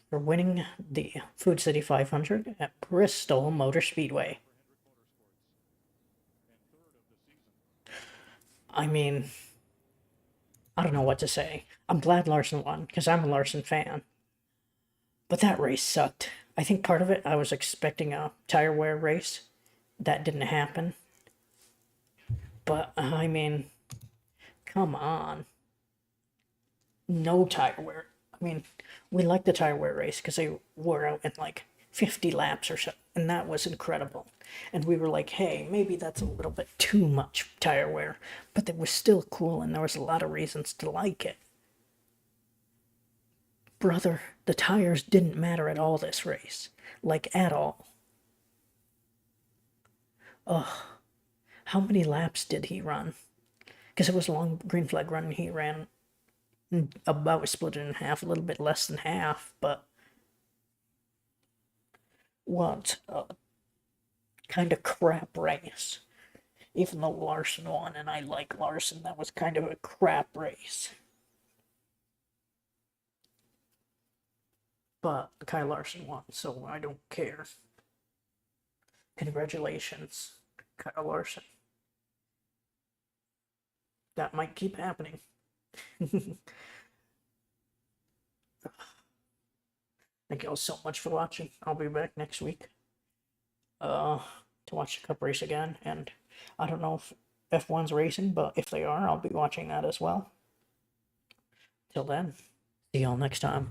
for winning the Food City 500 at Bristol Motor Speedway. For Hendrick Motorsports. And 3rd of the season. I mean, I don't know what to say. I'm glad Larson won, because I'm a Larson fan. But that race sucked. I think part of it, I was expecting a tire wear race. That didn't happen. But, I mean, come on. No tire wear. I mean, we liked the tire wear race because they wore out in like 50 laps or so, and that was incredible. And we were like, hey, maybe that's a little bit too much tire wear, but it was still cool, and there was a lot of reasons to like it. Brother, the tires didn't matter at all this race. Like, at all. Ugh. How many laps did he run? Because it was a long green flag run, and he ran about split it in half, a little bit less than half, but what a kind of crap race. Even though Larson won, and I like Larson, that was kind of a crap race. But Kyle Larson won, so I don't care. Congratulations, Kyle Larson. That might keep happening. Thank you all so much for watching. I'll be back next week to watch the Cup race again, and I don't know if F1's racing, but if they are, I'll be watching that as well. Till then, see y'all next time.